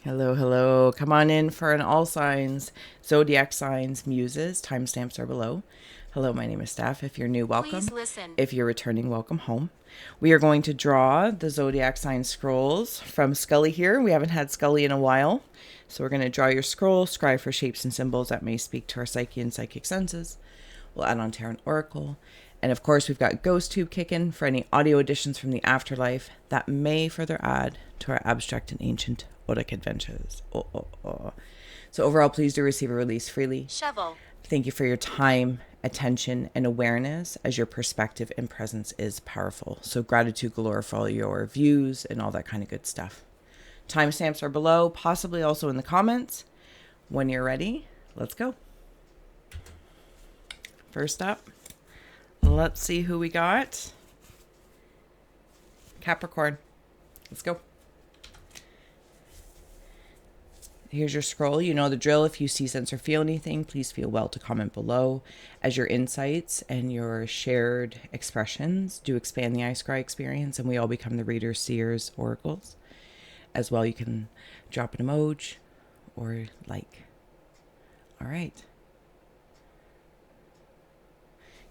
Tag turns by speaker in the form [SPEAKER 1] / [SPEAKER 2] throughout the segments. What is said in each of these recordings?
[SPEAKER 1] Hello, hello. Come on in for an all signs, Zodiac Signs, muses. Timestamps are below. Hello, my name is Steph. If you're new, welcome.
[SPEAKER 2] Please listen.
[SPEAKER 1] If you're returning, welcome home. We are going to draw the Zodiac Sign scrolls from Scully here. We haven't had Scully in a while. So we're going to draw your scroll, scry for shapes and symbols that may speak to our psyche and psychic senses. We'll add on Tarot and Oracle. And of course, we've got Ghost Tube kicking for any audio additions from the afterlife that may further add to our abstract and ancient Odic adventures. So overall, please do receive a release freely.
[SPEAKER 2] Shovel.
[SPEAKER 1] Thank you for your time, attention, and awareness, as your perspective and presence is powerful. So gratitude galore for all your views and all that kind of good stuff. Timestamps are below, possibly also in the comments. When you're ready, let's go. First up, let's see who we got. Capricorn. Let's go. Here's your scroll. You know the drill. If you see, sense, or feel anything, please feel well to comment below, as your insights and your shared expressions do expand the iScry experience, and we all become the readers, seers, oracles. As well, you can drop an emoji or like. All right.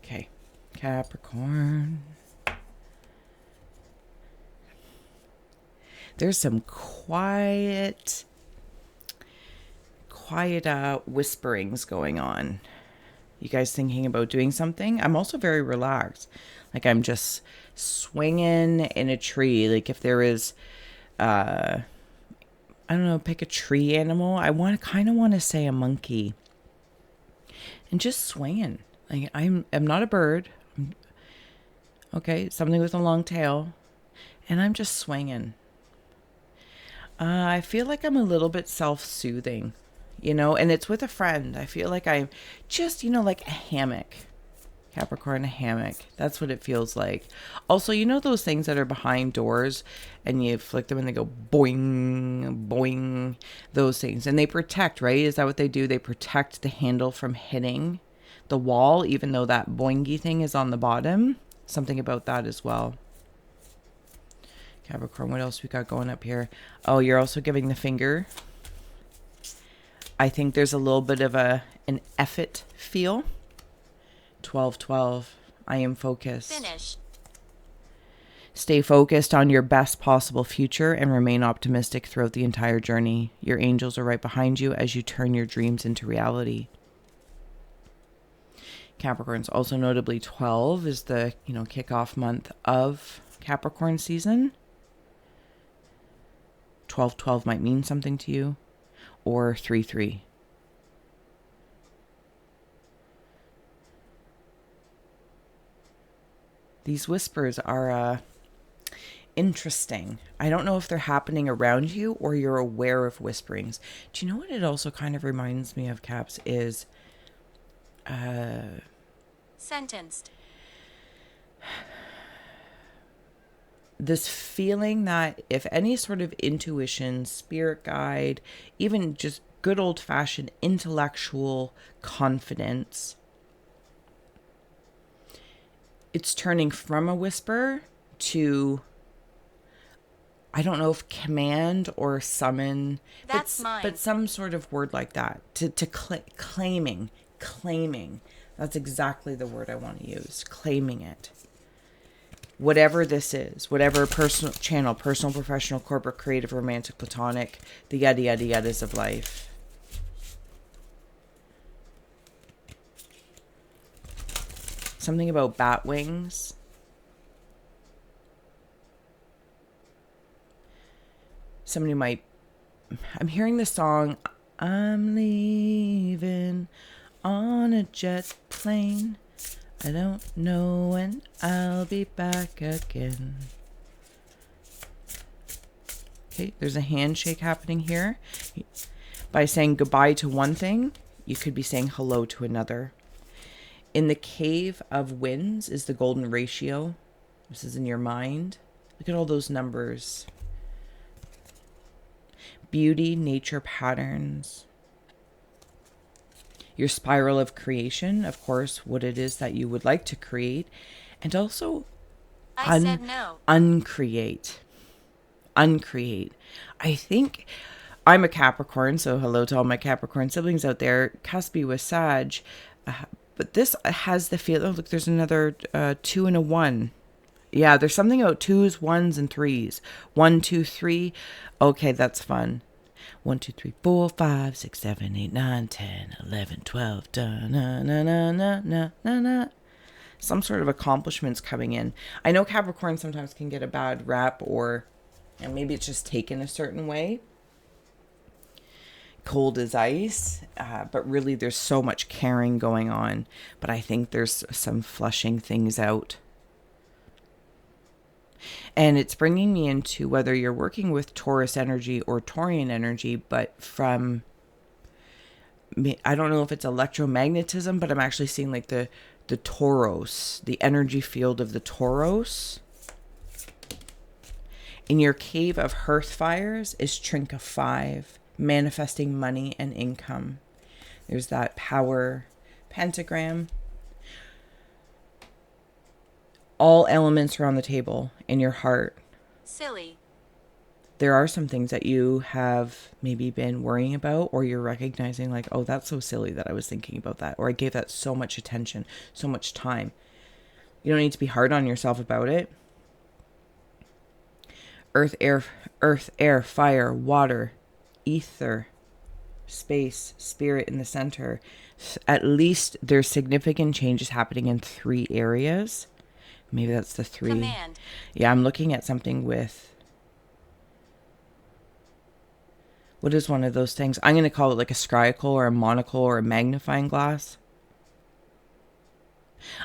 [SPEAKER 1] Okay. Capricorn. There's some quiet whisperings going on. You guys thinking about doing something? I'm also very relaxed. Like I'm just swinging in a tree. Like if there is, I don't know, pick a tree animal. I kind of want to say a monkey. And just swinging. Like I'm not a bird. Okay, something with a long tail. And I'm just swinging. I feel like I'm a little bit self-soothing. And it's with a friend. I feel like I'm just, like a hammock. Capricorn, a hammock. That's what it feels like. Also, those things that are behind doors and you flick them and they go boing, boing, those things. And they protect, right? Is that what they do? They protect the handle from hitting the wall, even though that boingy thing is on the bottom. Something about that as well. Capricorn, what else we got going up here? Oh, you're also giving the finger. I think there's a little bit of an effort feel. 12-12. I am focused.
[SPEAKER 2] Finish.
[SPEAKER 1] Stay focused on your best possible future and remain optimistic throughout the entire journey. Your angels are right behind you as you turn your dreams into reality. Capricorns, also notably 12 is the, kickoff month of Capricorn season. 12-12 might mean something to you. Or 3-3. These whispers are interesting. I don't know if they're happening around you or you're aware of whisperings. Do you know what it also kind of reminds me of, Caps, is
[SPEAKER 2] Sentenced.
[SPEAKER 1] This feeling that if any sort of intuition, spirit guide, even just good old-fashioned intellectual confidence, it's turning from a whisper to, I don't know if command or summon,
[SPEAKER 2] That's mine.
[SPEAKER 1] But some sort of word like that, to claiming. That's exactly the word I want to use, claiming it. Whatever this is, whatever personal channel, personal, professional, corporate, creative, romantic, platonic, the yada yada yadas of life. Something about bat wings. Somebody might, I'm hearing the song, I'm leaving on a jet plane. I don't know when I'll be back again. Okay, there's a handshake happening here. By saying goodbye to one thing, you could be saying hello to another. In the cave of winds is the golden ratio. This is in your mind. Look at all those numbers. Beauty, nature, patterns. Your spiral of creation, of course, what it is that you would like to create, and also
[SPEAKER 2] I said no.
[SPEAKER 1] uncreate. I think I'm a Capricorn, so hello to all my Capricorn siblings out there. Cuspy with Sag. But this has the feel, oh, look, there's another 2 and a 1. Yeah, there's something about 2s, 1s, and 3s. 1, 2, 3. Okay, that's fun. 1, 2, 3, 4, 5, 6, 7, 8, 9, 10, 11, 12. Da, na, na, na, na, na, na, na. Some sort of accomplishments coming in. I know Capricorn sometimes can get a bad rap, or and maybe it's just taken a certain way. Cold as ice, but really there's so much caring going on. But I think there's some flushing things out. And it's bringing me into whether you're working with Taurus energy or Taurian energy, but from, I don't know if it's electromagnetism, but I'm actually seeing like the Taurus, the energy field of the Taurus. In your cave of hearth fires is Trinket 5, manifesting money and income. There's that power pentagram. All elements are on the table in your heart.
[SPEAKER 2] Silly.
[SPEAKER 1] There are some things that you have maybe been worrying about, or you're recognizing like, oh, that's so silly that I was thinking about that, or I gave that so much attention, so much time. You don't need to be hard on yourself about it. Earth, air, fire, water, ether, space, spirit in the center. At least there's significant changes happening in 3 areas. Maybe that's the 3.
[SPEAKER 2] Command.
[SPEAKER 1] Yeah, I'm looking at something with, what is one of those things? I'm going to call it like a scriacle or a monocle or a magnifying glass.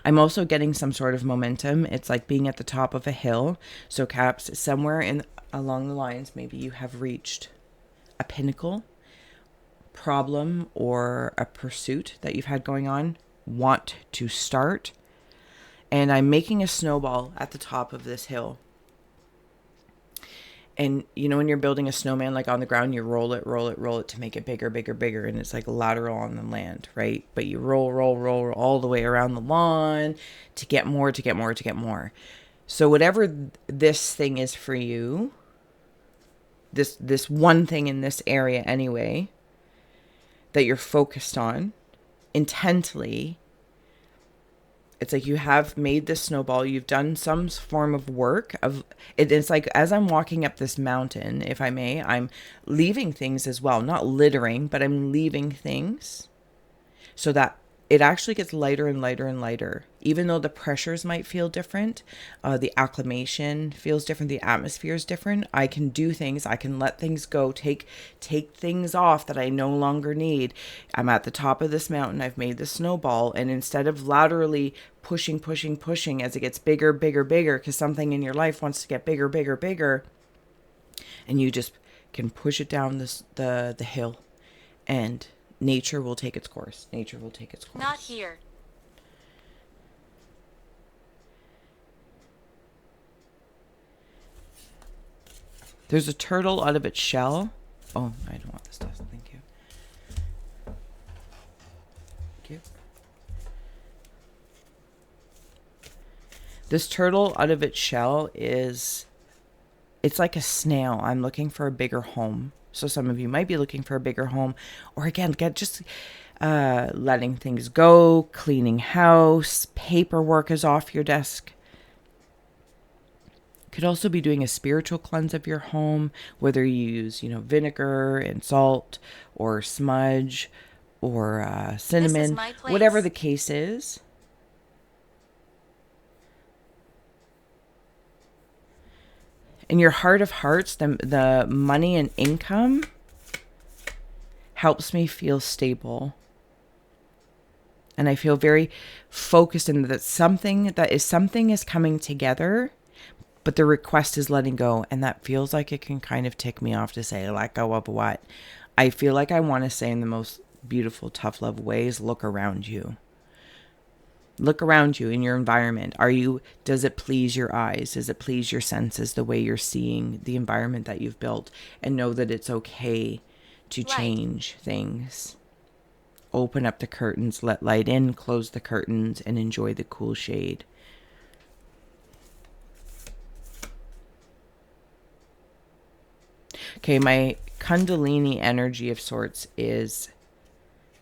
[SPEAKER 1] I'm also getting some sort of momentum. It's like being at the top of a hill. So Caps, somewhere in along the lines, maybe you have reached a pinnacle, problem, or a pursuit that you've had going on, want to start. And I'm making a snowball at the top of this hill. And you know when you're building a snowman, like on the ground, you roll it to make it bigger, bigger, bigger. And it's like lateral on the land, right? But you roll all the way around the lawn to get more, to get more, to get more. So whatever this thing is for you, this one thing in this area anyway, that you're focused on intently, it's like you have made this snowball. You've done some form of work of it. It's like as I'm walking up this mountain, if I may, I'm leaving things as well, not littering, but I'm leaving things so that it actually gets lighter and lighter and lighter. Even though the pressures might feel different, the acclimation feels different, the atmosphere is different. I can do things. I can let things go, take things off that I no longer need. I'm at the top of this mountain. I've made the snowball, and instead of laterally pushing as it gets bigger, because something in your life wants to get bigger, and you just can push it down the hill, and nature will take its course.
[SPEAKER 2] Not here.
[SPEAKER 1] There's a turtle out of its shell. Oh, I don't want this dust. Thank you. Thank you. This turtle out of its shell it's like a snail. I'm looking for a bigger home. So some of you might be looking for a bigger home, or again, letting things go, cleaning house, paperwork is off your desk. Could also be doing a spiritual cleanse of your home, whether you use, vinegar and salt or smudge or cinnamon, whatever the case is. In your heart of hearts, the money and income helps me feel stable. And I feel very focused in that something is coming together, but the request is letting go. And that feels like it can kind of tick me off to say, let go of what? I feel like I want to say in the most beautiful, tough love ways, look around you. Look around you in your environment. Does it please your eyes? Does it please your senses, the way you're seeing the environment that you've built? And know that it's okay to change things. Open up the curtains, let light in, close the curtains, and enjoy the cool shade. Okay, my Kundalini energy of sorts is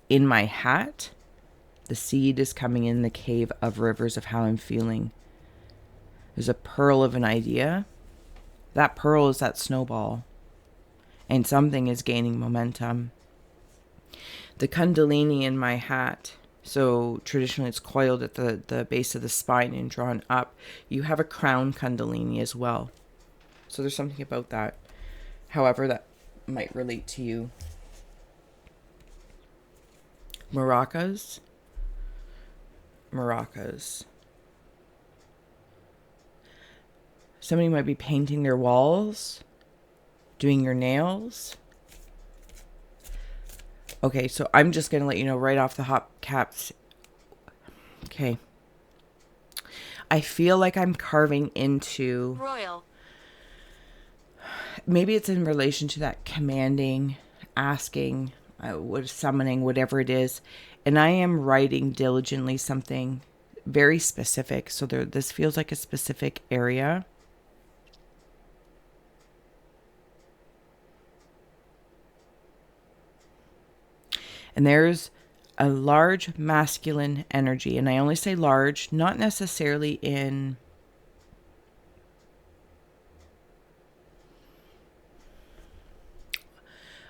[SPEAKER 1] in my hat. The seed is coming in the cave of rivers of how I'm feeling. There's a pearl of an idea. That pearl is that snowball. And something is gaining momentum. The Kundalini in my hat, so traditionally it's coiled at the base of the spine and drawn up. You have a crown Kundalini as well. So there's something about that. However, that might relate to you. Maracas. Somebody might be painting their walls, doing your nails. Okay, so I'm just going to let you know right off the hop, Caps. Okay. I feel like I'm carving into...
[SPEAKER 2] Royal.
[SPEAKER 1] Maybe it's in relation to that commanding, asking, summoning, whatever it is. And I am writing diligently something very specific. So this feels like a specific area. And there's a large masculine energy. And I only say large, not necessarily in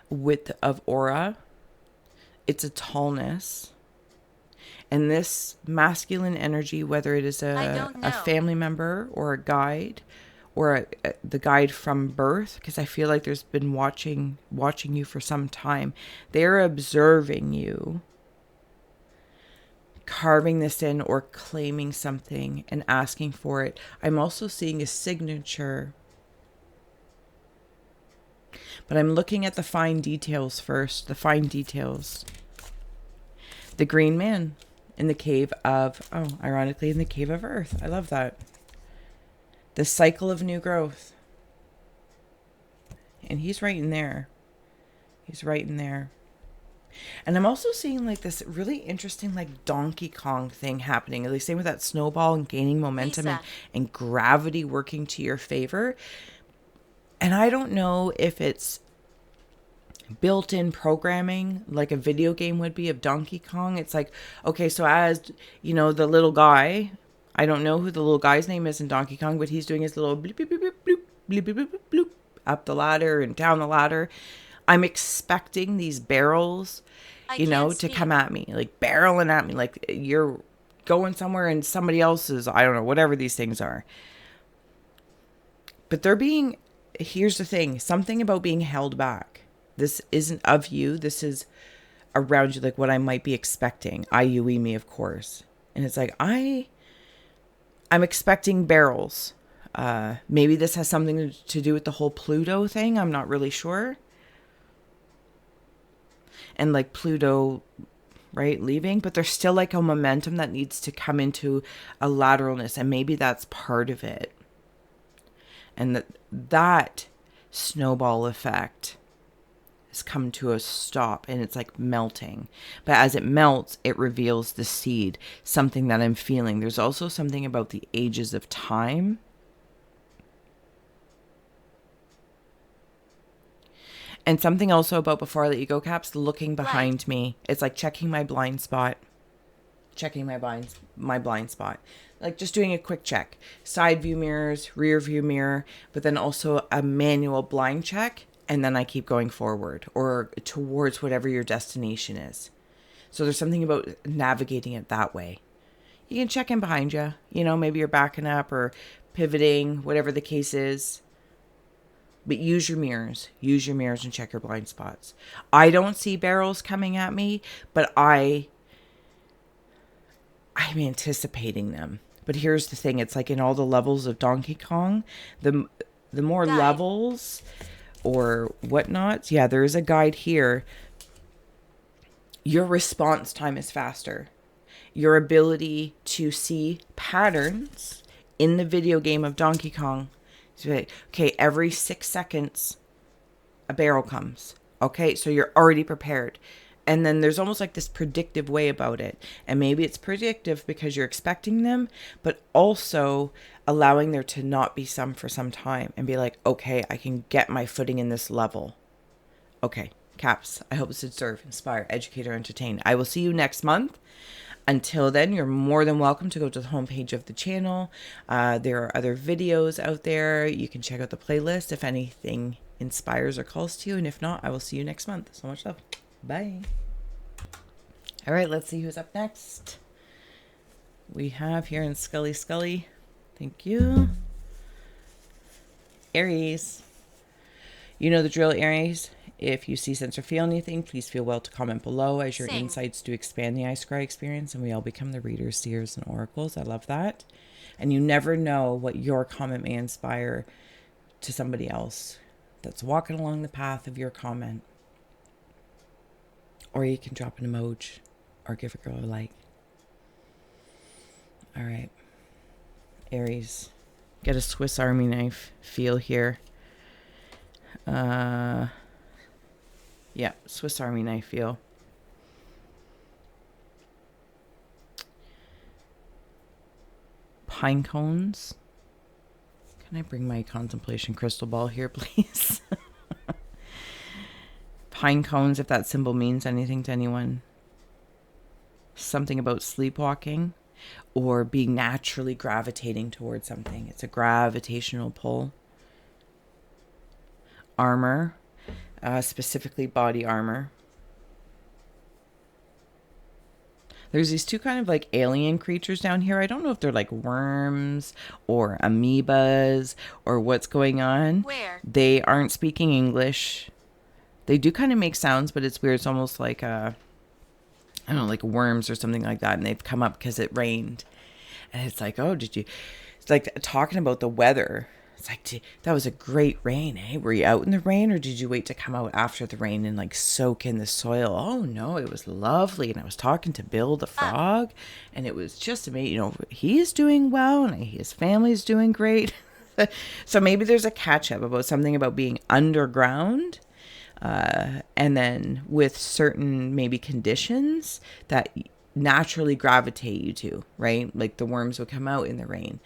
[SPEAKER 1] width of aura. It's a tallness. And this masculine energy, whether it is a family member or a guide or the guide from birth, because I feel like there's been watching you for some time. They're observing you, carving this in or claiming something and asking for it. I'm also seeing a signature. But I'm looking at the fine details first. The fine details. The green man in the cave of, ironically, in the cave of Earth. I love that. The cycle of new growth. And he's right in there. He's right in there. And I'm also seeing like this really interesting like Donkey Kong thing happening. Like same with that snowball and gaining momentum and gravity working to your favor. And I don't know if it's built-in programming like a video game would be of Donkey Kong. It's like, okay, so as you know, the little guy, I don't know who the little guy's name is in Donkey Kong, but he's doing his little bloop, bloop, bloop, bloop, bloop, bloop, bloop, bloop, up the ladder and down the ladder. I'm expecting these barrels, to come at me, like barreling at me, like you're going somewhere and somebody else's, I don't know, whatever these things are. But here's the thing, something about being held back. This isn't of you. This is around you, like what I might be expecting. IUE me, of course. And it's like, I'm expecting barrels. Maybe this has something to do with the whole Pluto thing. I'm not really sure. And like Pluto, right, leaving. But there's still like a momentum that needs to come into a lateralness. And maybe that's part of it. And that snowball effect has come to a stop and it's like melting. But as it melts, it reveals the seed, something that I'm feeling. There's also something about the ages of time. And something also about, before I let you go, Caps, looking behind me. It's like checking my blind spot. Checking my blind spot. Like just doing a quick check. Side view mirrors, rear view mirror, but then also a manual blind check. And then I keep going forward or towards whatever your destination is. So there's something about navigating it that way. You can check in behind you. Maybe you're backing up or pivoting, whatever the case is. But use your mirrors. Use your mirrors and check your blind spots. I don't see barrels coming at me, but I'm anticipating them. But here's the thing. It's like in all the levels of Donkey Kong, the more levels or whatnot. Yeah, there is a guide here. Your response time is faster. Your ability to see patterns in the video game of Donkey Kong. So like, okay, every 6 seconds, a barrel comes. Okay, so you're already prepared. And then there's almost like this predictive way about it. And maybe it's predictive because you're expecting them, but also allowing there to not be some for some time and be like, okay, I can get my footing in this level. Okay, Caps. I hope this would serve, inspire, educate, or entertain. I will see you next month. Until then, you're more than welcome to go to the homepage of the channel. There are other videos out there. You can check out the playlist if anything inspires or calls to you. And if not, I will see you next month. So much love. Bye. All right, let's see who's up next. We have here in Scully. Thank you. Aries. You know the drill, Aries. If you see, sense, or feel anything, please feel well to comment below, as your insights do expand the iScry experience and we all become the readers, seers, and oracles. I love that. And you never know what your comment may inspire to somebody else that's walking along the path of your comment. Or you can drop an emoji or give a girl a like. All right. Aries. Get a Swiss Army knife feel here. Yeah, Swiss Army knife feel. Pine cones. Can I bring my contemplation crystal ball here, please? Pine cones, if that symbol means anything to anyone. Something about sleepwalking or being naturally gravitating towards something. It's a gravitational pull. Armor. Specifically body armor. There's these two kind of like alien creatures down here. I don't know if they're like worms or amoebas or what's going on.
[SPEAKER 2] Where?
[SPEAKER 1] They aren't speaking English. They do kind of make sounds, but it's weird. It's almost like I don't know, like worms or something like that. And they've come up because it rained. And it's like, oh, did you? It's like talking about the weather. It's like, that was a great rain, eh? Were you out in the rain or did you wait to come out after the rain and like soak in the soil? Oh no, it was lovely. And I was talking to Bill the frog and it was just amazing. You know, he's doing well and his family's doing great. So maybe there's a catch up about something about being underground. And then with certain maybe conditions that naturally gravitate you to, right? Like the worms would come out in the rain.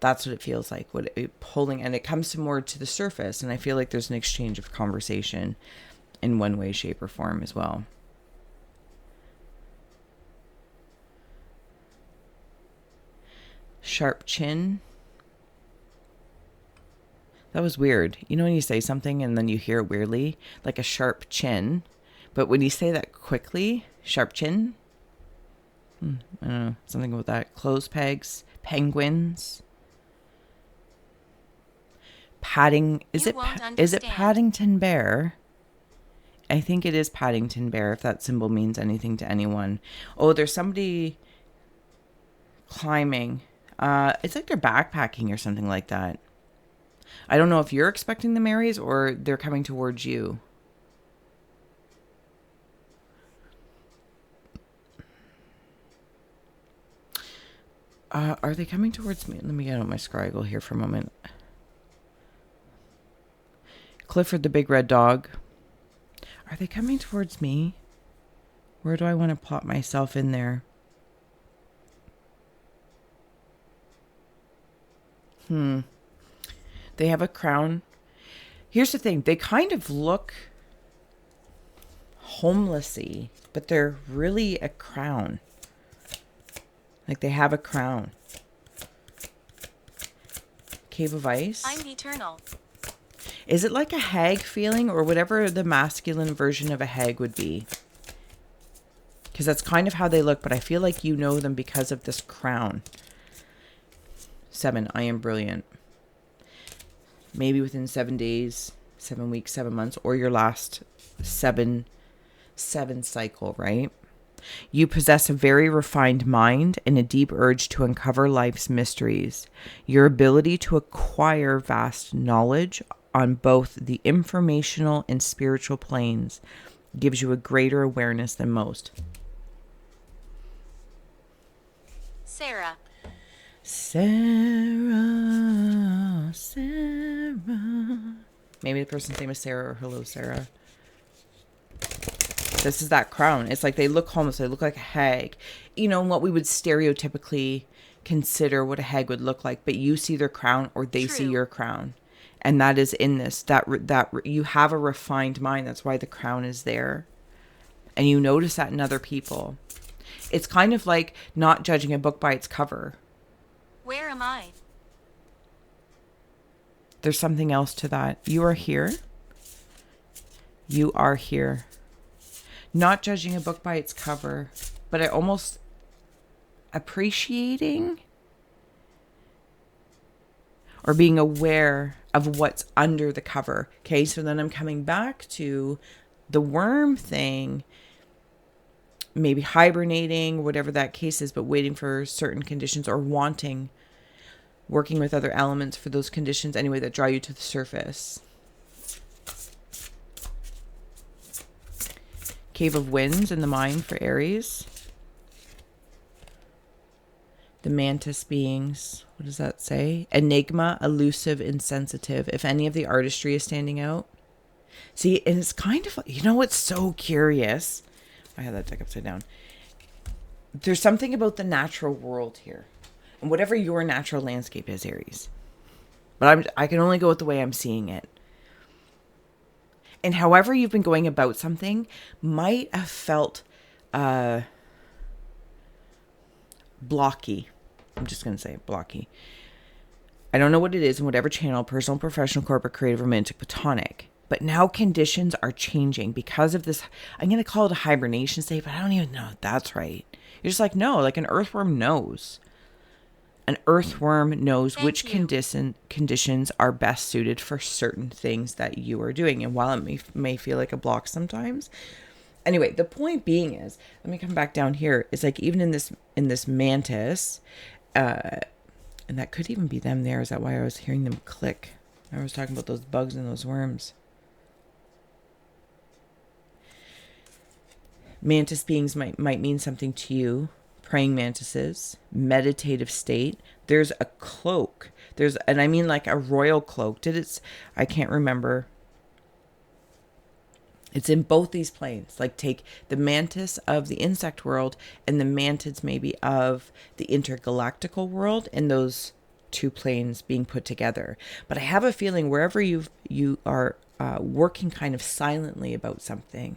[SPEAKER 1] That's what it feels like, what it pulling, and it comes to more to the surface. And I feel like there's an exchange of conversation in one way, shape, or form as well. Sharp chin. That was weird. You know when you say something and then you hear it weirdly, like a sharp chin, but when you say that quickly, sharp chin. I don't know, something about that. Clothes pegs, penguins. Is it Paddington Bear? I think it is Paddington Bear, if that symbol means anything to anyone. Oh, there's somebody climbing. It's like they're backpacking or something like that. I don't know if you're expecting the Marys or they're coming towards you. Are they coming towards me? Let me get out my Scrygle here for a moment. Clifford the big red dog. Are they coming towards me? Where do I want to plop myself in there? They have a crown. Here's the thing. They kind of look homelessy, but they're really a crown. Like they have a crown. Cave of Ice.
[SPEAKER 2] I'm eternal.
[SPEAKER 1] Is it like a hag feeling or whatever the masculine version of a hag would be? Because that's kind of how they look, but I feel like you know them because of this crown. 7, I am brilliant. Maybe within 7 days, 7 weeks, 7 months, or your last 7 cycle, right? You possess a very refined mind and a deep urge to uncover life's mysteries. Your ability to acquire vast knowledge on both the informational and spiritual planes gives you a greater awareness than most.
[SPEAKER 2] Sarah.
[SPEAKER 1] Maybe the person's name is Sarah or hello, Sarah. This is that crown. It's like they look homeless. They look like a hag. You know, what we would stereotypically consider what a hag would look like. But you see their crown or they see your crown. And that is in this, that you have a refined mind. That's why the crown is there. And you notice that in other people. It's kind of like not judging a book by its cover.
[SPEAKER 2] Where am I?
[SPEAKER 1] There's something else to that. You are here. You are here. Not judging a book by its cover, but I almost appreciating or being aware of what's under the cover. Okay, so then I'm coming back to the worm thing, maybe hibernating, whatever that case is, but waiting for certain conditions or working with other elements for those conditions anyway that draw you to the surface. Cave of Winds in the mind for Aries. The mantis beings. What does that say? Enigma, elusive, insensitive. If any of the artistry is standing out. See, and it's kind of, you know what's so curious? I had that deck upside down. There's something about the natural world here. And whatever your natural landscape is, Aries. But I can only go with the way I'm seeing it. And however you've been going about something might have felt blocky. I'm just going to say blocky. I don't know what it is in whatever channel, personal, professional, corporate, creative, romantic, platonic. But now conditions are changing because of this. I'm going to call it a hibernation state, but I don't even know if that's right. You're just like, no, like an earthworm knows. An earthworm knows which conditions are best suited for certain things that you are doing. And while it may feel like a block sometimes. Anyway, the point being is, let me come back down here. It's like even in this mantis, and that could even be them there. Is that why I was hearing them click? I was talking about those bugs and those worms. Mantis beings might mean something to you. Praying mantises, meditative state. There's a cloak. And I mean like a royal cloak. I can't remember. It's in both these planes. Like take the mantis of the insect world and the mantids maybe of the intergalactical world, and those two planes being put together. But I have a feeling wherever you are working kind of silently about something,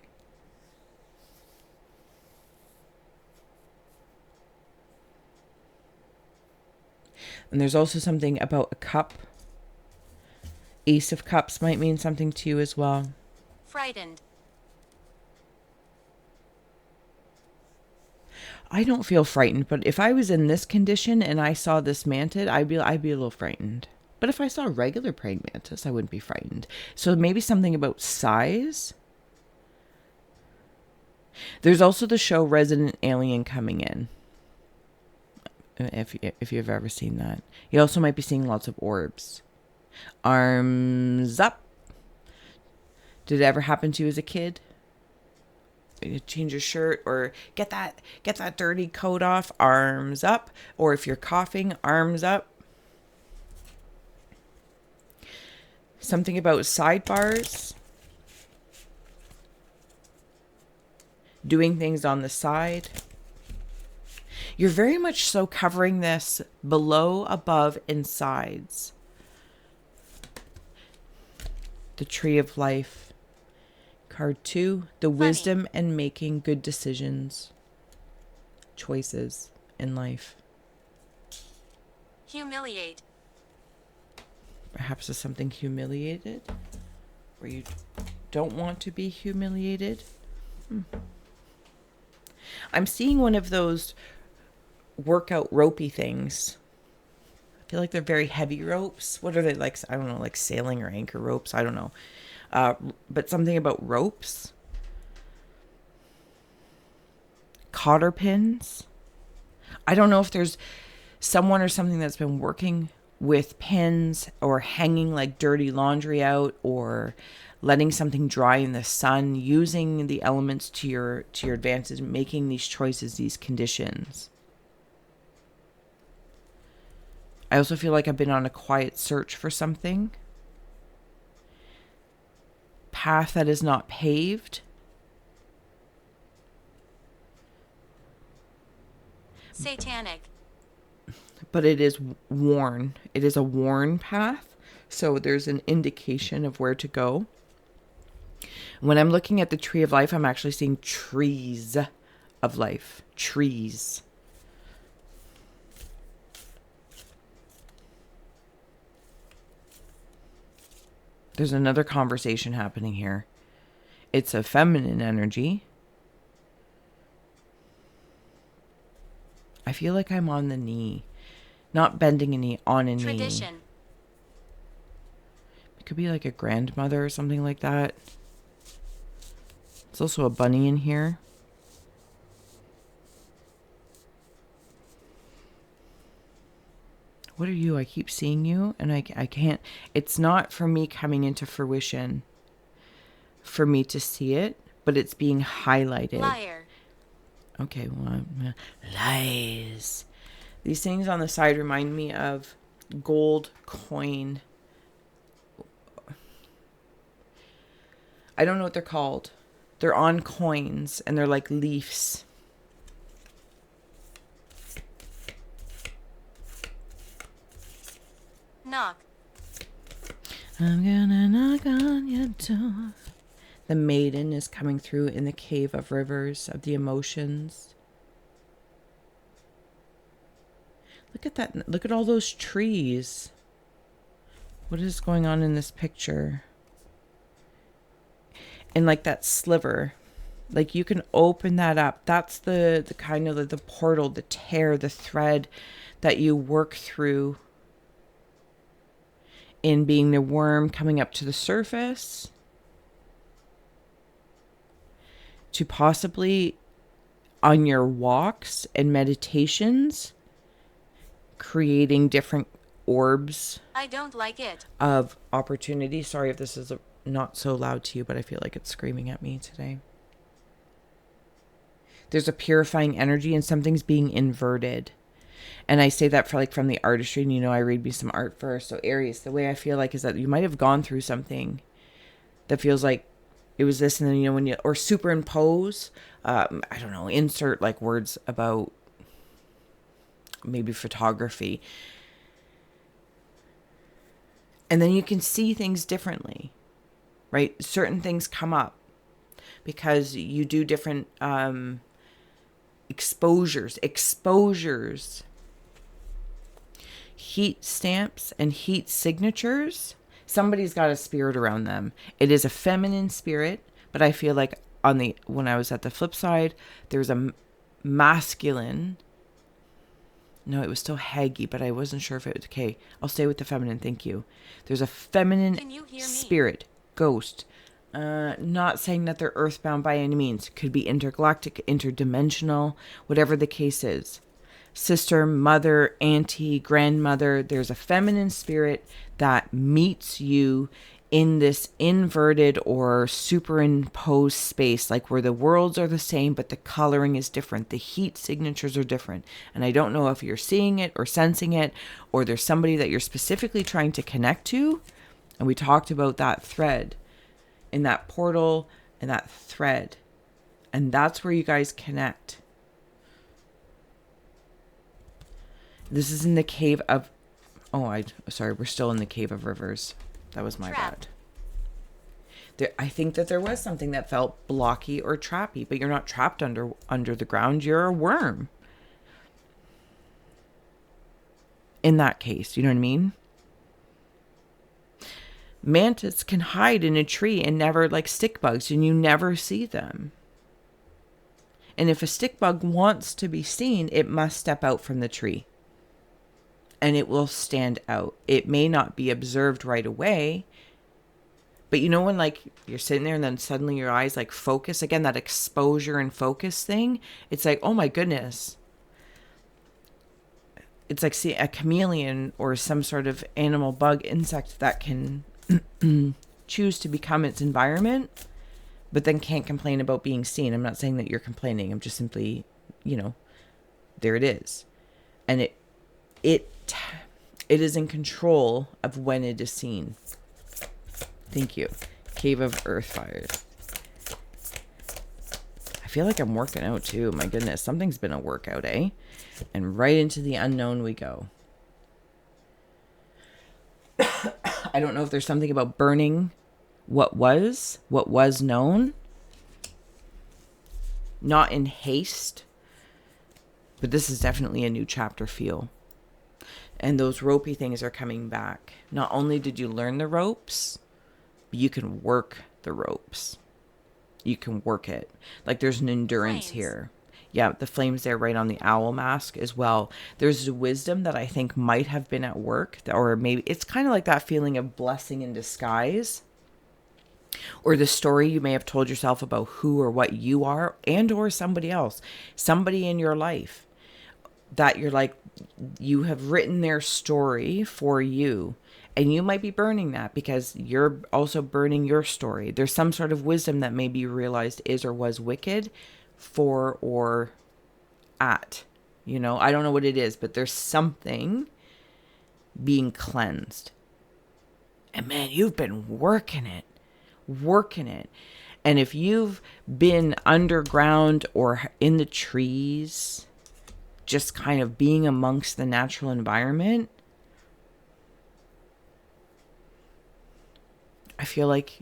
[SPEAKER 1] and there's also something about a cup. Ace of Cups might mean something to you as well.
[SPEAKER 2] Frightened.
[SPEAKER 1] I don't feel frightened, but if I was in this condition and I saw this mantid, I'd be a little frightened. But if I saw a regular praying mantis, I wouldn't be frightened. So maybe something about size. There's also the show Resident Alien coming in. If you've ever seen that. You also might be seeing lots of orbs. Arms up. Did it ever happen to you as a kid? You change your shirt or get that dirty coat off, arms up. Or if you're coughing, arms up. Something about sidebars. Doing things on the side. You're very much so covering this below, above, and sides. The Tree of Life. Card 2, the wisdom and making good decisions. Choices in life.
[SPEAKER 2] Humiliate.
[SPEAKER 1] Perhaps there's something humiliated. Where you don't want to be humiliated. I'm seeing one of those workout ropey things. I feel like they're very heavy ropes. What are they like? I don't know, like sailing or anchor ropes. I don't know. But something about ropes. Cotter pins. I don't know if there's someone or something that's been working with pins or hanging like dirty laundry out or letting something dry in the sun, using the elements to your advantage, making these choices, these conditions. I also feel like I've been on a quiet search for something. Path that is not paved.
[SPEAKER 2] Satanic.
[SPEAKER 1] But it is worn. It is a worn path. So there's an indication of where to go. When I'm looking at the tree of life, I'm actually seeing trees of life. Trees. There's another conversation happening here. It's a feminine energy. I feel like I'm on the knee. Not bending a knee, on a
[SPEAKER 2] Tradition.
[SPEAKER 1] knee. It could be like a grandmother or something like that. There's also a bunny in here. What are you? I keep seeing you and I can't. It's not for me coming into fruition for me to see it, but it's being highlighted.
[SPEAKER 2] Liar.
[SPEAKER 1] Okay, well, lies. These things on the side remind me of gold coin. I don't know what they're called. They're on coins and they're like leaves.
[SPEAKER 2] Knock.
[SPEAKER 1] I'm gonna knock on your door. The maiden is coming through in the cave of rivers of the emotions. Look at that. Look at all those trees. What is going on in this picture? And like that sliver, like you can open that up. That's the kind of the portal, the tear, the thread that you work through in being the worm coming up to the surface to possibly on your walks and meditations creating different orbs.
[SPEAKER 2] I don't like it.
[SPEAKER 1] Of opportunity. Sorry if this is not so loud to you, but I feel like it's screaming at me today. There's a purifying energy and something's being inverted. And I say that for like from the artistry, and I read me some art first. So Aries, the way I feel like is that you might have gone through something that feels like it was this, and then when you or superimpose, I don't know, insert like words about maybe photography, and then you can see things differently, right? Certain things come up because you do different exposures, heat stamps and heat signatures. Somebody's got a spirit around them. It is a feminine spirit, but I feel like when I was at the flip side, there's a masculine. No, it was still Haggy, but I wasn't sure if it was okay. I'll stay with the feminine. Thank you. There's a feminine spirit, ghost. Not saying that they're earthbound by any means. Could be intergalactic, interdimensional, whatever the case is. Sister, mother, auntie, grandmother. There's a feminine spirit that meets you in this inverted or superimposed space, like where the worlds are the same, but the coloring is different. The heat signatures are different. And I don't know if you're seeing it or sensing it, or there's somebody that you're specifically trying to connect to. And we talked about that thread in that portal and that thread. And that's where you guys connect. This is in the cave of... sorry, we're still in the cave of rivers. That was my bad. I think that there was something that felt blocky or trappy, but you're not trapped under the ground. You're a worm. In that case, you know what I mean? Mantis can hide in a tree and never, like stick bugs, and you never see them. And if a stick bug wants to be seen, it must step out from the tree. And it will stand out. It may not be observed right away. But when like you're sitting there and then suddenly your eyes like focus. Again, that exposure and focus thing. It's like, oh my goodness. It's like see a chameleon or some sort of animal, bug, insect that can choose to become its environment. But then can't complain about being seen. I'm not saying that you're complaining. I'm just simply, there it is. And it is in control of when it is seen. Thank you. Cave of Earth Fires. I feel like I'm working out too. My goodness. Something's been a workout, eh? And right into the unknown we go. I don't know if there's something about burning what was known, not in haste, but this is definitely a new chapter feel. And those ropey things are coming back. Not only did you learn the ropes, but you can work the ropes. You can work it. Like there's an endurance here. Yeah, the flames there right on the owl mask as well. There's a wisdom that I think might have been at work, or maybe it's kind of like that feeling of blessing in disguise. Or the story you may have told yourself about who or what you are, and or somebody else, somebody in your life that you're like, you have written their story for you, and you might be burning that because you're also burning your story. There's some sort of wisdom that maybe you realized is or was wicked for or at, I don't know what it is, but there's something being cleansed. And man, you've been working it. And if you've been underground or in the trees, just kind of being amongst the natural environment, I feel like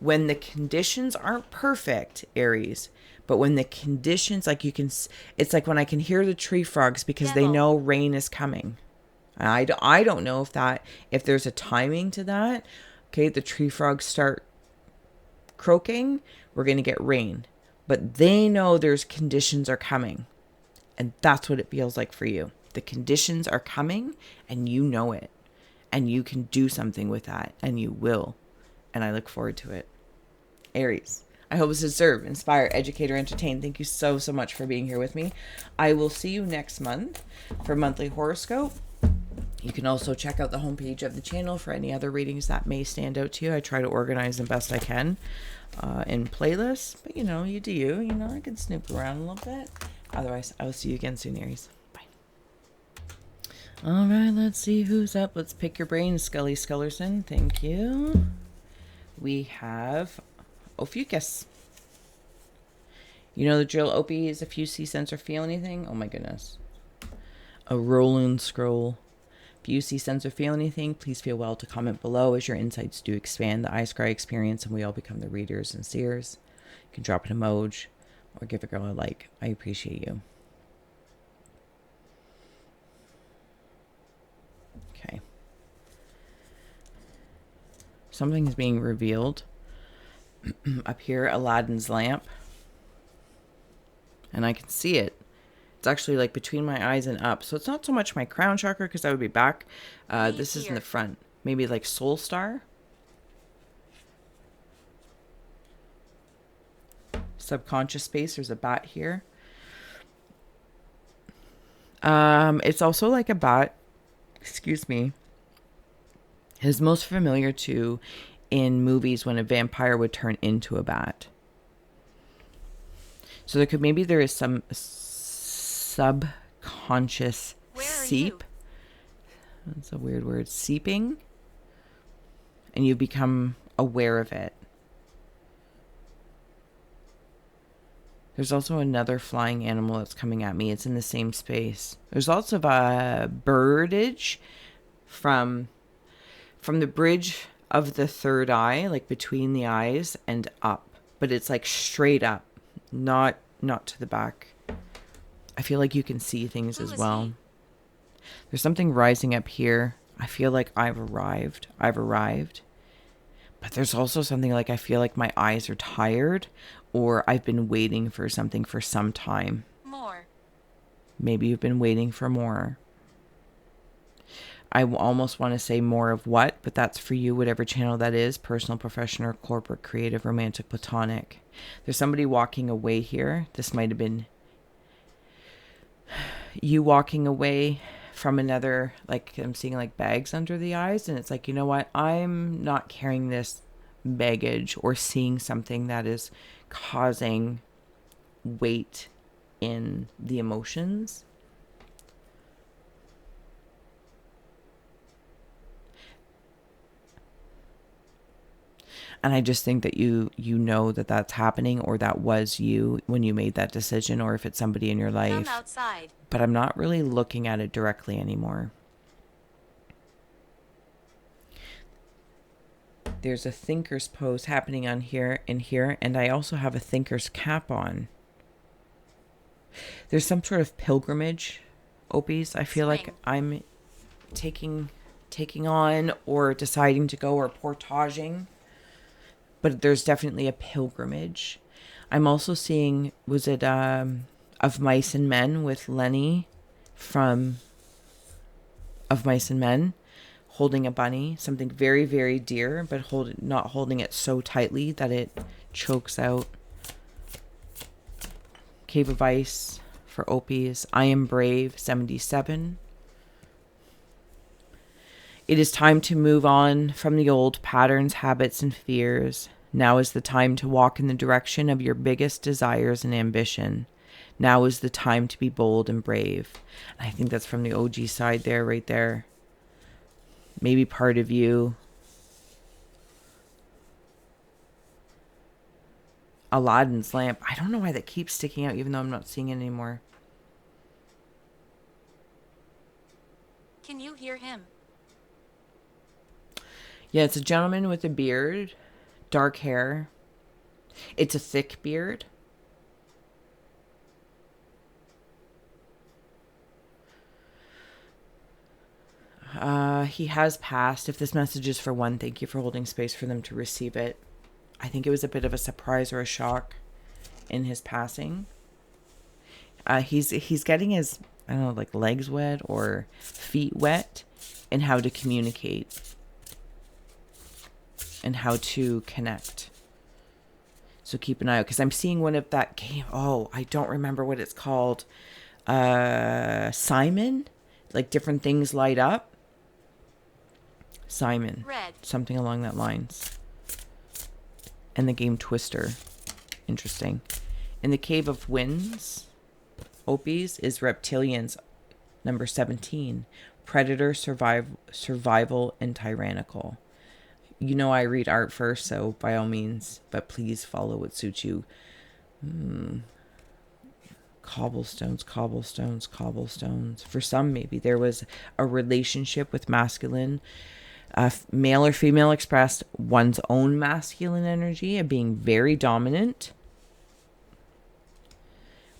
[SPEAKER 1] when the conditions aren't perfect, Aries, but when the conditions, like it's like when I can hear the tree frogs because they know rain is coming. I don't know if there's a timing to that. Okay, the tree frogs start croaking, we're going to get rain. But they know there's conditions are coming. And that's what it feels like for you. The conditions are coming and you know it. And you can do something with that. And you will. And I look forward to it. Aries, I hope this has served, inspire, educate, or entertain. Thank you so much for being here with me. I will see you next month for monthly horoscope. You can also check out the homepage of the channel for any other readings that may stand out to you. I try to organize them best I can in playlists. But, you do you. I can snoop around a little bit. Otherwise, I will see you again soon, Aries. Bye. All right, let's see who's up. Let's pick your brain, Scully Scullerson. Thank you. We have Ophiuchus. You know the drill, Opie, is if you see, sense, or feel anything. Oh, my goodness. A rolling scroll. If you see, sense, or feel anything, please feel well to comment below as your insights do expand the I Scry experience and we all become the readers and seers. You can drop an emoji or give a girl a like. I appreciate you. Okay. Something is being revealed. Up here, Aladdin's lamp. And I can see it. It's actually like between my eyes and up. So it's not so much my crown chakra because I would be back. This is in the front. Maybe like Soul Star. Subconscious space. There's a bat here. It's also like a bat. Excuse me. Is most familiar to in movies when a vampire would turn into a bat. So there is some subconscious seep. That's a weird word. Seeping. And you become aware of it. There's also another flying animal that's coming at me. It's in the same space. There's also a birdage from the bridge of the third eye, like between the eyes and up. But it's like straight up, not to the back. I feel like you can see things as well. There's something rising up here. I feel like I've arrived. But there's also something like I feel like my eyes are tired or I've been waiting for something for some time.
[SPEAKER 2] More.
[SPEAKER 1] Maybe you've been waiting for more. I almost want to say more of what, but that's for you, whatever channel that is, personal, professional, corporate, creative, romantic, platonic. There's somebody walking away here. This might have been you walking away from another, like I'm seeing like bags under the eyes, and it's like, you know what, I'm not carrying this baggage or seeing something that is causing weight in the emotions. And I just think that you know that that's happening, or that was you when you made that decision, or if it's somebody in your life.
[SPEAKER 2] Come outside.
[SPEAKER 1] But I'm not really looking at it directly anymore. there's a thinker's pose happening on here and here, and I also have a thinker's cap on. There's some sort of pilgrimage, Opis. I feel like I'm taking on or deciding to go or portaging, but there's definitely a pilgrimage. I'm also seeing, was it Of Mice and Men with Lenny from Of Mice and Men, holding a bunny, something very, very dear, but not holding it so tightly that it chokes out. Cave of Ice for Opis. I Am Brave, 77. It is time to move on from the old patterns, habits, and fears. Now is the time to walk in the direction of your biggest desires and ambition. Now is the time to be bold and brave. And I think that's from the OG side there, right there. Maybe part of you. Aladdin's lamp. I don't know why that keeps sticking out, even though I'm not seeing it anymore.
[SPEAKER 2] Can you hear him?
[SPEAKER 1] Yeah, it's a gentleman with a beard, dark hair. It's a thick beard. He has passed. If this message is for one, thank you for holding space for them to receive it. I think it was a bit of a surprise or a shock in his passing. He's getting his, I don't know, like legs wet or feet wet, and how to communicate and how to connect. So keep an eye out, because I'm seeing one of that game. Oh, I don't remember what it's called. Simon, like different things light up. Simon,
[SPEAKER 2] Red.
[SPEAKER 1] Something along that lines. And the game Twister, interesting. In the Cave of Winds, Opis is Reptilians, number 17. Predator, survival, and tyrannical. You know I read art first, so by all means, but please follow what suits you. Cobblestones. For some, maybe there was a relationship with masculine, male or female expressed one's own masculine energy of being very dominant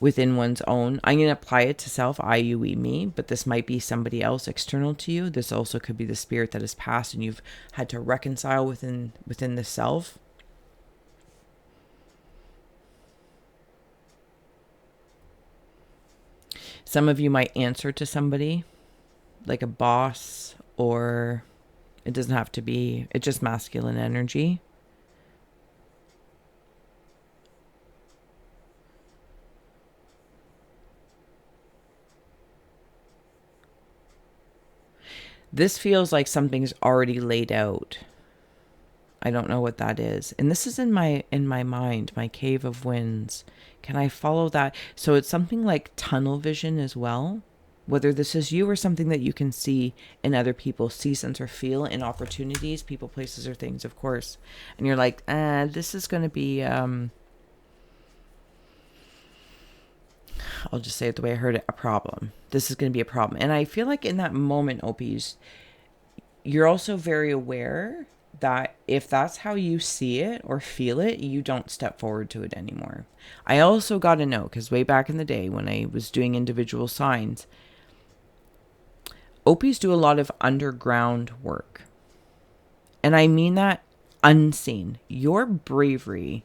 [SPEAKER 1] within one's own. I'm going to apply it to self, I, you, we, me, but this might be somebody else external to you. This also could be the spirit that has passed and you've had to reconcile within the self. Some of you might answer to somebody, like a boss, or it doesn't have to be, it's just masculine energy. This feels like something's already laid out. I don't know what that is. And this is in my mind, my Cave of Winds. Can I follow that? So it's something like tunnel vision as well. Whether this is you or something that you can see in other people, see, sense, or feel in opportunities, people, places, or things, of course. And you're like, this is going to be, I'll just say it the way I heard it, a problem. This is going to be a problem. And I feel like in that moment, Opis, you're also very aware that if that's how you see it or feel it, you don't step forward to it anymore. I also got to know, because way back in the day when I was doing individual signs, Opis do a lot of underground work. And I mean that unseen. Your bravery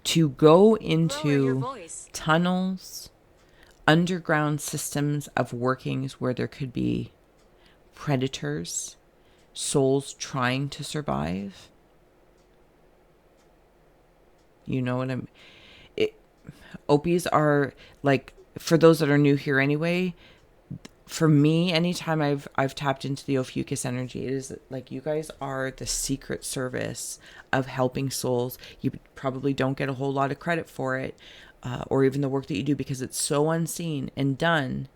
[SPEAKER 1] to go into tunnels, underground systems of workings where there could be predators, souls trying to survive. You know what I'm... Opis are, like, for those that are new here anyway, for me, anytime I've tapped into the Ophiuchus energy, it is like you guys are the secret service of helping souls. You probably don't get a whole lot of credit for it, or even the work that you do, because it's so unseen and done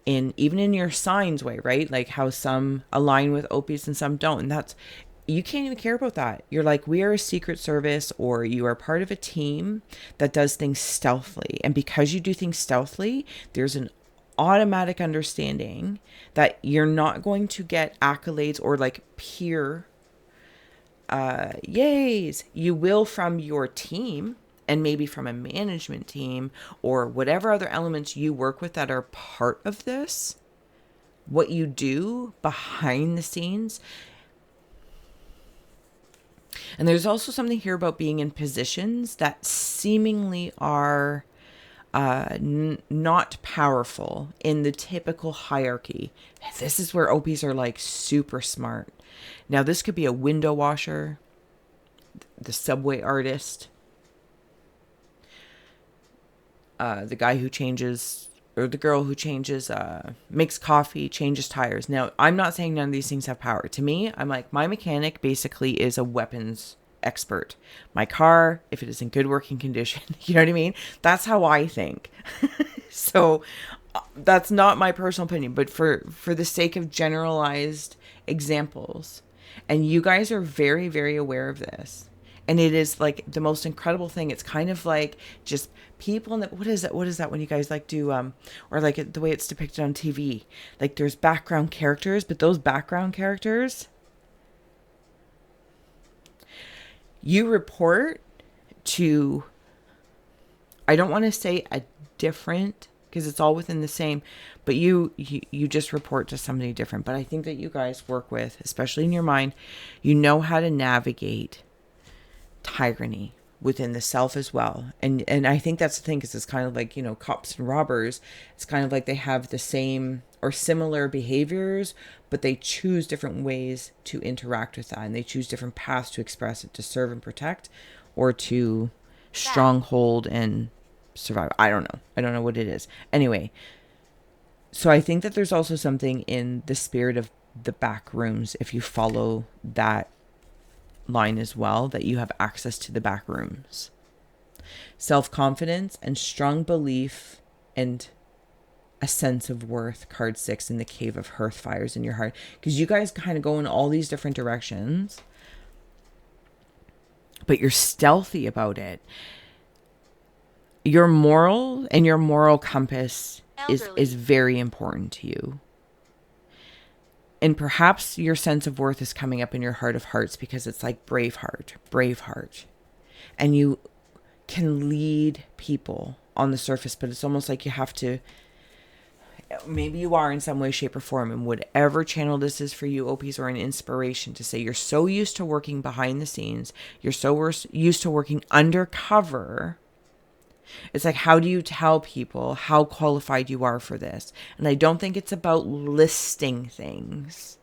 [SPEAKER 1] even in your signs way, right? Like how some align with Opis and some don't. And that's, you can't even care about that. You're like, we are a secret service, or you are part of a team that does things stealthily. And because you do things stealthily, there's an automatic understanding that you're not going to get accolades or like peer yays. You will from your team and maybe from a management team or whatever other elements you work with that are part of this. What you do behind the scenes. And there's also something here about being in positions that seemingly are not powerful in the typical hierarchy. This is where OPs are like super smart. Now, this could be a window washer, the subway artist, the guy who changes, or the girl who changes, makes coffee, changes tires. Now, I'm not saying none of these things have power. To me, I'm like, my mechanic basically is a weapons expert. My car, if it is in good working condition, you know what I mean? That's how I think. So that's not my personal opinion, but for the sake of generalized examples, and you guys are very, very aware of this. And it is like the most incredible thing. It's kind of like just people in the, what is that when you guys like do, or like the way it's depicted on TV, like there's background characters, but those background characters, you report to, I don't want to say a different, because it's all within the same, but you just report to somebody different. But I think that you guys work with, especially in your mind, you know how to navigate tyranny within the self as well. And I think that's the thing, because it's kind of like, you know, cops and robbers. It's kind of like they have the same or similar behaviors, but they choose different ways to interact with that. And they choose different paths to express it, to serve and protect, or to stronghold and survive. I don't know what it is. Anyway, so I think that there's also something in the spirit of the back rooms, if you follow that line as well, that you have access to the back rooms. Self-confidence and strong belief and a sense of worth. Card 6 in the cave of hearth fires in your heart, because you guys kind of go in all these different directions, but you're stealthy about it. Your moral and your moral compass is very important to you. And perhaps your sense of worth is coming up in your heart of hearts, because it's like Braveheart. And you can lead people on the surface, but it's almost like you have to, maybe you are in some way, shape, or form, and whatever channel this is for you, OPs, or an inspiration to say you're so used to working behind the scenes, you're so used to working undercover. It's like, how do you tell people how qualified you are for this? And I don't think it's about listing things.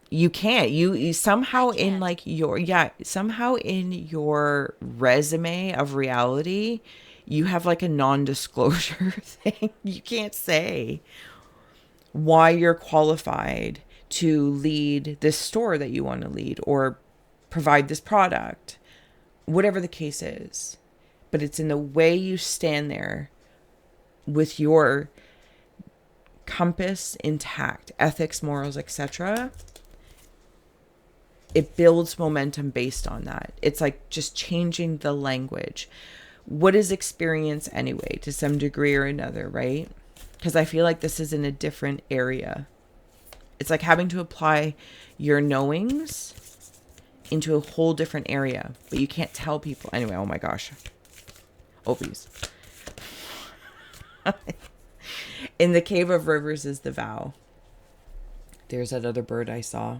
[SPEAKER 1] You can't. You somehow in like somehow in your resume of reality, you have like a non-disclosure thing. You can't say why you're qualified to lead this store that you want to lead or provide this product. Whatever the case is, but it's in the way you stand there with your compass intact, ethics, morals, etc. It builds momentum based on that. It's like just changing the language. What is experience anyway, to some degree or another, right? Because I feel like this is in a different area. It's like having to apply your knowings into a whole different area, but you can't tell people. Anyway, oh my gosh. Opies. In the cave of rivers is the vow. There's that other bird I saw.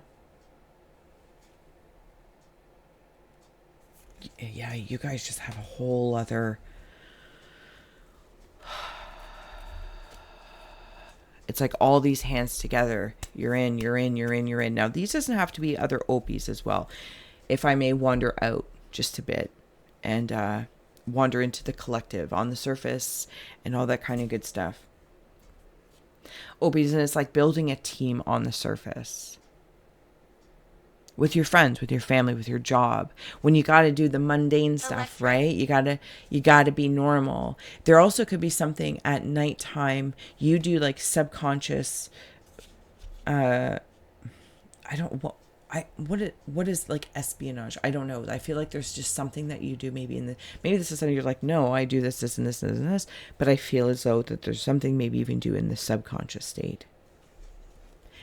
[SPEAKER 1] Yeah, you guys just have a whole other... It's like all these hands together. You're in. Now, these doesn't have to be other OPs as well. If I may wander out just a bit and wander into the collective on the surface and all that kind of good stuff. OPs, and it's like building a team on the surface. With your friends, with your family, with your job. When you got to do the mundane stuff, right? You got to be normal. There also could be something at nighttime. You do like subconscious. What is like espionage? I don't know. I feel like there's just something that you do maybe maybe this is something you're like, no, I do this and this and this and this. But I feel as though that there's something maybe even do in the subconscious state.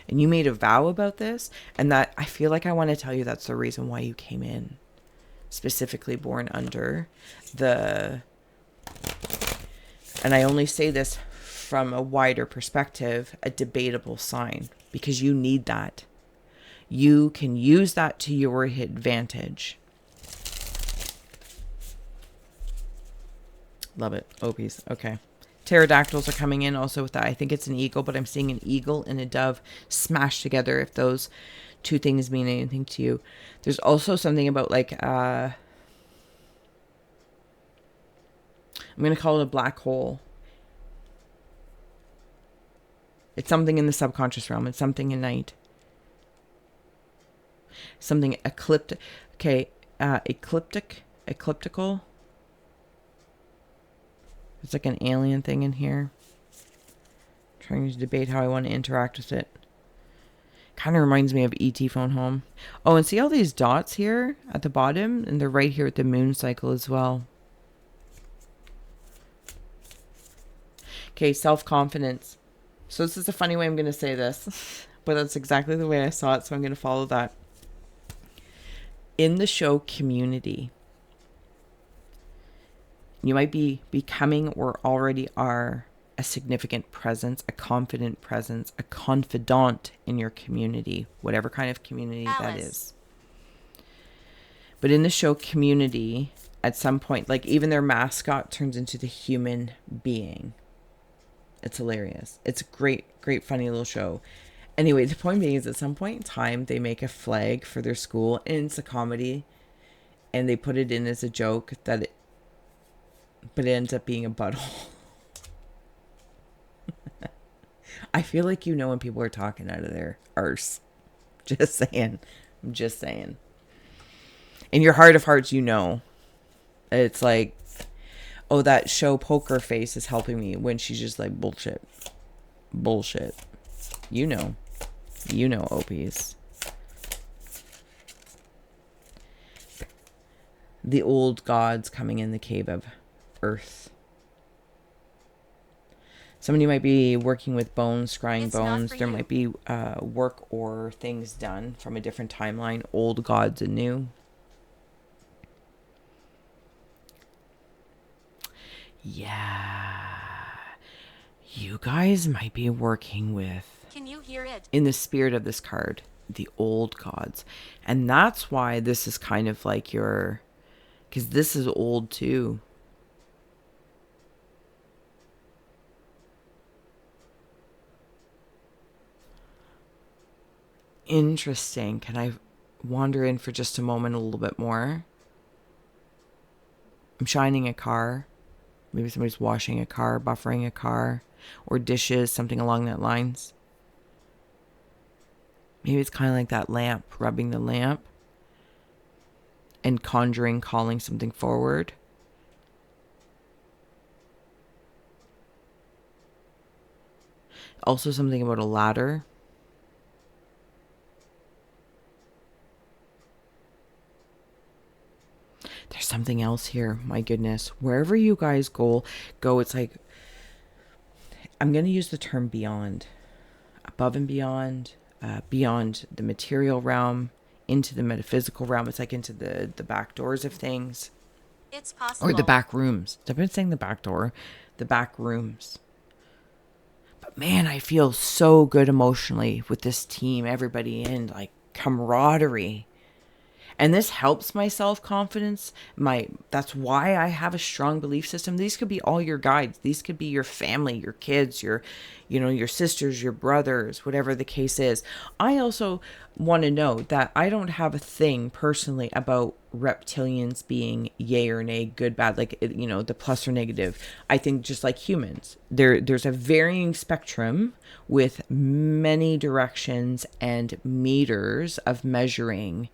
[SPEAKER 1] and you made a vow about this, and that I feel like I want to tell you that's the reason why you came in, specifically born under the, and I only say this from a wider perspective, a debatable sign, because you need that. You can use that to your advantage. Love it. Opies. Okay. Pterodactyls are coming in also with that. I think it's an eagle, but I'm seeing an eagle and a dove smashed together, if those two things mean anything to you. There's also something about like, I'm going to call it a black hole. It's something in the subconscious realm. It's something in night. Something ecliptic. Okay. Ecliptical. It's like an alien thing in here. I'm trying to debate how I want to interact with it. Kind of reminds me of E.T. Phone Home. Oh, and see all these dots here at the bottom? And they're right here at the moon cycle as well. Okay, self-confidence. So this is a funny way I'm going to say this, but that's exactly the way I saw it, so I'm going to follow that. In the show Community, you might be becoming or already are a significant presence, a confident presence, a confidant in your community, whatever kind of community that is. But in the show Community, at some point, like even their mascot turns into the human being. It's hilarious. It's a great, great, funny little show. Anyway, the point being is at some point in time, they make a flag for their school, and it's a comedy, and they put it in as a joke but it ends up being a butthole. I feel like you know when people are talking out of their arse. Just saying. I'm just saying. In your heart of hearts, you know. It's like, oh, that show Poker Face is helping me, when she's just like, bullshit. Bullshit. You know. You know, Opies. The old gods coming in the cave of Earth. Somebody might be working with bones, scrying bones. There might be work or things done from a different timeline. Old gods and new. Yeah. You guys might be working with,
[SPEAKER 2] Can you hear it?
[SPEAKER 1] in the spirit of this card, the old gods. And that's why this is kind of like your, because this is old too. Interesting. Can I wander in for just a moment a little bit more? I'm shining a car. Maybe somebody's washing a car, buffering a car, or dishes, something along that lines. Maybe it's kind of like that lamp, rubbing the lamp and conjuring, calling something forward. Also something about a ladder. There's something else here. My goodness. Wherever you guys go, it's like, I'm going to use the term beyond. Above and beyond. Beyond the material realm. Into the metaphysical realm. It's like into the back doors of things.
[SPEAKER 2] It's possible.
[SPEAKER 1] Or the back rooms. I've been saying the back door. The back rooms. But man, I feel so good emotionally with this team. Everybody in, like, camaraderie. And this helps my self-confidence. That's why I have a strong belief system. These could be all your guides. These could be your family, your kids, your sisters, your brothers, whatever the case is. I also want to know that I don't have a thing personally about reptilians being yay or nay, good, bad, like, the plus or negative. I think just like humans, there's a varying spectrum with many directions and meters of measuring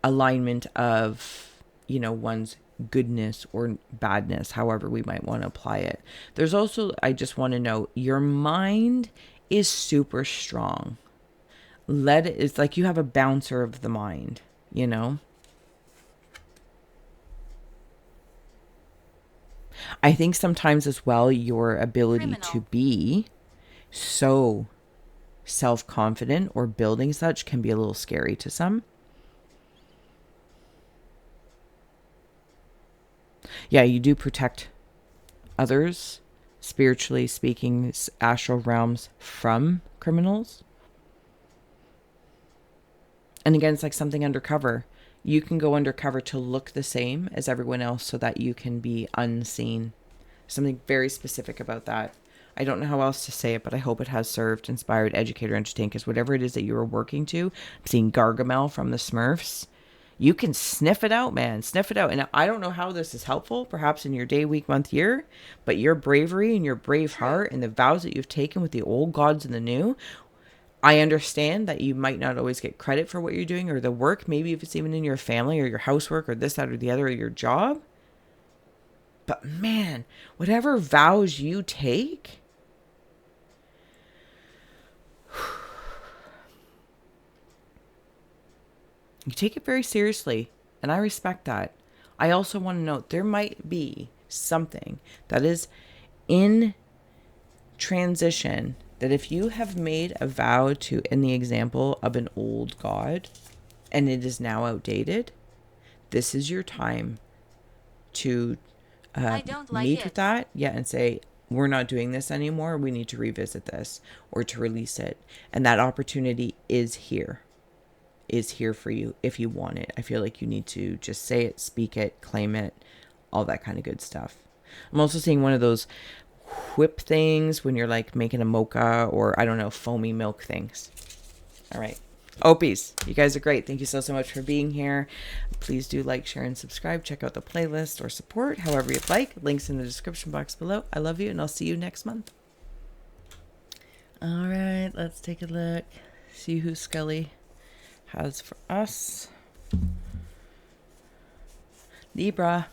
[SPEAKER 1] alignment of, one's goodness or badness, however we might want to apply it. There's also, I just want to know, your mind is super strong. It's like you have a bouncer of the mind, I think sometimes as well, your ability to be so self-confident or building such can be a little scary to some. Yeah, you do protect others, spiritually speaking, astral realms, from criminals. And again, it's like something undercover. You can go undercover to look the same as everyone else so that you can be unseen. Something very specific about that. I don't know how else to say it, but I hope it has served, inspired, educated, or entertained, because whatever it is that you are working to, I'm seeing Gargamel from the Smurfs. You can sniff it out, man. Sniff it out. And I don't know how this is helpful, perhaps in your day, week, month, year, but your bravery and your brave heart and the vows that you've taken with the old gods and the new, I understand that you might not always get credit for what you're doing or the work, maybe if it's even in your family or your housework or this, that, or the other, or your job. But man, whatever vows you take, you take it very seriously. And I respect that. I also want to note there might be something that is in transition, that if you have made a vow to, in the example of an old god, and it is now outdated, this is your time to
[SPEAKER 2] I don't like
[SPEAKER 1] meet
[SPEAKER 2] it.
[SPEAKER 1] with that, yeah, and say, we're not doing this anymore. We need to revisit this or to release it. And that opportunity is here for you if you want it. I feel like you need to just say it, speak it, claim it, all that kind of good stuff. I'm also seeing one of those whip things when you're like making a mocha or, I don't know, foamy milk things. All right. Opies, you guys are great. Thank you so much for being here. Please do like, share, and subscribe. Check out the playlist or support however you'd like. Links in the description box below. I love you, and I'll see you next month. All right, let's take a look. See who Scully has for us. Libra.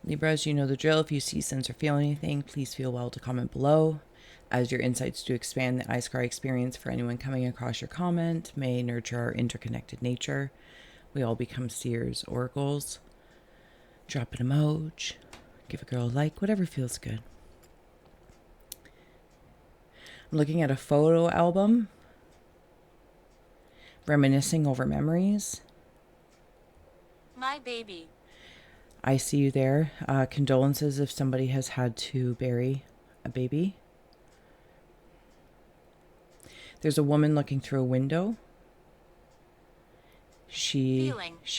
[SPEAKER 1] Libras, you know the drill. If you see, sense, or feel anything, please feel well to comment below. As your insights do expand the iScry experience for anyone coming across your comment, may nurture our interconnected nature. We all become seers, oracles. Drop an emoji, give a girl a like, whatever feels good. I'm looking at a photo album, reminiscing over memories.
[SPEAKER 2] My baby.
[SPEAKER 1] I see you there. Condolences if somebody has had to bury a baby. There's a woman looking through a window. She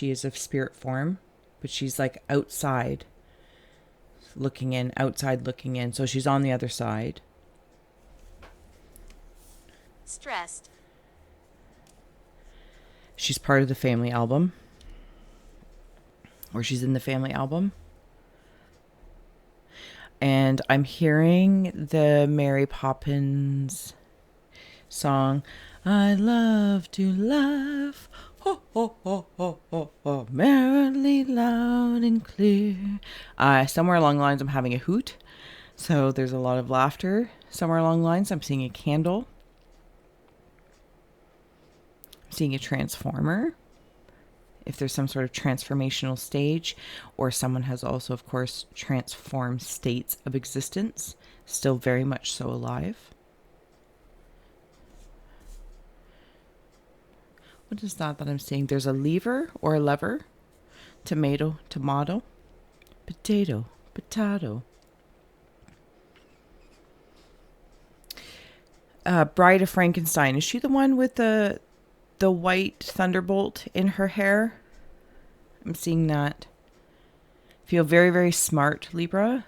[SPEAKER 1] is of spirit form, but she's like outside looking in, so she's on the other side.
[SPEAKER 2] Stressed.
[SPEAKER 1] She's part of the family album, or she's in the family album. And I'm hearing the Mary Poppins song, I love to laugh, ho, ho, ho, ho, ho, ho, merrily, loud and clear. Somewhere along the lines, I'm having a hoot. So there's a lot of laughter. Somewhere along the lines, I'm seeing a candle. I'm seeing a transformer. If there's some sort of transformational stage, or someone has also, of course, transformed states of existence, still very much so alive. What is that I'm seeing? There's a lever or a lever. Tomato, tomato. Potato, potato. Bride of Frankenstein. Is she the one with the white thunderbolt in her hair? I'm seeing that. Feel very, very smart, Libra.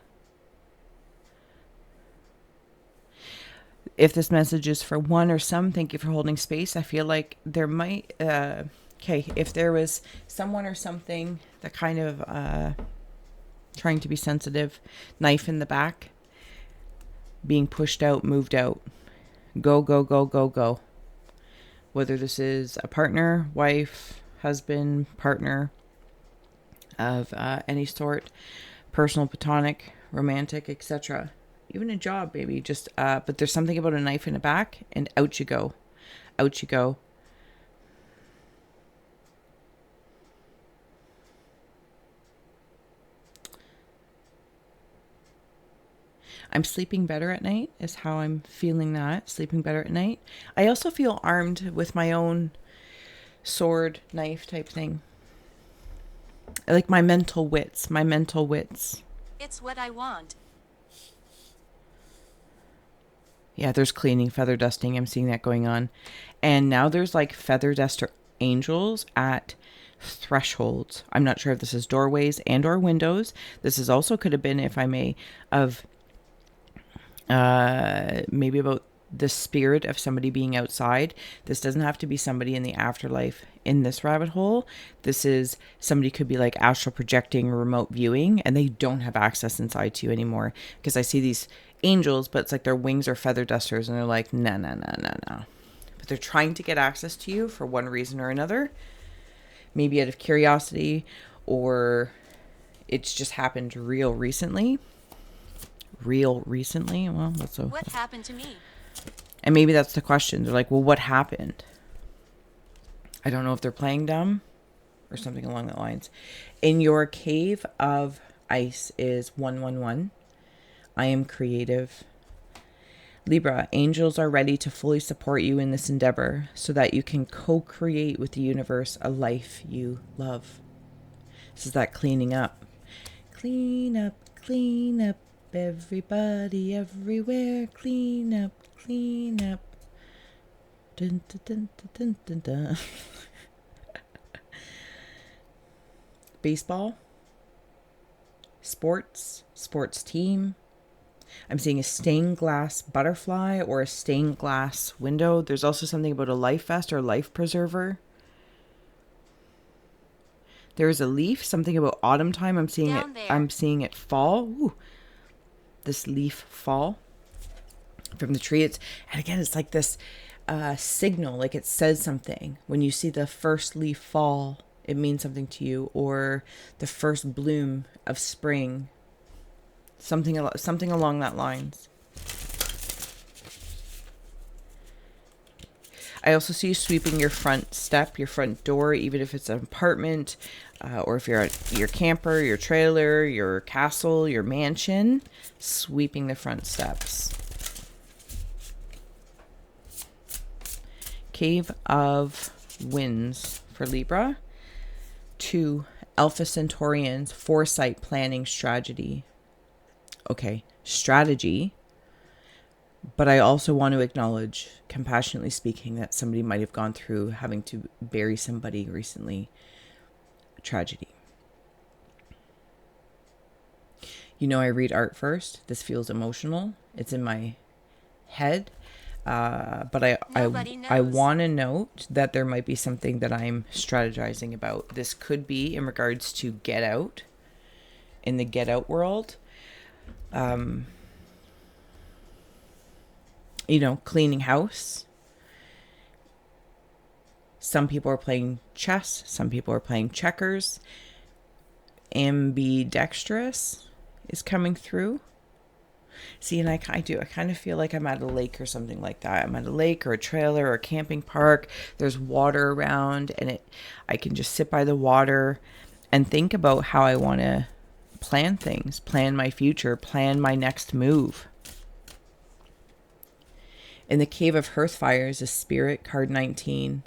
[SPEAKER 1] If this message is for one or some, thank you for holding space. I feel like there might, if there was someone or something that kind of trying to be sensitive, knife in the back, being pushed out, moved out. Go, go, go, go, go. Whether this is a partner, wife, husband, partner of any sort, personal, platonic, romantic, etc. Even a job, maybe. Just, but there's something about a knife in the back, and out you go. Out you go. I'm sleeping better at night is how I'm feeling that. Sleeping better at night. I also feel armed with my own sword, knife type thing. Like my mental wits.
[SPEAKER 2] It's what I want.
[SPEAKER 1] Yeah, there's cleaning, feather dusting. I'm seeing that going on. And now there's like feather duster angels at thresholds. I'm not sure if this is doorways and or windows. This is also could have been, if I may, of maybe about the spirit of somebody being outside. This doesn't have to be somebody in the afterlife in this rabbit hole. This is somebody could be like astral projecting, remote viewing, and they don't have access inside to you anymore. Because I see these angels, but it's like their wings are feather dusters, and they're like, no. But they're trying to get access to you for one reason or another. Maybe out of curiosity, or it's just happened real recently. Well, that's
[SPEAKER 2] What happened to me?
[SPEAKER 1] And maybe that's the question. They're like, well, what happened? I don't know if they're playing dumb or something along that lines. In your cave of ice is 111. I am creative. Libra, angels are ready to fully support you in this endeavor so that you can co-create with the universe a life you love. This is that cleaning up. Clean up, everybody, everywhere. Clean up. Dun, dun, dun, dun, dun, dun. Baseball. Sports team. I'm seeing a stained glass butterfly or a stained glass window. There's also something about a life vest or life preserver. There's a leaf, something about autumn time. I'm seeing
[SPEAKER 2] Down
[SPEAKER 1] it.
[SPEAKER 2] there.
[SPEAKER 1] I'm seeing it fall. Ooh. This leaf fall from the tree. And again, it's like this signal, like it says something. When you see the first leaf fall, it means something to you, or the first bloom of spring. Something along that lines. I also see you sweeping your front step, your front door, even if it's an apartment, or if you're at your camper, your trailer, your castle, your mansion, sweeping the front steps. Cave of Winds for Libra. 2, Alpha Centaurians, foresight, planning, strategy. Okay, strategy. But I also want to acknowledge, compassionately speaking, that somebody might have gone through having to bury somebody recently. Tragedy. You know, I read art first. This feels emotional. It's in my head. But I want to note that there might be something that I'm strategizing about. This could be in regards to get out, in the get out world. Cleaning house. Some people are playing chess. Some people are playing checkers. Ambidextrous is coming through. See, and I kind of feel like I'm at a lake or something like that. I'm at a lake or a trailer or a camping park. There's water around, and I can just sit by the water and think about how I want to plan things, plan my future, plan my next move. In the Cave of Hearthfires is Spirit, card 19.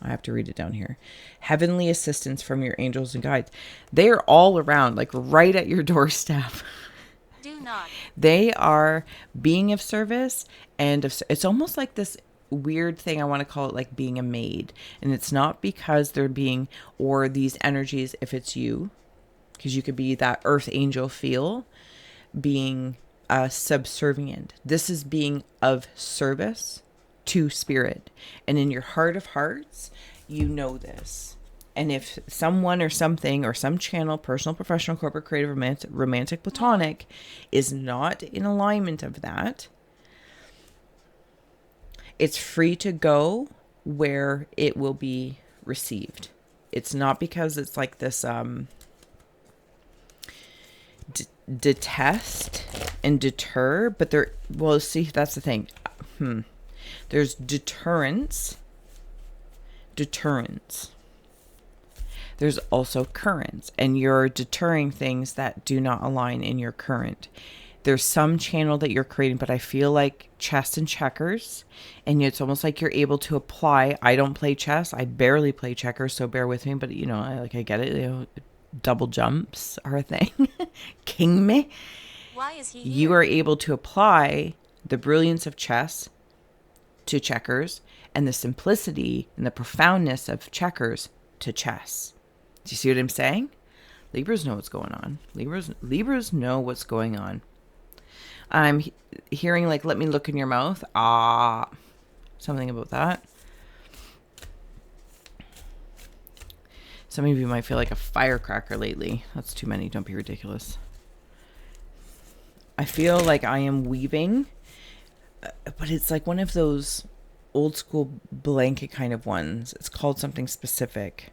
[SPEAKER 1] I have to read it down here. Heavenly assistance from your angels and guides. They are all around, like right at your doorstep.
[SPEAKER 2] Do not.
[SPEAKER 1] They are being of service, and it's almost like this weird thing. I want to call it like being a maid. And it's not because they're being, or these energies, if it's you, because you could be that earth angel feel, being subservient. This is being of service to spirit. And in your heart of hearts, you know this. And if someone or something or some channel, personal, professional, corporate, creative, romantic, platonic, is not in alignment of that, it's free to go where it will be received. It's not because it's like this detest and deter, but see, that's the thing. There's deterrence. There's also currents, and you're deterring things that do not align in your current. There's some channel that you're creating, but I feel like chess and checkers, and it's almost like you're able to apply. I don't play chess. I barely play checkers, so bear with me. But you know, I get it. You know, double jumps are a thing. King me.
[SPEAKER 2] Why is he
[SPEAKER 1] You
[SPEAKER 2] here?
[SPEAKER 1] are able to apply the brilliance of chess to checkers and the simplicity and the profoundness of checkers to chess. Do you see what I'm saying? Libras know what's going on. Libras know what's going on. I'm hearing like, let me look in your mouth. Ah, something about that. Some of you might feel like a firecracker lately. That's too many. Don't be ridiculous. I feel like I am weaving, but it's like one of those old school blanket kind of ones. It's called something specific.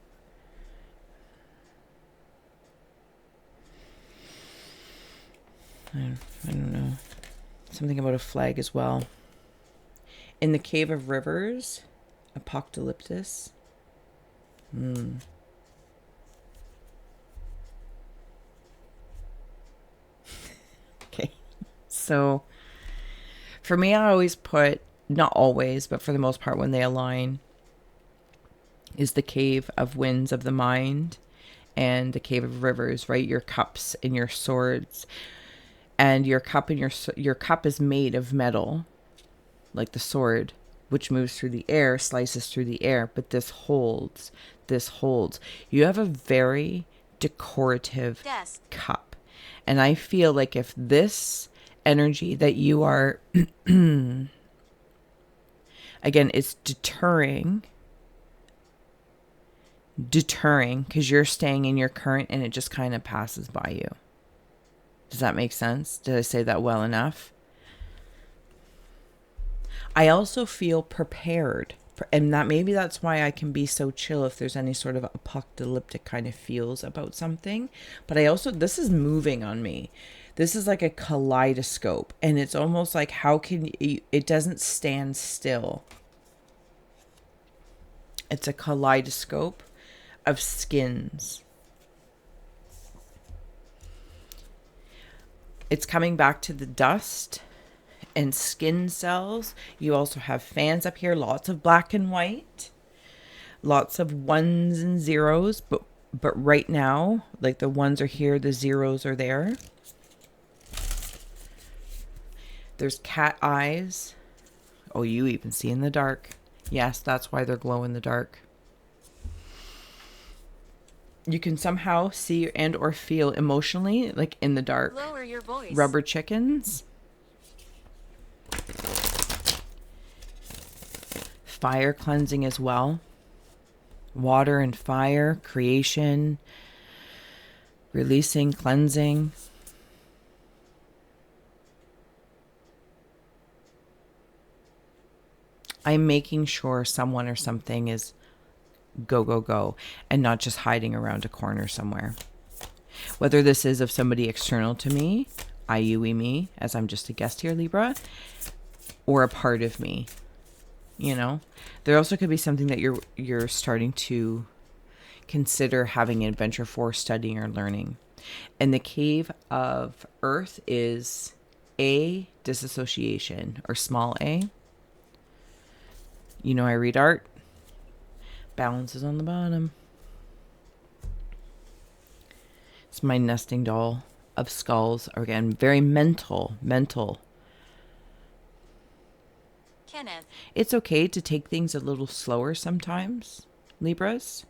[SPEAKER 1] I don't know. Something about a flag as well. In the Cave of Rivers, Apocalyptus. Okay. So for me, I always put, not always, but for the most part when they align, is the Cave of Winds of the Mind and the Cave of Rivers, right? Your cups and your swords. And your cup and your cup is made of metal, like the sword, which moves through the air, slices through the air. But this holds. This holds. You have a very decorative cup. And I feel like if this energy that you are, again, it's deterring, because you're staying in your current and it just kind of passes by you. Does that make sense? Did I say that well enough? I also feel prepared. And that maybe that's why I can be so chill if there's any sort of apocalyptic kind of feels about something. But I also, this is moving on me. This is like a kaleidoscope. And it's almost like, how can you, it doesn't stand still. It's a kaleidoscope of skins. It's coming back to the dust and skin cells. You also have fans up here, lots of black and white, lots of ones and zeros, but right now, like the ones are here, the zeros are there. There's cat eyes. Oh, you even see in the dark. Yes, that's why they're glow in the dark. You can somehow see and or feel emotionally, like in the dark.
[SPEAKER 2] Lower your voice.
[SPEAKER 1] Rubber chickens. Fire cleansing as well. Water and fire, creation, releasing, cleansing. I'm making sure someone or something is go, go, go, and not just hiding around a corner somewhere. Whether this is of somebody external to me, i.e. me, as I'm just a guest here, Libra, or a part of me, you know. There also could be something that you're starting to consider having an adventure for, studying or learning. And the Cave of Earth is a disassociation, or small a. You know, I read art. Balance is on the bottom. It's my nesting doll of skulls. Again, very mental.
[SPEAKER 2] Kenneth.
[SPEAKER 1] It's okay to take things a little slower sometimes, Libras.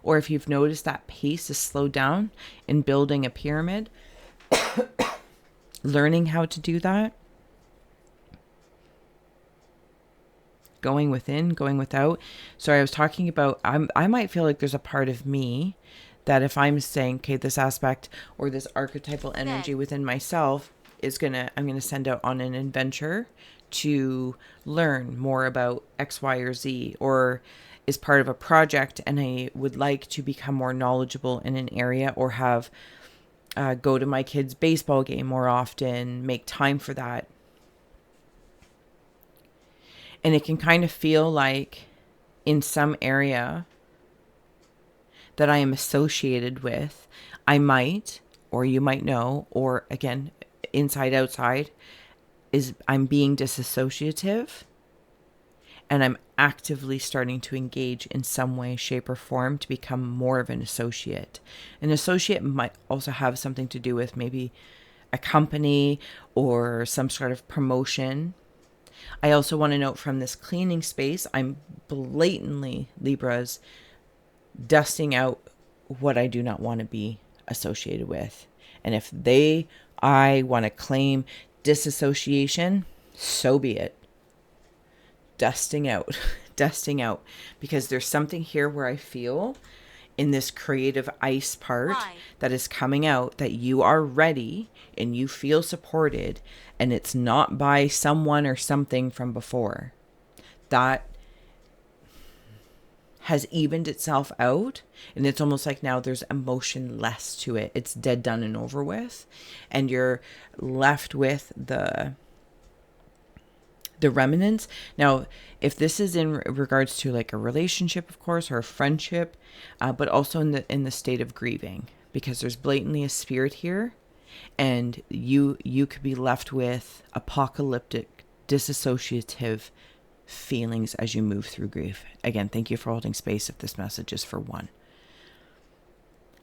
[SPEAKER 1] Or if you've noticed that pace is slowed down in building a pyramid, learning how to do that. Going within, going without. Sorry, I was talking about, I might feel like there's a part of me that if I'm saying, okay, this aspect or this archetypal energy within myself is I'm going to send out on an adventure to learn more about X, Y, or Z, or is part of a project and I would like to become more knowledgeable in an area, or have go to my kid's baseball game more often, make time for that. And it can kind of feel like in some area that I am associated with, I might, or you might know, or again, inside outside is I'm being disassociative, and I'm actively starting to engage in some way, shape, or form to become more of an associate. An associate might also have something to do with maybe a company or some sort of promotion. I also want to note from this cleaning space, I'm blatantly, Libras, dusting out what I do not want to be associated with. And if I want to claim disassociation, so be it. Dusting out, dusting out, because there's something here where I feel in this creative ice part that is coming out that you are ready and you feel supported, and it's not by someone or something from before. That has evened itself out, and it's almost like now there's emotion less to it. It's dead, done, and over with, and you're left with the remnants. Now, if this is in regards to like a relationship, of course, or a friendship, but also in the state of grieving, because there's blatantly a spirit here, and you could be left with apocalyptic, disassociative feelings as you move through grief. Again, thank you for holding space if this message is for one.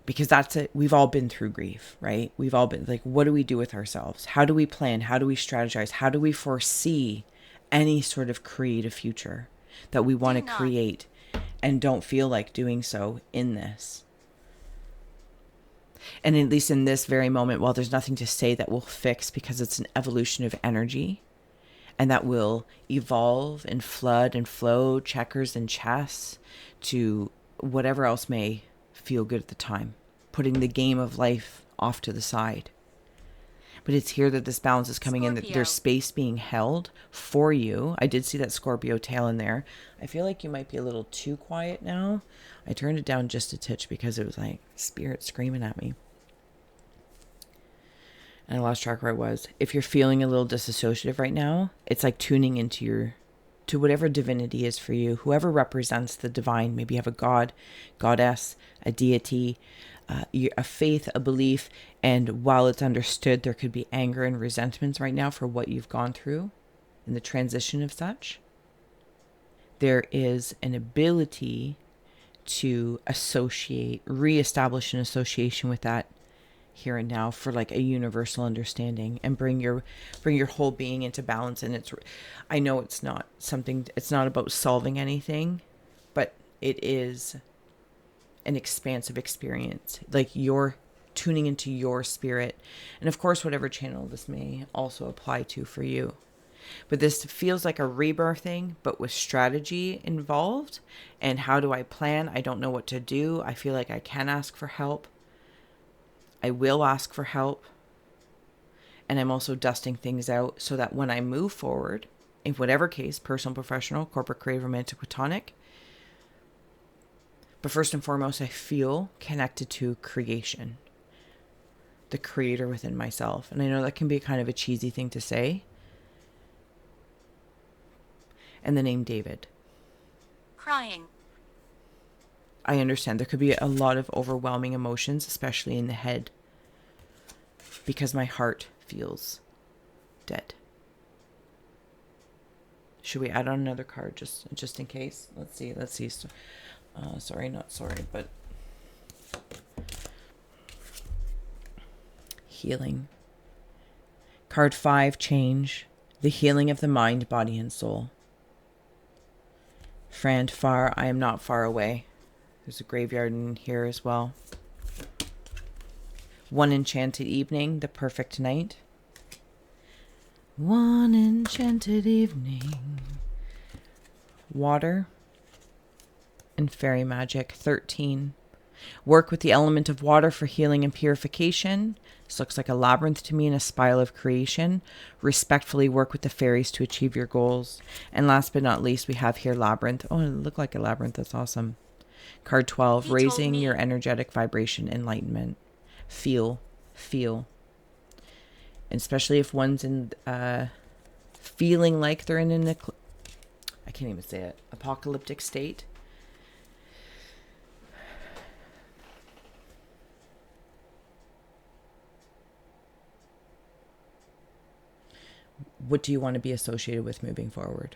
[SPEAKER 1] Because that's it. We've all been through grief, right? We've all been like, what do we do with ourselves? How do we plan? How do we strategize? How do we foresee any sort of creative future that we want to create and don't feel like doing so in this? And at least in this very moment, while there's nothing to say that will fix, because it's an evolution of energy, and that will evolve and flood and flow, checkers and chess, to whatever else may feel good at the time, putting the game of life off to the side. But it's here that this balance is coming in, that there's space being held for you. I did see that Scorpio tail in there. I feel like you might be a little too quiet now. I turned it down just a touch because it was like spirit screaming at me. And I lost track where I was. If you're feeling a little disassociative right now, it's like tuning into whatever divinity is for you, whoever represents the divine. Maybe you have a god, goddess, a deity, a faith, a belief, and while it's understood, there could be anger and resentments right now for what you've gone through in the transition of such. There is an ability to reestablish an association with that here and now for like a universal understanding, and bring your whole being into balance. And I know it's not about solving anything, but it is an expansive experience. Like you're tuning into your spirit, and of course whatever channel this may also apply to for you. But this feels like a rebirthing, but with strategy involved. And how do I plan? I don't know what to do. I feel like I can ask for help. I will ask for help. And I'm also dusting things out so that when I move forward, in whatever case, personal, professional, corporate, creative, romantic, platonic, but first and foremost, I feel connected to creation, the creator within myself. And I know that can be kind of a cheesy thing to say. And the name David.
[SPEAKER 2] Crying.
[SPEAKER 1] I understand there could be a lot of overwhelming emotions, especially in the head, because my heart feels dead. Should we add on another card just in case? Let's see. But healing. Card 5, change. The healing of the mind, body, and soul. Friend, far, I am not far away. There's a graveyard in here as well. One enchanted evening, the perfect night. One enchanted evening. Water and fairy magic. 13. Work with the element of water for healing and purification. This looks like a labyrinth to me and a spiral of creation. Respectfully work with the fairies to achieve your goals. And last but not least, we have here labyrinth. Oh, it looked like a labyrinth. That's awesome. Card 12, raising your energetic vibration, enlightenment. Feel. And especially if one's in feeling like they're in an I can't even say it, apocalyptic state. What do you want to be associated with moving forward?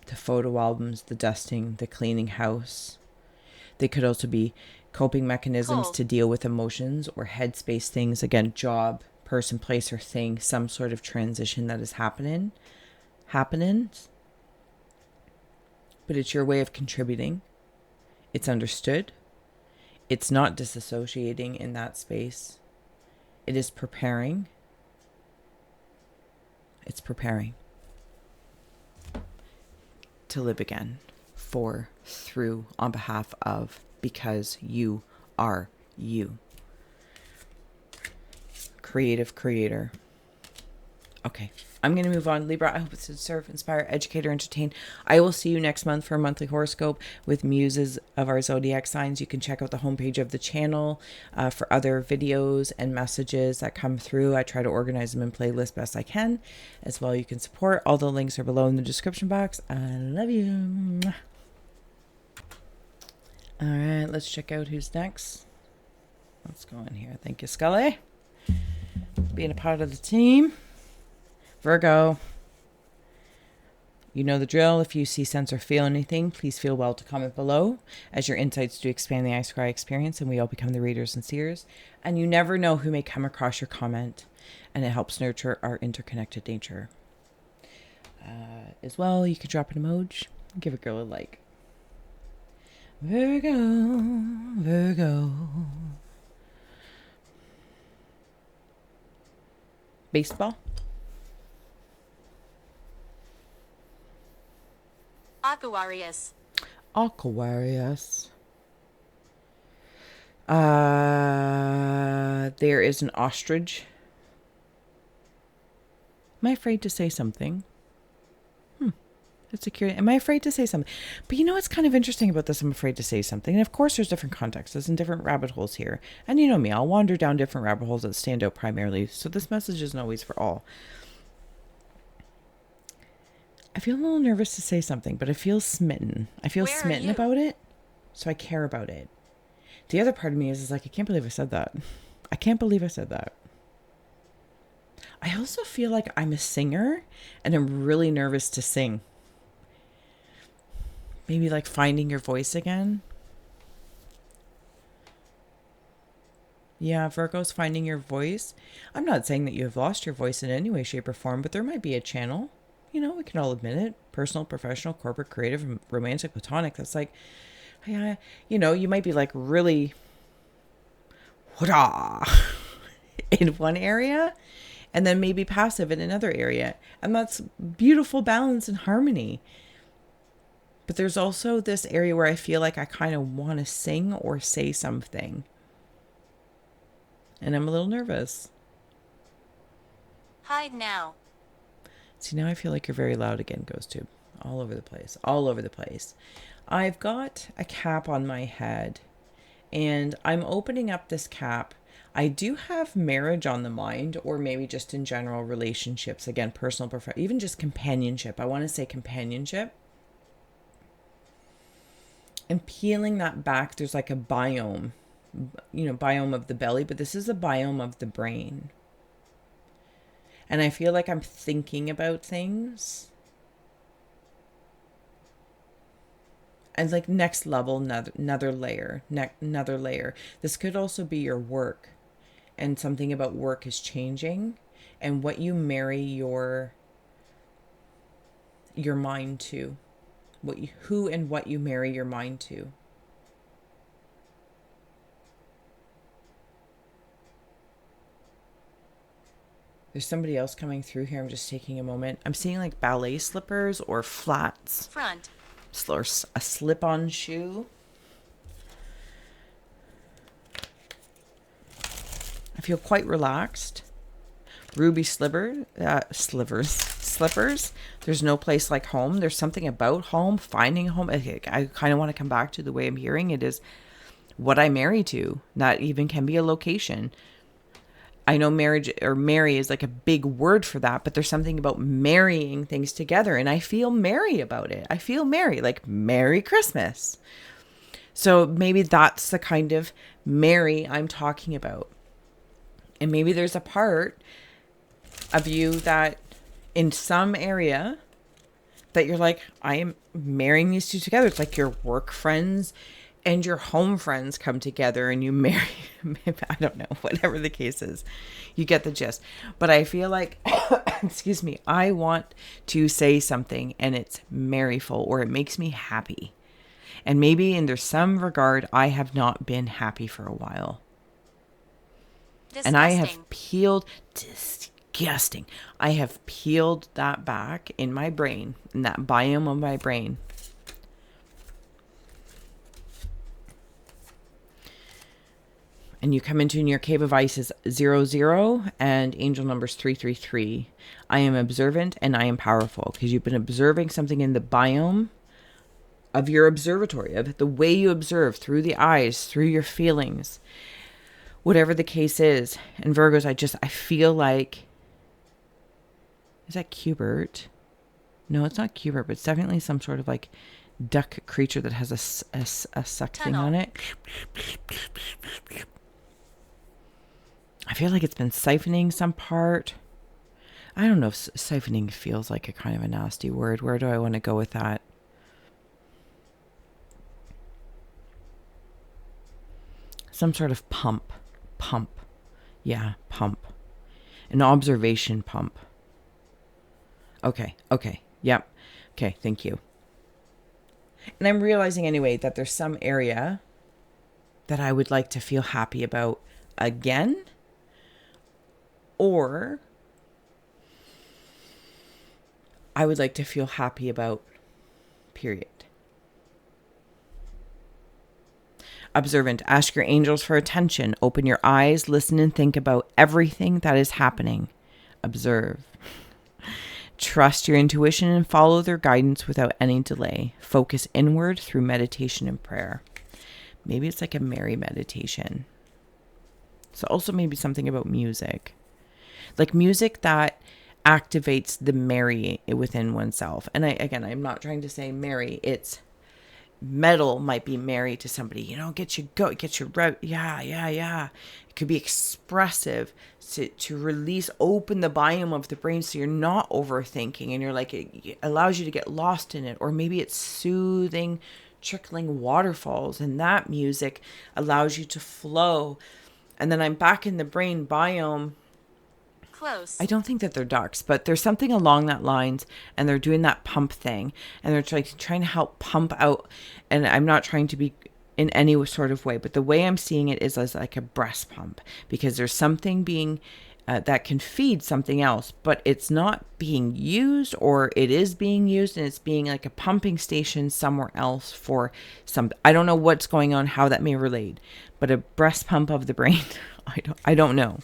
[SPEAKER 1] The photo albums, the dusting, the cleaning house. They could also be coping mechanisms
[SPEAKER 2] Cold.
[SPEAKER 1] to deal with emotions or headspace things. Again, job, person, place, or thing, some sort of transition that is happening. But it's your way of contributing. It's understood. It's not disassociating in that space. It is preparing. It's preparing to live again, for, through, on behalf of, because you are you. Creative creator. Okay, I'm going to move on. Libra, I hope it's to serve, inspire, educate, or entertain. I will see you next month for a monthly horoscope with muses of our zodiac signs. You can check out the homepage of the channel for other videos and messages that come through. I try to organize them in playlists best I can. As well, you can support. All the links are below in the description box. I love you. All right, let's check out who's next. Let's go in here. Thank you, Scully, being a part of the team. Virgo, you know the drill. If you see, sense, or feel anything, please feel well to comment below, as your insights do expand the I Scry experience and we all become the readers and seers. And you never know who may come across your comment, and it helps nurture our interconnected nature. As well, you can drop an emoji, give a girl a like. Virgo, Virgo. Baseball.
[SPEAKER 2] Aquarius.
[SPEAKER 1] Aquarius. There is an ostrich. Am I afraid to say something? That's a curious. Am I afraid to say something? But you know what's kind of interesting about this? I'm afraid to say something. And of course, there's different contexts and different rabbit holes here. And you know me, I'll wander down different rabbit holes that stand out primarily. So this message isn't always for all. I feel a little nervous to say something, but I feel smitten. I feel smitten about it. So I care about it. The other part of me is like, I can't believe I said that. I can't believe I said that. I also feel like I'm a singer and I'm really nervous to sing. Maybe like finding your voice again. Yeah, Virgo's finding your voice. I'm not saying that you have lost your voice in any way, shape, or form, but there might be a channel. You know, we can all admit it. Personal, professional, corporate, creative, romantic, platonic. That's like, yeah, you know, you might be like really in one area and then maybe passive in another area. And that's beautiful balance and harmony. But there's also this area where I feel like I kind of want to sing or say something. And I'm a little nervous.
[SPEAKER 2] Hide now.
[SPEAKER 1] See, now I feel like you're very loud again, Ghost Tube. All over the place. All over the place. I've got a cap on my head. And I'm opening up this cap. I do have marriage on the mind, or maybe just in general relationships. Again, personal, professional, even just companionship. I want to say companionship. And peeling that back, there's like a biome, you know, biome of the belly, but this is a biome of the brain. And I feel like I'm thinking about things. And like next level, another layer. This could also be your work. And something about work is changing. And what you marry your mind to. Who and what you marry your mind to. There's somebody else coming through here. I'm just taking a moment. I'm seeing like ballet slippers or flats.
[SPEAKER 2] Front.
[SPEAKER 1] Or a slip-on shoe. I feel quite relaxed. Ruby slippers. There's no place like home. There's something about home, finding a home. I kind of want to come back to the way I'm hearing it is what I marry to. Not even can be a location. I know marriage or marry is like a big word for that, but there's something about marrying things together. And I feel merry about it. I feel merry, like Merry Christmas. So maybe that's the kind of merry I'm talking about. And maybe there's a part of you that in some area that you're like, I am marrying these two together. It's like your work friends and your home friends come together and you marry. I don't know, whatever the case is. You get the gist. But I feel like, excuse me, I want to say something and it's merryful or it makes me happy. And maybe in there's some regard, I have not been happy for a while.
[SPEAKER 2] Disgusting.
[SPEAKER 1] And I have peeled, disgusting. I have peeled that back in my brain, in that biome of my brain. And you come into your cave of ice is 00 and angel numbers 333. I am observant and I am powerful because you've been observing something in the biome of your observatory, of the way you observe through the eyes, through your feelings, whatever the case is. And Virgos, I feel like, is that Cubert? No, it's not Cubert, but it's definitely some sort of like duck creature that has a suck thing on it. I feel like it's been siphoning some part. I don't know if siphoning feels like a kind of a nasty word. Where do I want to go with that? Some sort of pump. Yeah, pump. An observation pump. Okay. Yep. Okay, thank you. And I'm realizing anyway that there's some area that I would like to feel happy about again. Or I would like to feel happy about, period. Observant, ask your angels for attention. Open your eyes, listen and think about everything that is happening. Observe. Trust your intuition and follow their guidance without any delay. Focus inward through meditation and prayer. Maybe it's like a merry meditation. So also maybe something about music. Like music that activates the merry within oneself. And I'm not trying to say merry. It's metal might be merry to somebody, get you yeah. It could be expressive to release, open the biome of the brain so you're not overthinking and you're like, it allows you to get lost in it. Or maybe it's soothing, trickling waterfalls, and that music allows you to flow. And then I'm back in the brain biome.
[SPEAKER 2] Close.
[SPEAKER 1] I don't think that they're ducks, but there's something along that lines, and they're doing that pump thing, and they're trying to help pump out. And I'm not trying to be in any sort of way, but the way I'm seeing it is as like a breast pump, because there's something being that can feed something else, but it's not being used, or it is being used and it's being like a pumping station somewhere else for some. I don't know what's going on, how that may relate, but a breast pump of the brain. I don't know.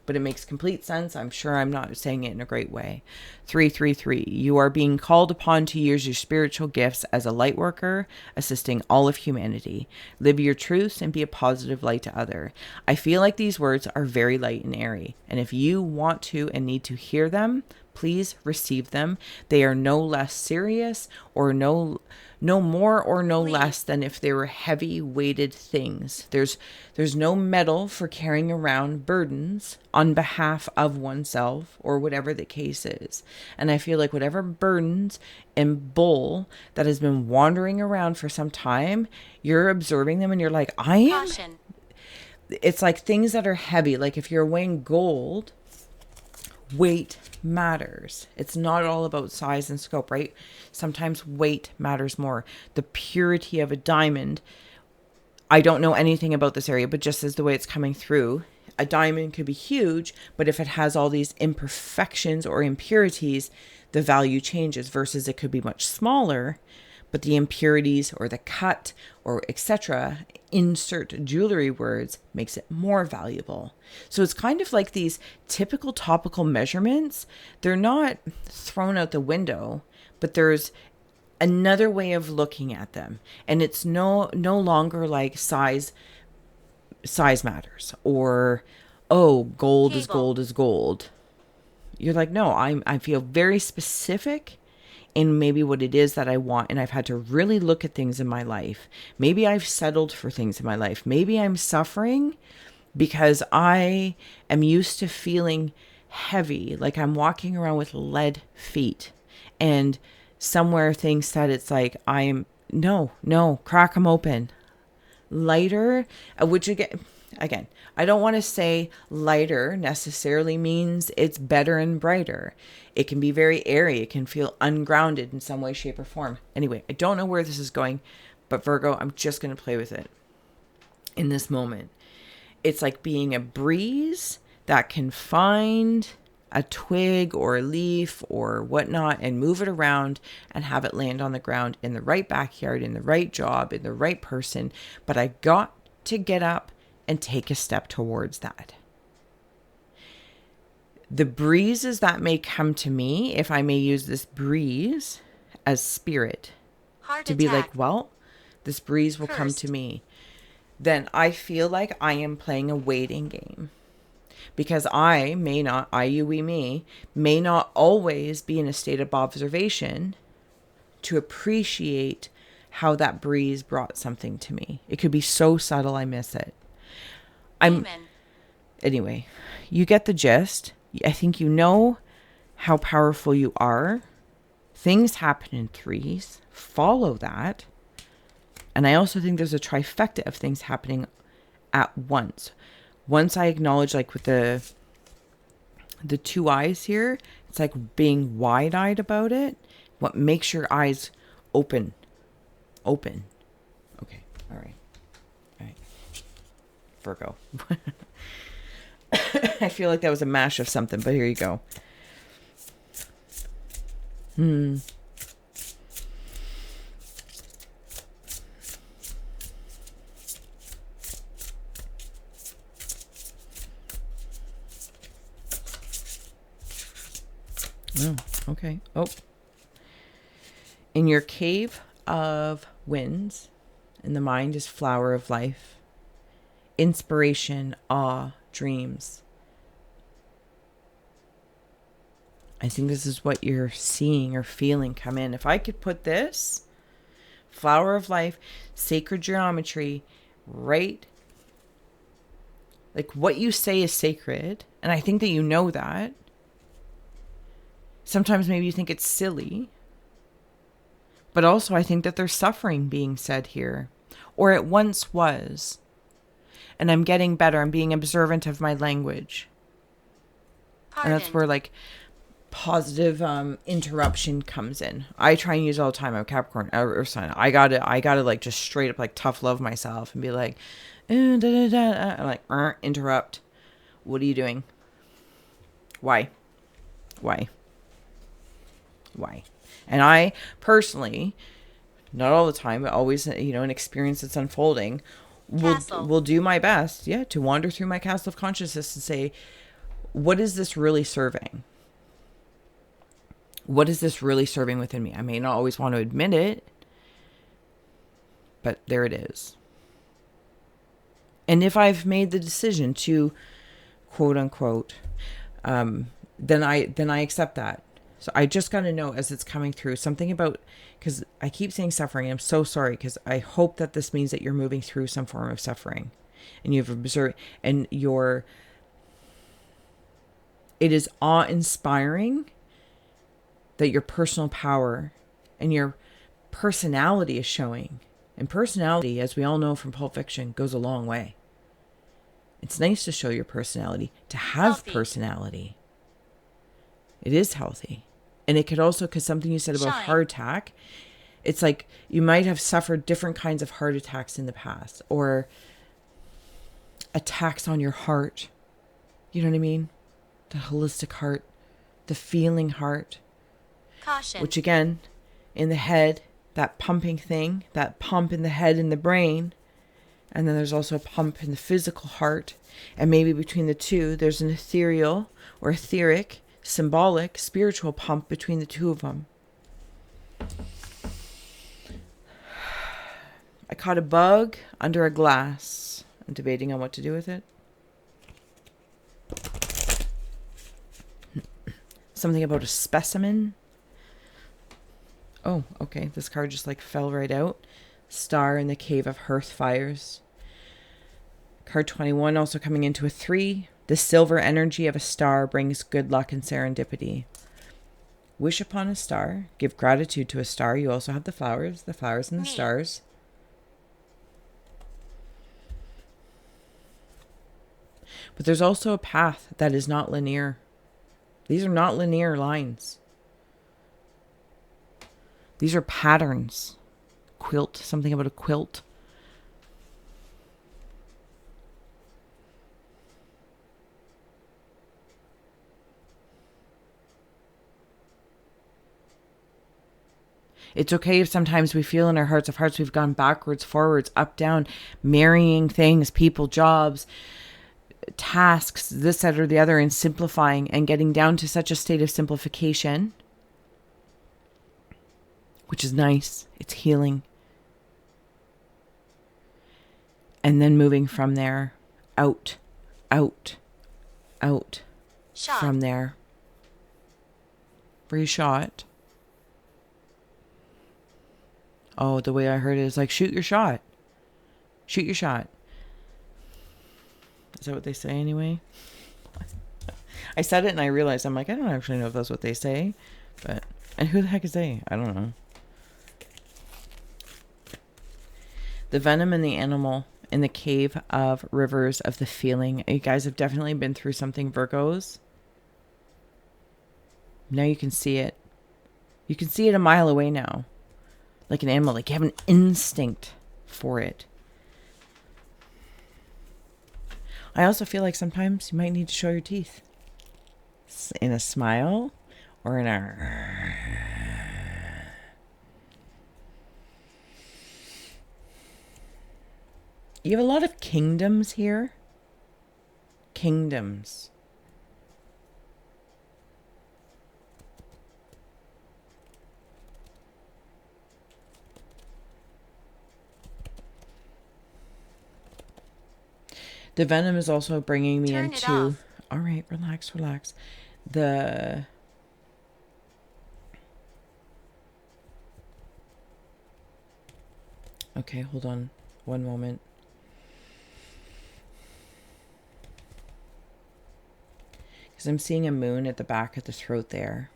[SPEAKER 1] But it makes complete sense. I'm sure I'm not saying it in a great way. 333. You are being called upon to use your spiritual gifts as a light worker, assisting all of humanity. Live your truths and be a positive light to other. I feel like these words are very light and airy. And if you want to and need to hear them, please receive them. They are no less serious or no more or no less than if they were heavy weighted things. There's no metal for carrying around burdens on behalf of oneself or whatever the case is. And I feel like whatever burdens and bull that has been wandering around for some time, you're observing them and you're like,
[SPEAKER 2] Caution.
[SPEAKER 1] It's like things that are heavy. Like if you're weighing gold, weight matters. It's not all about size and scope, right? Sometimes weight matters more. The purity of a diamond. I don't know anything about this area, but just as the way it's coming through, a diamond could be huge, but if it has all these imperfections or impurities, the value changes, versus it could be much smaller, but the impurities or the cut or etc., insert jewelry words, makes it more valuable. So it's kind of like these typical topical measurements. They're not thrown out the window, but there's another way of looking at them. And it's no longer like size matters, or, oh, gold is gold is gold. You're like, no, I feel very specific in maybe what it is that I want. And I've had to really look at things in my life. Maybe I've settled for things in my life. Maybe I'm suffering because I am used to feeling heavy, like I'm walking around with lead feet, and somewhere things said it's like no, crack them open. Lighter, which again, I don't want to say lighter necessarily means it's better and brighter. It can be very airy. It can feel ungrounded in some way, shape, or form. Anyway, I don't know where this is going, but Virgo, I'm just going to play with it in this moment. It's like being a breeze that can find a twig or a leaf or whatnot and move it around and have it land on the ground in the right backyard, in the right job, in the right person. But I got to get up and take a step towards that. The breezes that may come to me, if I may use this breeze as spirit,
[SPEAKER 2] Heart
[SPEAKER 1] to be
[SPEAKER 2] attack.
[SPEAKER 1] like, well, this breeze will come to
[SPEAKER 2] Cursed.
[SPEAKER 1] me, then I feel like I am playing a waiting game. Because I may not, we, me, may not always be in a state of observation to appreciate how that breeze brought something to me. It could be so subtle I miss it.
[SPEAKER 2] Amen.
[SPEAKER 1] Anyway, you get the gist. I think you know how powerful you are. Things happen in threes. Follow that. And I also think there's a trifecta of things happening at once. Once I acknowledge, like with the two eyes here, it's like being wide-eyed about it. What makes your eyes open? Okay. All right. Virgo. I feel like that was a mash of something, but here you go. Oh, okay. Oh. In your cave of winds, and the mind is flower of life, inspiration, awe, dreams. I think this is what you're seeing or feeling come in. If I could put this flower of life, sacred geometry, right, like what you say is sacred, and I think that you know that. Sometimes maybe you think it's silly, but also I think that there's suffering being said here, or it once was. And I'm getting better. I'm being observant of my language.
[SPEAKER 2] Pardon.
[SPEAKER 1] And that's where like positive interruption comes in. I try and use it all the time. I'm Capricorn or sign. I gotta like just straight up like tough love myself and be like, da, da, da. I'm like, interrupt. What are you doing? Why? And I personally, not all the time, but always, an experience that's unfolding, will do my best, to wander through my castle of consciousness and say, what is this really serving? What is this really serving within me? I may not always want to admit it, but there it is. And if I've made the decision to, quote unquote, then I accept that. So I just got to know as it's coming through something about, because I keep saying suffering. I'm so sorry, because I hope that this means that you're moving through some form of suffering and you've observed, and it is awe-inspiring that your personal power and your personality is showing. And personality, as we all know from Pulp Fiction, goes a long way. It's nice to show your personality, to have personality. It is healthy. And it could also, because something you said about heart attack, it's like you might have suffered different kinds of heart attacks in the past, or attacks on your heart. You know what I mean? The holistic heart, the feeling heart.
[SPEAKER 2] Caution.
[SPEAKER 1] Which again, in the head, that pumping thing, that pump in the head and the brain. And then there's also a pump in the physical heart. And maybe between the two, there's an ethereal or etheric, symbolic, spiritual pump between the two of them. I caught a bug under a glass. I'm debating on what to do with it. Something about a specimen. Oh, okay. This card just like fell right out. Star in the Cave of Hearth Fires. Card 21 also coming into a 3. The silver energy of a star brings good luck and serendipity. Wish upon a star. Give gratitude to a star. You also have the flowers and the stars. But there's also a path that is not linear. These are not linear lines. These are patterns. Quilt, something about a quilt. It's okay if sometimes we feel in our hearts of hearts we've gone backwards, forwards, up, down, marrying things, people, jobs, tasks, this, that, or the other, and simplifying and getting down to such a state of simplification, which is nice. It's healing. And then moving from there, out,
[SPEAKER 2] Shot.
[SPEAKER 1] from there. Were you shot? Oh, the way I heard it is like, shoot your shot. Shoot your shot. Is that what they say anyway? I said it and I realized, I'm like, I don't actually know if that's what they say. But, and who the heck is they? I don't know. The venom in the animal in the cave of rivers of the feeling. You guys have definitely been through something, Virgos. Now you can see it. You can see it a mile away now. Like an animal, like you have an instinct for it. I also feel like sometimes you might need to show your teeth. In a smile or in a... You have a lot of kingdoms here. Kingdoms. The venom is also bringing me
[SPEAKER 2] Turn
[SPEAKER 1] into...
[SPEAKER 2] it off.
[SPEAKER 1] All right, relax. Okay, hold on. One moment. Because I'm seeing a moon at the back of the throat there.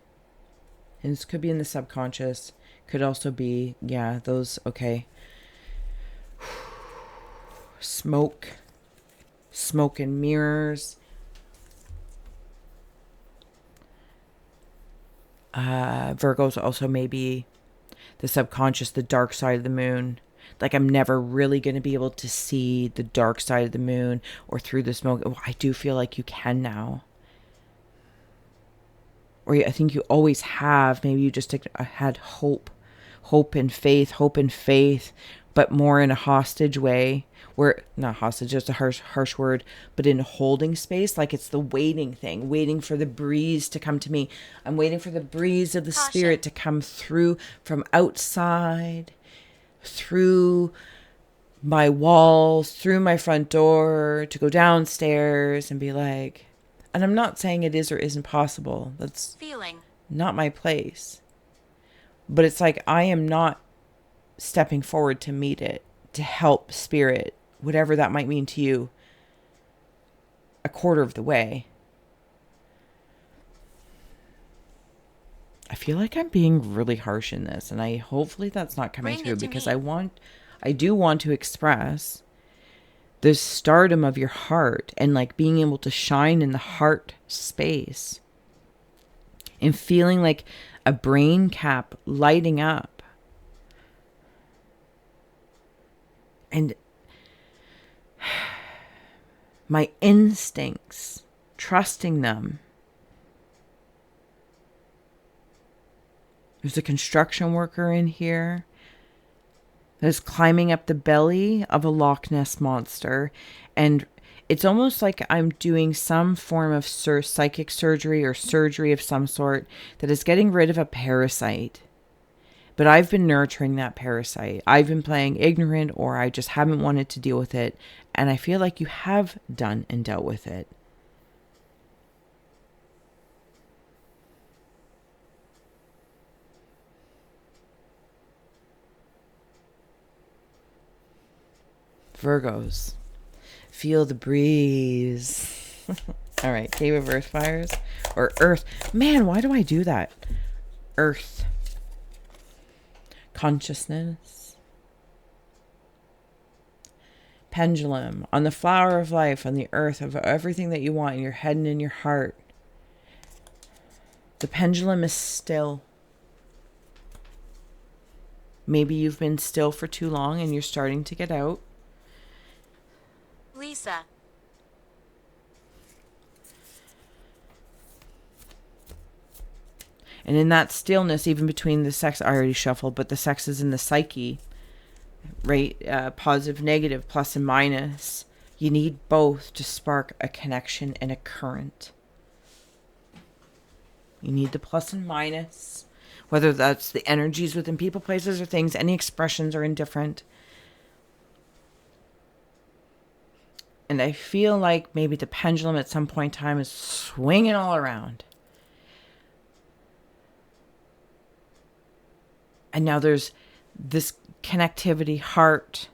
[SPEAKER 1] And this could be in the subconscious. Could also be, yeah, those, okay. Smoke and mirrors. Virgos also maybe the subconscious, the dark side of the moon. Like I'm never really going to be able to see the dark side of the moon or through the smoke. Oh, I do feel like you can now. Or I think you always have. Maybe you just had hope and faith, but more in a hostage way. Where, not hostage, just a harsh word, but in holding space, like it's the waiting thing, waiting for the breeze to come to me. I'm waiting for the breeze of the
[SPEAKER 2] Caution.
[SPEAKER 1] spirit to come through from outside, through my walls, through my front door, to go downstairs and be like, and I'm not saying it is or isn't possible. That's
[SPEAKER 2] Feeling.
[SPEAKER 1] not my place. But it's like I am not stepping forward to meet it, to help spirit, whatever that might mean to you, a quarter of the way. I feel like I'm being really harsh in this, and hopefully that's not coming
[SPEAKER 2] Bring
[SPEAKER 1] through,
[SPEAKER 2] it to
[SPEAKER 1] because
[SPEAKER 2] me.
[SPEAKER 1] I do want to express the stardom of your heart and like being able to shine in the heart space and feeling like a brain cap lighting up. And my instincts, trusting them. There's a construction worker in here that's climbing up the belly of a Loch Ness monster. And it's almost like I'm doing some form of psychic surgery or surgery of some sort that is getting rid of a parasite. But I've been nurturing that parasite. I've been playing ignorant, or I just haven't wanted to deal with it. And I feel like you have done and dealt with it. Virgos, feel the breeze. All right, Cave of Earth Fires. Or Earth. Man, why do I do that? Earth. Consciousness. Pendulum. On the flower of life, on the earth, of everything that you want in your head and in your heart. The pendulum is still. Maybe you've been still for too long and you're starting to get out.
[SPEAKER 2] Lisa.
[SPEAKER 1] And in that stillness, even between the sex, I already shuffled, but the sexes in the psyche, right? Positive, negative, plus and minus. You need both to spark a connection and a current. You need the plus and minus, whether that's the energies within people, places, or things, any expressions are indifferent. And I feel like maybe the pendulum at some point in time is swinging all around. And now there's this connectivity, heart,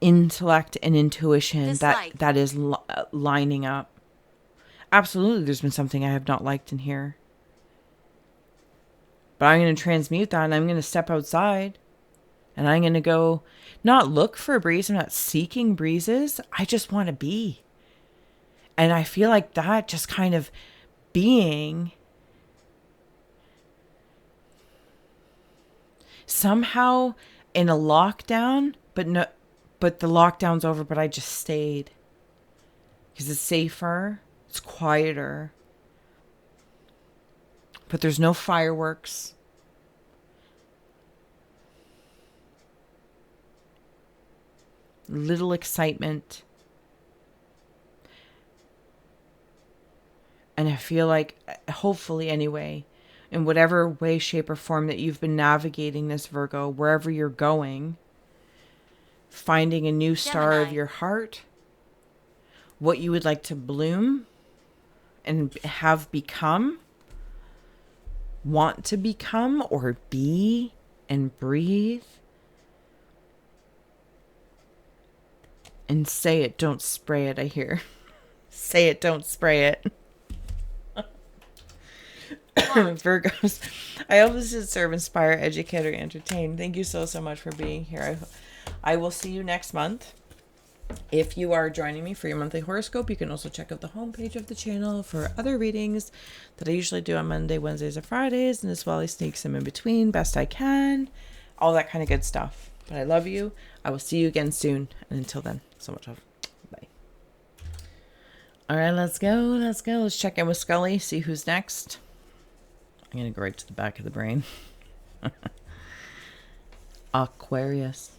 [SPEAKER 1] intellect, and intuition that is lining up. Absolutely, there's been something I have not liked in here. But I'm going to transmute that, and I'm going to step outside. And I'm going to go, not look for a breeze. I'm not seeking breezes. I just want to be. And I feel like that just kind of being somehow in a lockdown, but the lockdown's over, but I just stayed. Because it's safer. It's quieter. But there's no fireworks. Little excitement. And I feel like, hopefully anyway, in whatever way, shape, or form that you've been navigating this, Virgo, wherever you're going, finding a new star
[SPEAKER 2] Gemini.
[SPEAKER 1] of your heart, what you would like to bloom and have become, want to become or be and breathe. And say it, don't spray it, I hear. Say it, don't spray it. Virgos, I hope this is serve, inspire, educate, or entertain. Thank you so much for being here. I will see you next month. If you are joining me for your monthly horoscope, you can also check out the homepage of the channel for other readings that I usually do on Monday, Wednesdays, or Fridays, and as well I sneak some in between best I can. All that kind of good stuff. But I love you. I will see you again soon. And until then, so much love. Bye. All right, let's go. Let's check in with Scully, see who's next. I'm going to go right to the back of the brain. Aquarius.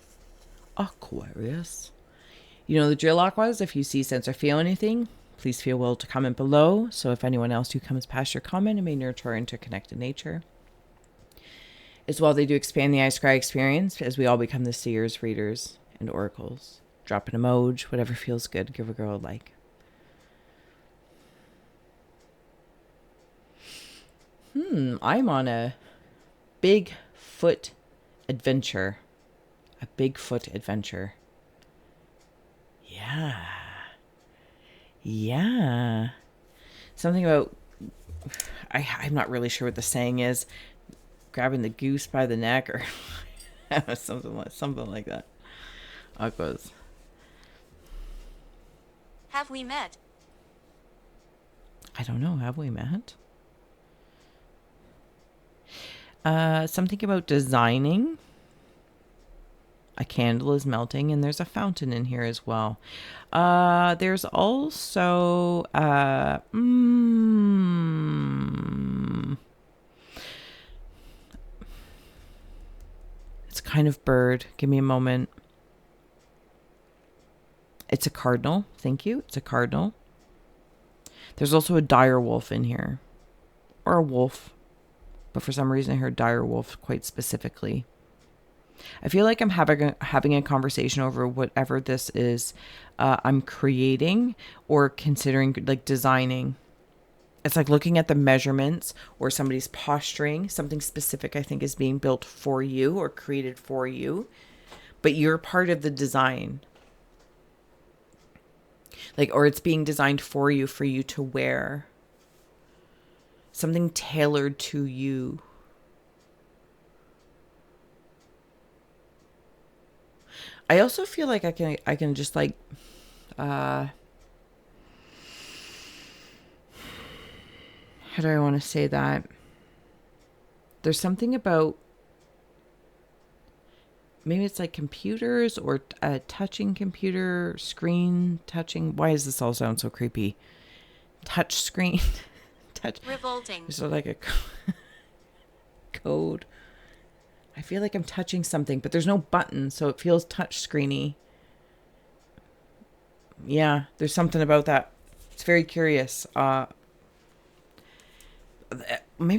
[SPEAKER 1] You know the drill, Aquas. If you see, sense, or feel anything, please feel well to comment below. So if anyone else who comes past your comment, it may nurture our interconnected nature. As well, they do expand the I Scry experience as we all become the seers, readers, and oracles. Drop an emoji, whatever feels good. Give a girl a like. I'm on a Bigfoot adventure. A Bigfoot adventure. Yeah. Something about, I'm not really sure what the saying is. Grabbing the goose by the neck or something like that. Aquas.
[SPEAKER 2] Have we met?
[SPEAKER 1] I don't know. Have we met? Something about designing. A candle is melting, and there's a fountain in here as well. There's also it's kind of bird. Give me a moment. It's a cardinal. Thank you. It's a cardinal. There's also a dire wolf in here, or a wolf. But for some reason I heard dire wolf quite specifically. I feel like I'm having a conversation over whatever this is I'm creating or considering, like designing. It's like looking at the measurements or somebody's posturing. Something specific I think is being built for you or created for you. But you're part of the design. Like, or it's being designed for you to wear. Something tailored to you. I also feel like I can just like, how do I want to say that? There's something about, maybe it's like computers or a touching computer, screen touching. Why does this all sound so creepy? Touch screen. Touch.
[SPEAKER 2] Revolting.
[SPEAKER 1] So like a code. I feel like I'm touching something, but there's no button, so it feels touch screeny. Yeah, there's something about that. It's very curious. Maybe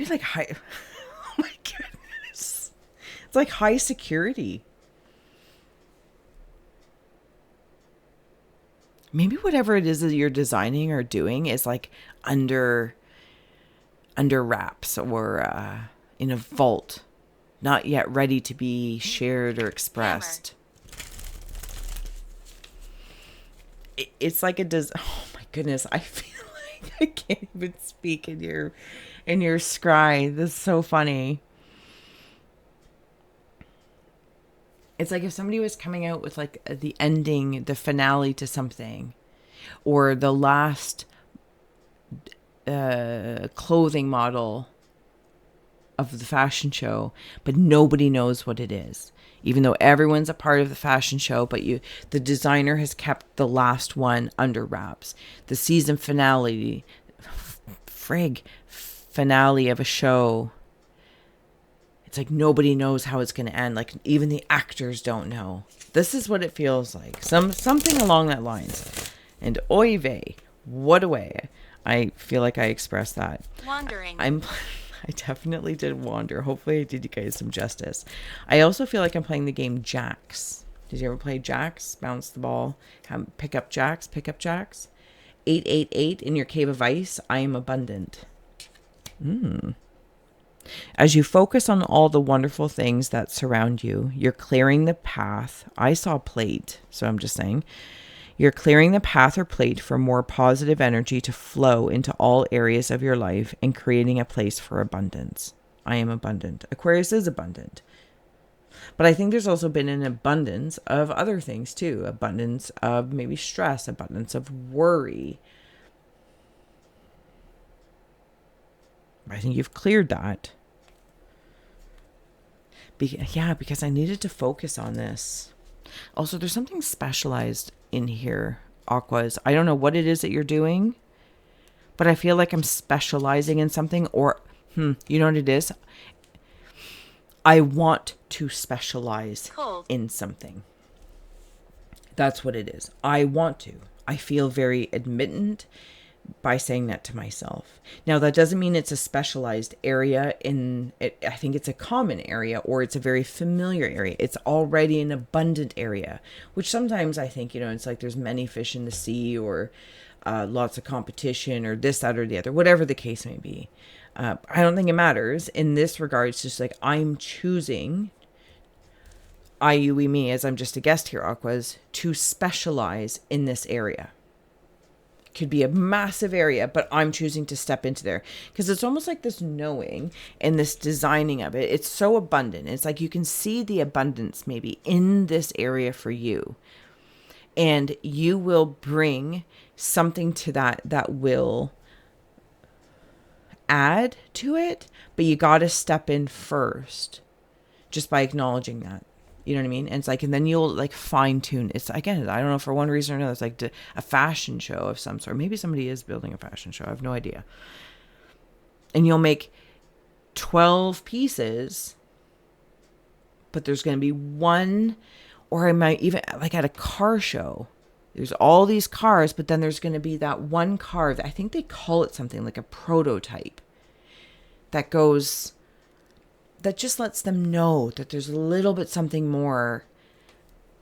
[SPEAKER 1] it's like high. Oh my goodness. It's like high security. Maybe whatever it is that you're designing or doing is like under wraps or in a vault, not yet ready to be shared or expressed. It's like oh my goodness, I feel like I can't even speak in your scry. This is so funny. It's like if somebody was coming out with like the ending, the finale to something, or the last clothing model of the fashion show, but nobody knows what it is. Even though everyone's a part of the fashion show, but the designer has kept the last one under wraps. The season finale of a show. It's like nobody knows how it's going to end. Like even the actors don't know. This is what it feels like. Something along that lines. And oy vey, what a way. I feel like I expressed that.
[SPEAKER 2] Wandering.
[SPEAKER 1] I definitely did wander. Hopefully I did you guys some justice. I also feel like I'm playing the game Jacks. Did you ever play Jacks? Bounce the ball. Pick up Jacks. 888 in your cave of ice. I am abundant. As you focus on all the wonderful things that surround you, you're clearing the path. I saw plate, so I'm just saying. You're clearing the path or plate for more positive energy to flow into all areas of your life and creating a place for abundance. I am abundant. Aquarius is abundant. But I think there's also been an abundance of other things too. Abundance of maybe stress, abundance of worry. I think you've cleared that. Because I needed to focus on this. Also, there's something specialized in here, Aquas. I don't know what it is that you're doing, but I feel like I'm specializing in something, or, you know what it is? I want to specialize in something. That's what it is. I want to. I feel very admittant by saying that to myself. Now, that doesn't mean it's a specialized area in it. I think it's a common area, or it's a very familiar area. It's already an abundant area, which sometimes I think, it's like there's many fish in the sea, or lots of competition, or this, that, or the other, whatever the case may be. I don't think it matters in this regard. It's just like I'm choosing, me, as I'm just a guest here, Aquas, to specialize in this area. Could be a massive area, but I'm choosing to step into there because it's almost like this knowing and this designing of it. It's so abundant. It's like you can see the abundance maybe in this area for you, and you will bring something to that will add to it, but you got to step in first just by acknowledging that. You know what I mean? And it's like, and then you'll like fine tune. It's again, I don't know, for one reason or another, it's like a fashion show of some sort. Maybe somebody is building a fashion show. I have no idea. And you'll make 12 pieces, but there's going to be one, or I might even like at a car show. There's all these cars, but then there's going to be that one car that I think they call it something like a prototype that just lets them know that there's a little bit something more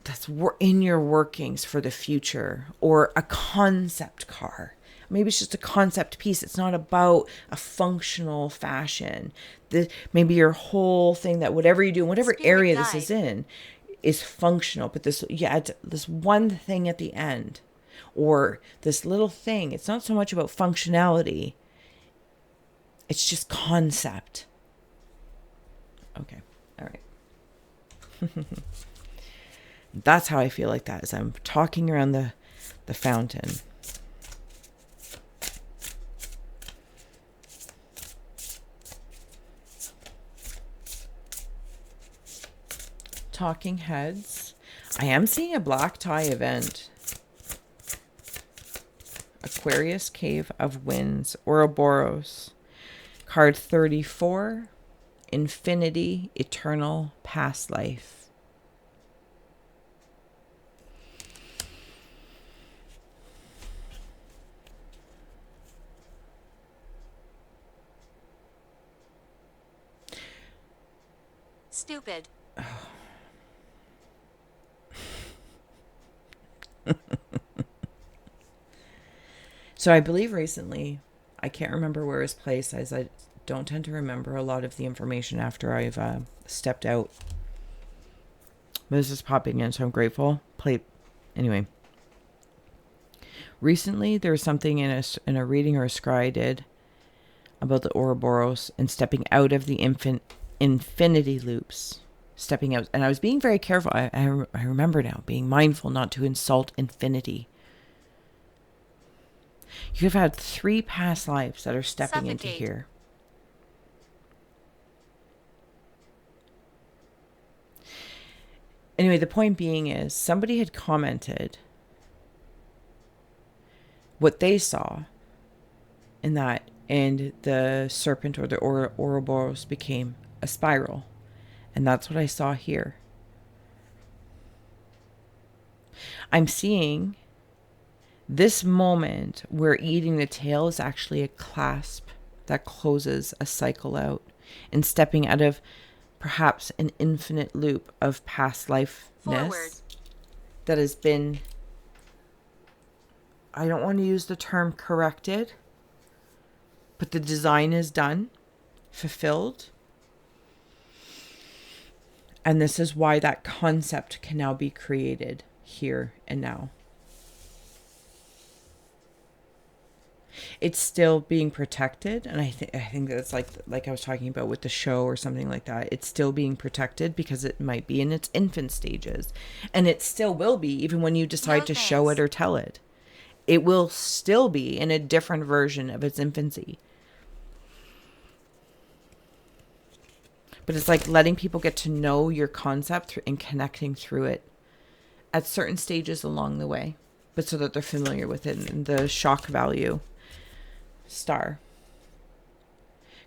[SPEAKER 1] that's in your workings for the future, or a concept car. Maybe it's just a concept piece. It's not about a functional fashion. Maybe your whole thing, that whatever you do, whatever area this is in, is functional. But this one thing at the end, or this little thing. It's not so much about functionality. It's just concept. Okay. All right. That's how I feel like that as I'm talking around the fountain. Talking heads. I am seeing a black tie event. Aquarius Cave of Winds, Ouroboros. Card 34, Infinity, Eternal, Past Life.
[SPEAKER 2] Stupid.
[SPEAKER 1] So I believe recently, I can't remember where it was placed, as I don't tend to remember a lot of the information after I've stepped out. But this is popping in, so I'm grateful. Anyway. Recently, there was something in a reading or a scry I did about the Ouroboros and stepping out of the infinity loops. Stepping out. And I was being very careful. I remember now, being mindful not to insult infinity. You have had 3 past lives that are stepping into here. Anyway, the point being is somebody had commented what they saw in that, and the serpent or the Ouroboros became a spiral. And that's what I saw here. I'm seeing this moment where eating the tail is actually a clasp that closes a cycle out, and stepping out of perhaps an infinite loop of past lifeness that has been, I don't want to use the term corrected, but the design is done, fulfilled. And this is why that concept can now be created here and now. It's still being protected, and I think that's like I was talking about with the show or something like that. It's still being protected because it might be in its infant stages, and it still will be even when you decide to show it or tell it. It will still be in a different version of its infancy. But it's like letting people get to know your concept and connecting through it at certain stages along the way, but so that they're familiar with it and the shock value. Star.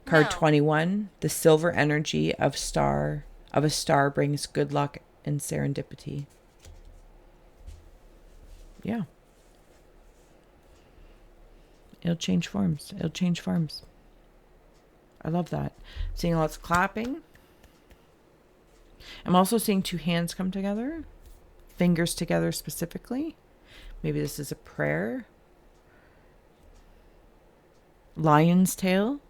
[SPEAKER 1] Card 21, the silver energy of a star brings good luck and serendipity. Yeah. It'll change forms. I love that. Seeing lots of clapping. I'm also seeing 2 hands come together. Fingers together specifically. Maybe this is a prayer. Lion's tail.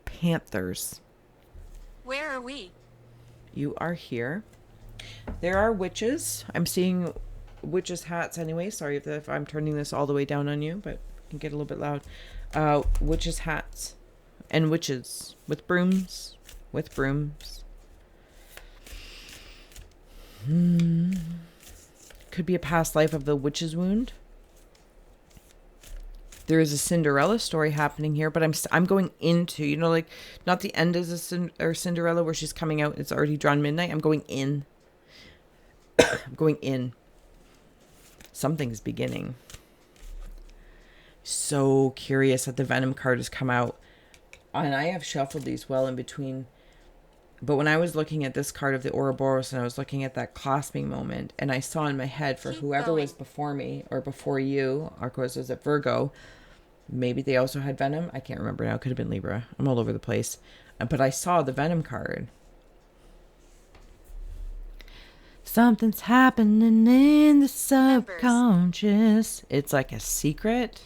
[SPEAKER 1] Panthers.
[SPEAKER 2] Where are we?
[SPEAKER 1] You are here. There are witches. I'm seeing witches' hats anyway. Sorry if I'm turning this all the way down on you, but it can get a little bit loud. Witches' hats. And witches. With brooms. Could be a past life of the witch's wound. There is a Cinderella story happening here, but I'm going into, like not the end of Cinderella where she's coming out. It's already drawn midnight. I'm going in. Something's beginning. So curious that the Venom card has come out, and I have shuffled these well in between. But when I was looking at this card of the Ouroboros and I was looking at that clasping moment, and I saw in my head for whoever was before me or before you, Aquarius was at Virgo, maybe they also had Venom. I can't remember now. It could have been Libra. I'm all over the place. But I saw the Venom card. Something's happening in the subconscious. It's like a secret.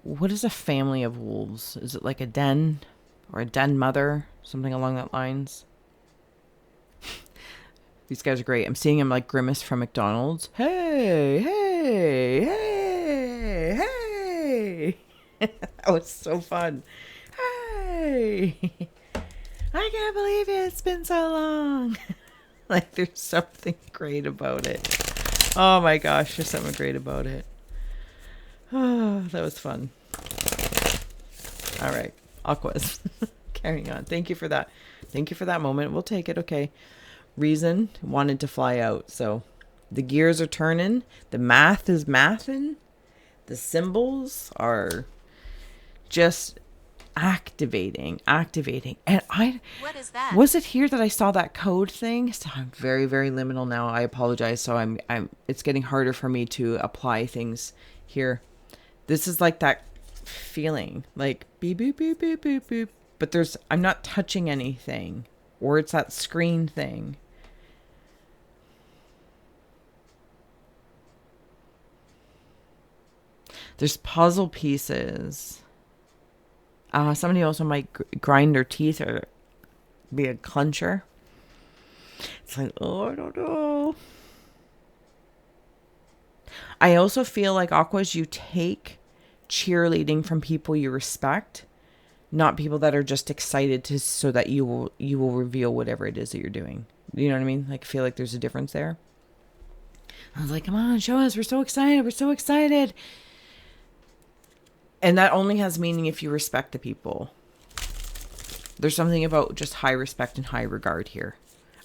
[SPEAKER 1] what is a family of wolves? Is it like a den or a den mother? Something along that lines. These guys are great. I'm seeing him like Grimace from McDonald's. Hey, hey, hey, hey. That was so fun. Hey. I can't believe it. It's been so long. Like, there's something great about it. Oh my gosh, there's something great about it. Oh, that was fun. All right, Aquas. Carrying on. Thank you for that. Thank you for that moment. We'll take it. Okay. Reason wanted to fly out. So the gears are turning. The math is mathing. The symbols are just activating. And
[SPEAKER 2] What is that?
[SPEAKER 1] was it here that I saw that code thing? So I'm very, very liminal now. I apologize. So I'm it's getting harder for me to apply things here. This is like that feeling, like beep beep beep beep beep beep. But I'm not touching anything, or it's that screen thing. There's puzzle pieces. Somebody also might grind their teeth or be a clencher. It's like, oh, I don't know. I also feel like, Aquas, you take cheerleading from people you respect, not people that are just excited so that you will reveal whatever it is that you're doing. You know what I mean? Like, I feel like there's a difference there. I was like, come on, show us. We're so excited. We're so excited. And that only has meaning if you respect the people. There's something about just high respect and high regard here.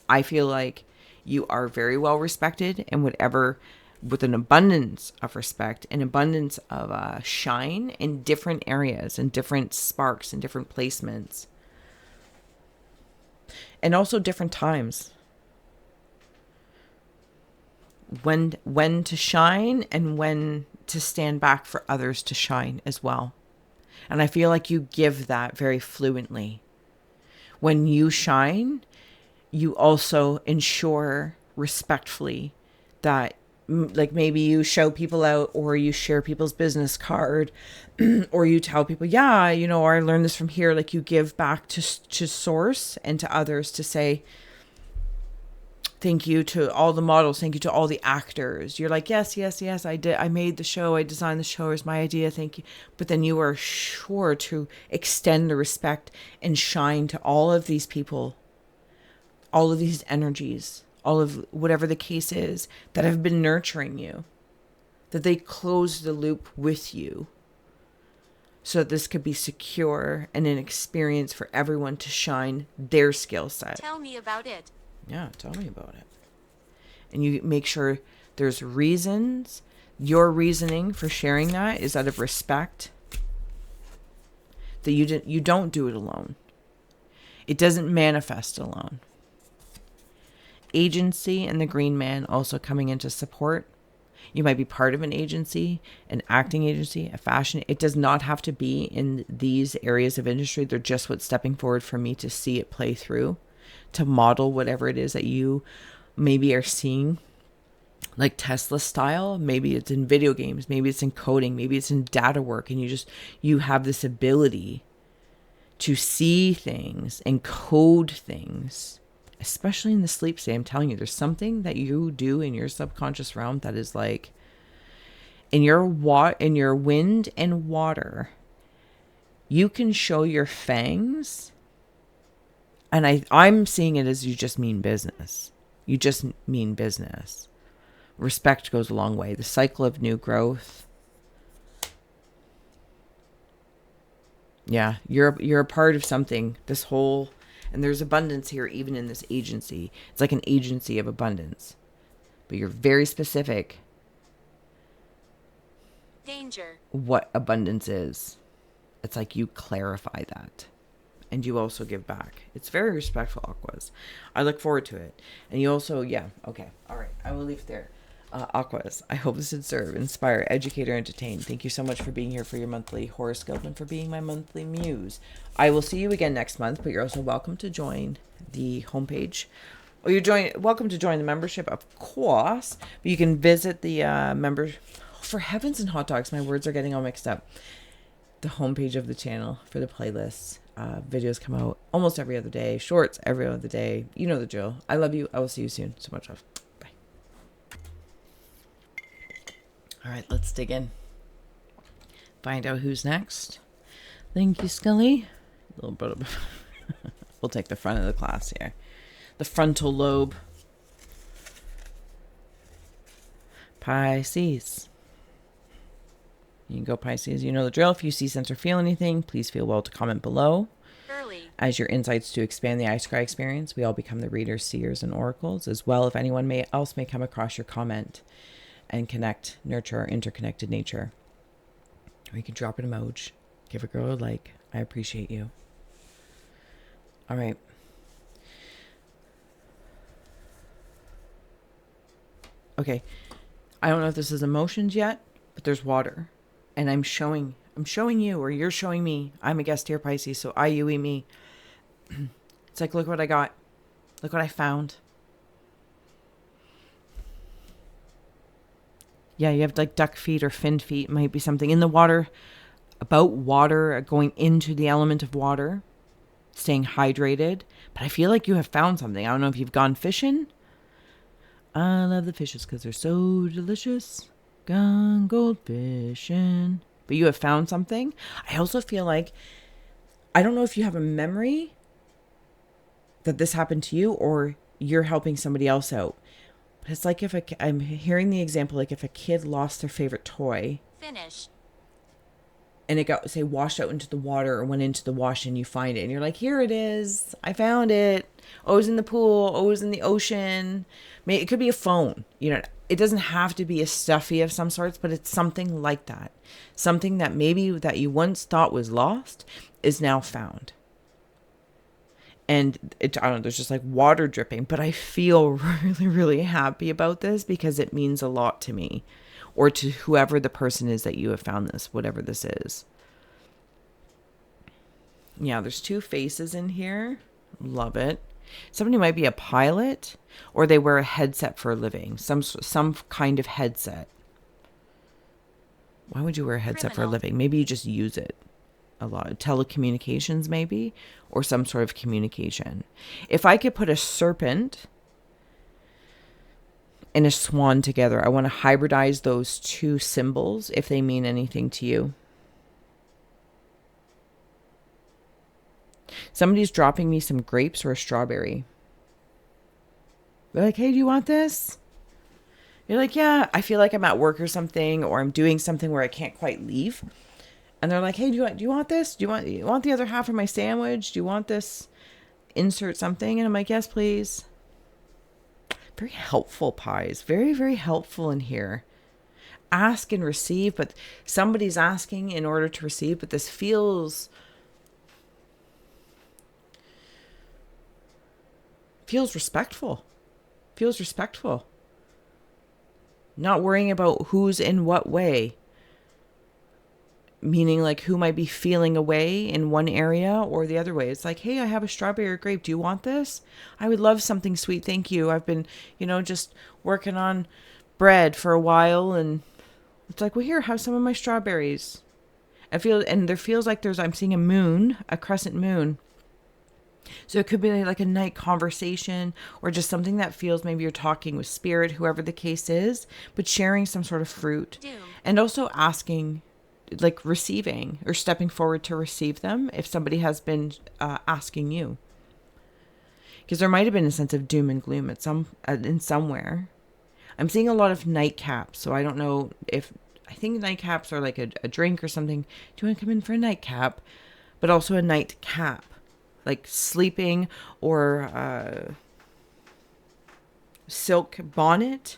[SPEAKER 1] I feel like you are very well respected, and with an abundance of respect, an abundance of shine in different areas and different sparks and different placements. And also different times. When to shine and when to stand back for others to shine as well. And I feel like you give that very fluently. When you shine, you also ensure respectfully that, like, maybe you show people out, or you share people's business card, or you tell people, yeah, I learned this from here. Like, you give back to source and to others to say, thank you to all the models. Thank you to all the actors. You're like, yes, I did. I made the show. I designed the show. It was my idea. Thank you. But then you are sure to extend the respect and shine to all of these people, all of these energies, all of whatever the case is that have been nurturing you, that they close the loop with you so that this could be secure and an experience for everyone to shine their skill set.
[SPEAKER 2] Tell me about it.
[SPEAKER 1] Yeah, tell me about it. And you make sure there's reasons. Your reasoning for sharing that is out of respect. That you don't do it alone. It doesn't manifest alone. Agency and the Green Man also coming into support. You might be part of an agency, an acting agency, a fashion. It does not have to be in these areas of industry. They're just what's stepping forward for me to see it play through, to model whatever it is that you maybe are seeing, like Tesla style. Maybe it's in video games, maybe it's in coding, maybe it's in data work, and you have this ability to see things and code things, especially in the sleep state. I'm telling you, there's something that you do in your subconscious realm that is like, in your wind and water, you can show your fangs. And I'm seeing it as you just mean business. You just mean business. Respect goes a long way. The cycle of new growth. Yeah, you're a part of something. And there's abundance here, even in this agency. It's like an agency of abundance. But you're very specific.
[SPEAKER 2] Danger.
[SPEAKER 1] What abundance is. It's like you clarify that. And you also give back. It's very respectful, Aquas. I look forward to it. And you also, yeah, okay. All right, I will leave it there. Aquas, I hope this would serve, inspire, educate, or entertain. Thank you so much for being here for your monthly horoscope and for being my monthly muse. I will see you again next month, but you're also welcome to join the homepage. Or welcome to join the membership, of course. But you can visit the member. For heavens and hot dogs, my words are getting all mixed up. the homepage of the channel for the playlists. Videos come out almost every other day. Shorts every other day. You know the drill. I love you. I will see you soon. So much love. Bye. All right, let's dig in. Find out who's next. Thank you, Scully. A little bit of... We'll take the front of the class here. The frontal lobe. Pisces. You can go Pisces. You know the drill. If you see, sense, or feel anything, please feel well to comment below.
[SPEAKER 2] Early.
[SPEAKER 1] As your insights to expand the iScry experience, we all become the readers, seers, and oracles. As well, if anyone else may come across your comment and connect, nurture our interconnected nature. Or you can drop an emoji. Give a girl a like. I appreciate you. All right. Okay. I don't know if this is emotions yet, but there's water. And I'm showing you, or you're showing me. I'm a guest here, Pisces, so I, you, me. It's like, look what I got. Look what I found. Yeah, you have like duck feet or fin feet. Might be something in the water, about water, going into the element of water, staying hydrated. But I feel like you have found something. I don't know if you've gone fishing. I love the fishes because they're so delicious. Gone gold fishing. But you have found something. I also feel like, I don't know if you have a memory that this happened to you or you're helping somebody else out. But it's like if I'm hearing the example, like if a kid lost their favorite toy.
[SPEAKER 2] Finish.
[SPEAKER 1] And it got, say, washed out into the water or went into the wash and you find it. And you're like, here it is. I found it. Oh, it was in the pool. Oh, it was in the ocean. It could be a phone. You know, it doesn't have to be a stuffy of some sorts, but it's something like that. Something that maybe that you once thought was lost is now found. And I don't know, there's just like water dripping, but I feel really, really happy about this because it means a lot to me. Or to whoever the person is that you have found this, whatever this is. Yeah, there's two faces in here. Love it. Somebody might be a pilot, or they wear a headset for a living. Some kind of headset. Why would you wear a headset for a living? Maybe you just use it a lot. Telecommunications, maybe, or some sort of communication. If I could put a serpent and a swan together, I want to hybridize those two symbols if they mean anything to you. Somebody's dropping me some grapes or a strawberry. They're like, hey, do you want this? You're like, yeah, I feel like I'm at work or something, or I'm doing something where I can't quite leave. And they're like, hey, do you want this? Do you want the other half of my sandwich? Do you want this? Insert something. And I'm like, yes, please. Very helpful, pies. Very, very helpful in here. Ask and receive, but somebody's asking in order to receive, but this feels respectful. Feels respectful. Not worrying about who's in what way. Meaning like who might be feeling away in one area or the other way. It's like, hey, I have a strawberry or grape. Do you want this? I would love something sweet. Thank you. I've been, just working on bread for a while. And it's like, well, here, have some of my strawberries. And there feels like I'm seeing a moon, a crescent moon. So it could be like a night conversation or just something that feels maybe you're talking with spirit, whoever the case is, but sharing some sort of fruit. And also asking, like receiving or stepping forward to receive them if somebody has been asking you. Because there might have been a sense of doom and gloom in somewhere. I'm seeing a lot of nightcaps, so I don't know I think nightcaps are like a drink or something. Do you want to come in for a nightcap? But also a nightcap. Like sleeping or silk bonnet.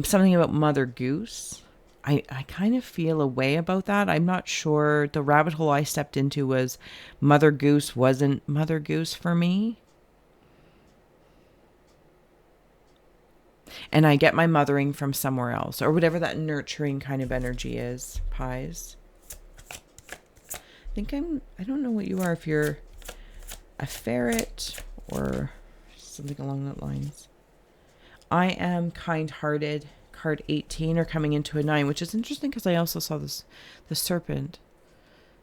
[SPEAKER 1] Something about Mother Goose. I kind of feel a way about that. I'm not sure. The rabbit hole I stepped into was Mother Goose wasn't Mother Goose for me. And I get my mothering from somewhere else or whatever that nurturing kind of energy is. Pies. I don't know what you are, if you're a ferret or something along that lines. I am kind-hearted, card 18 or coming into a 9, which is interesting because I also saw this, the serpent.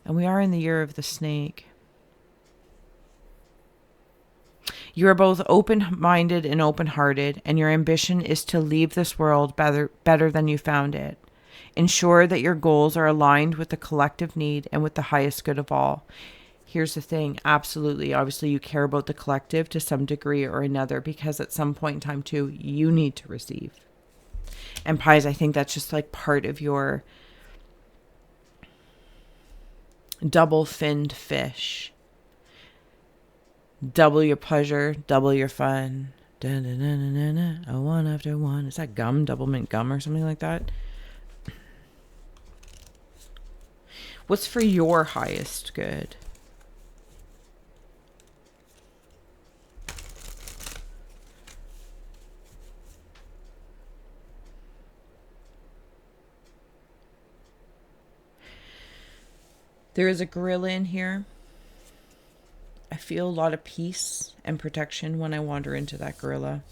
[SPEAKER 1] And we are in the year of the snake. You are both open-minded and open-hearted, and your ambition is to leave this world better than you found it. Ensure that your goals are aligned with the collective need and with the highest good of all. Here's the thing. Absolutely. Obviously, you care about the collective to some degree or another, because at some point in time, too, you need to receive. And Pies, I think that's just like part of your double-finned fish. Double your pleasure, double your fun. A one after one. Is that gum? Double mint gum or something like that? What's for your highest good? There is a gorilla in here. I feel a lot of peace and protection when I wander into that gorilla.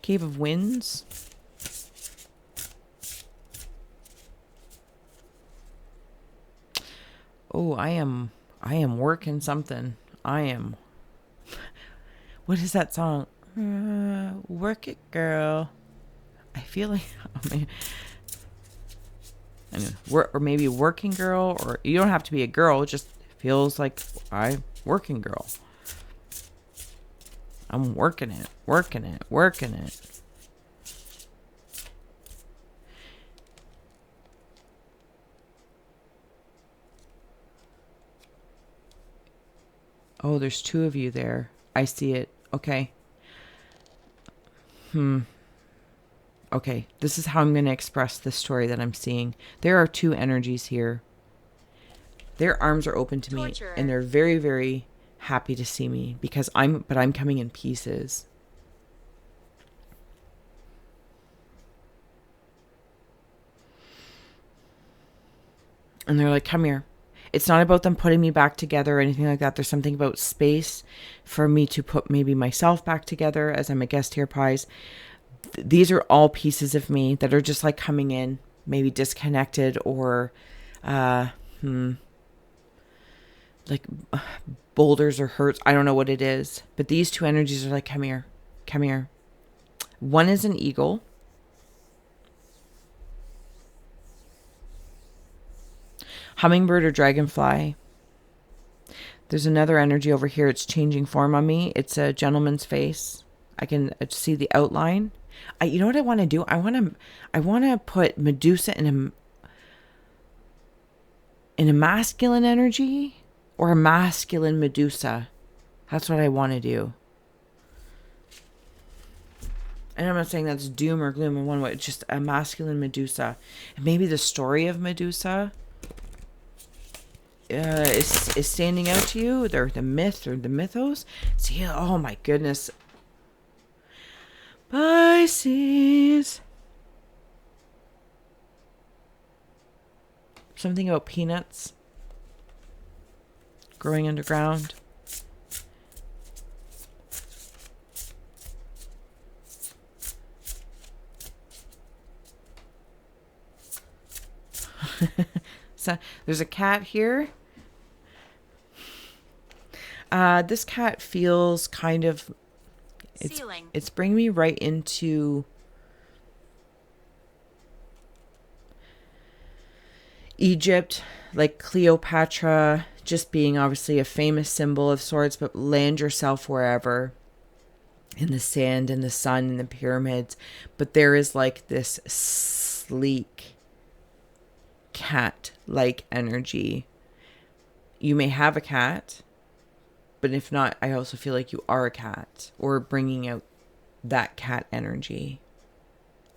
[SPEAKER 1] Cave of Winds. Oh, I am working something. I am. What is that song? Work it, girl. I feel like, or maybe working girl, or you don't have to be a girl. It just feels like I'm working girl. I'm working it, working it, working it. Oh, there's two of you there. I see it. Okay. Okay, this is how I'm going to express the story that I'm seeing. There are two energies here. Their arms are open to me, and they're very, very happy to see me, because I'm coming in pieces. And they're like, come here. It's not about them putting me back together or anything like that. There's something about space for me to put maybe myself back together as I'm a guest here, Pies. These are all pieces of me that are just like coming in, maybe disconnected or like boulders or hurts. I don't know what it is. But these two energies are like, come here. Come here. One is an eagle. Hummingbird or dragonfly. There's another energy over here. It's changing form on me. It's a gentleman's face. I can see the outline. You know what I want to do? I want to put Medusa in a masculine energy, or a masculine Medusa. That's what I want to do. And I'm not saying that's doom or gloom in one way. It's just a masculine Medusa. And maybe the story of Medusa is standing out to you. They're the myth or the mythos. See, oh my goodness. Pisces. Something about peanuts growing underground. So there's a cat here. This cat feels kind of, it's bringing me right into Egypt, like Cleopatra, just being obviously a famous symbol of sorts, but land yourself wherever, in the sand and the sun and the pyramids. But there is like this sleek cat-like energy. You may have a cat, but if not, I also feel like you are a cat, or bringing out that cat energy.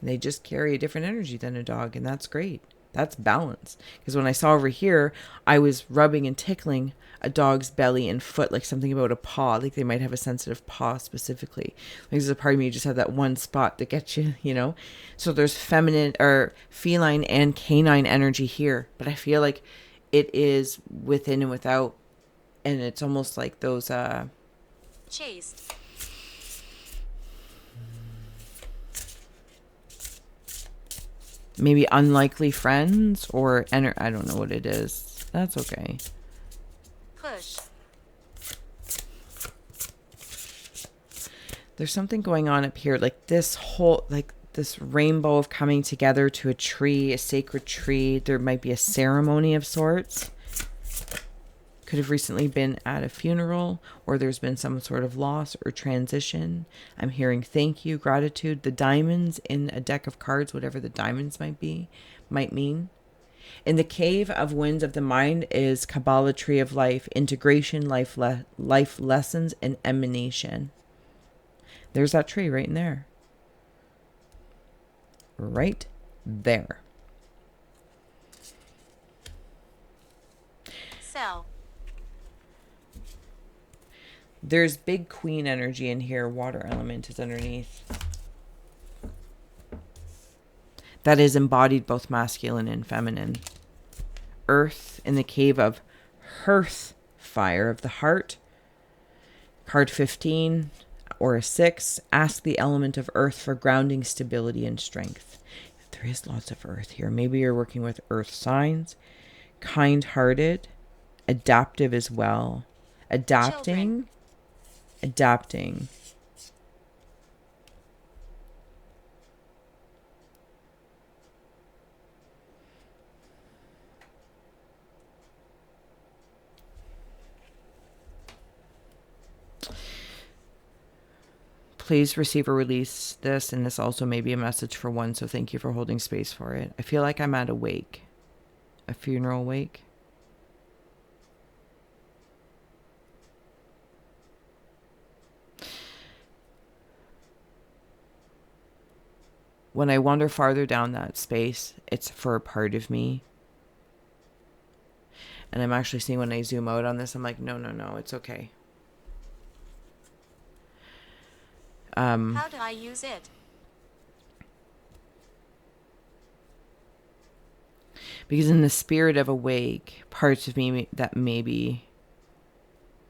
[SPEAKER 1] They just carry a different energy than a dog, and that's great. That's balance. Because when I saw over here, I was rubbing and tickling a dog's belly and foot, like something about a paw, like they might have a sensitive paw specifically. Like there's a part of me, you just have that one spot that gets you, you know? So there's feminine or feline and canine energy here, but I feel like it is within and without And it's almost like those
[SPEAKER 2] Chase.
[SPEAKER 1] maybe unlikely friends or I don't know what it is. That's okay.
[SPEAKER 2] Push.
[SPEAKER 1] There's something going on up here, like this whole, like this rainbow of coming together to a tree, a sacred tree. There might be a ceremony of sorts. Could have recently been at a funeral, or there's been some sort of loss or transition. I'm hearing thank you, gratitude. The diamonds in a deck of cards, whatever the diamonds might mean. In the cave of winds of the mind is Kabbalah tree of life, integration, life lessons, and emanation. There's that tree right in there. Right there.
[SPEAKER 2] Sell.
[SPEAKER 1] There's big queen energy in here. Water element is underneath. That is embodied both masculine and feminine. Earth in the cave of hearth fire of the heart. Card 15 or a 6. Ask the element of earth for grounding, stability, and strength. There is lots of earth here. Maybe you're working with earth signs. Kind-hearted. Adaptive as well. Adapting. Please receive or release this, and this also may be a message for one, so thank you for holding space for it. I feel like I'm at a wake. A funeral wake. When I wander farther down that space, it's for a part of me. And I'm actually seeing when I zoom out on this, I'm like, no, it's okay.
[SPEAKER 2] How do I use it?
[SPEAKER 1] Because in the spirit of awake, parts of me that maybe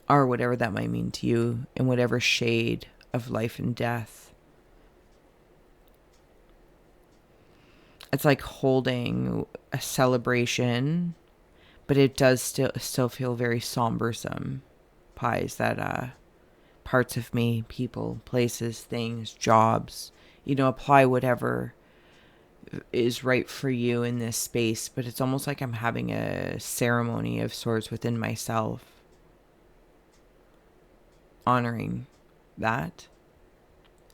[SPEAKER 1] are whatever that might mean to you, in whatever shade of life and death. It's like holding a celebration, but it does still feel very sombersome. Pies that parts of me, people, places, things, jobs, apply whatever is right for you in this space. But it's almost like I'm having a ceremony of sorts within myself, honoring that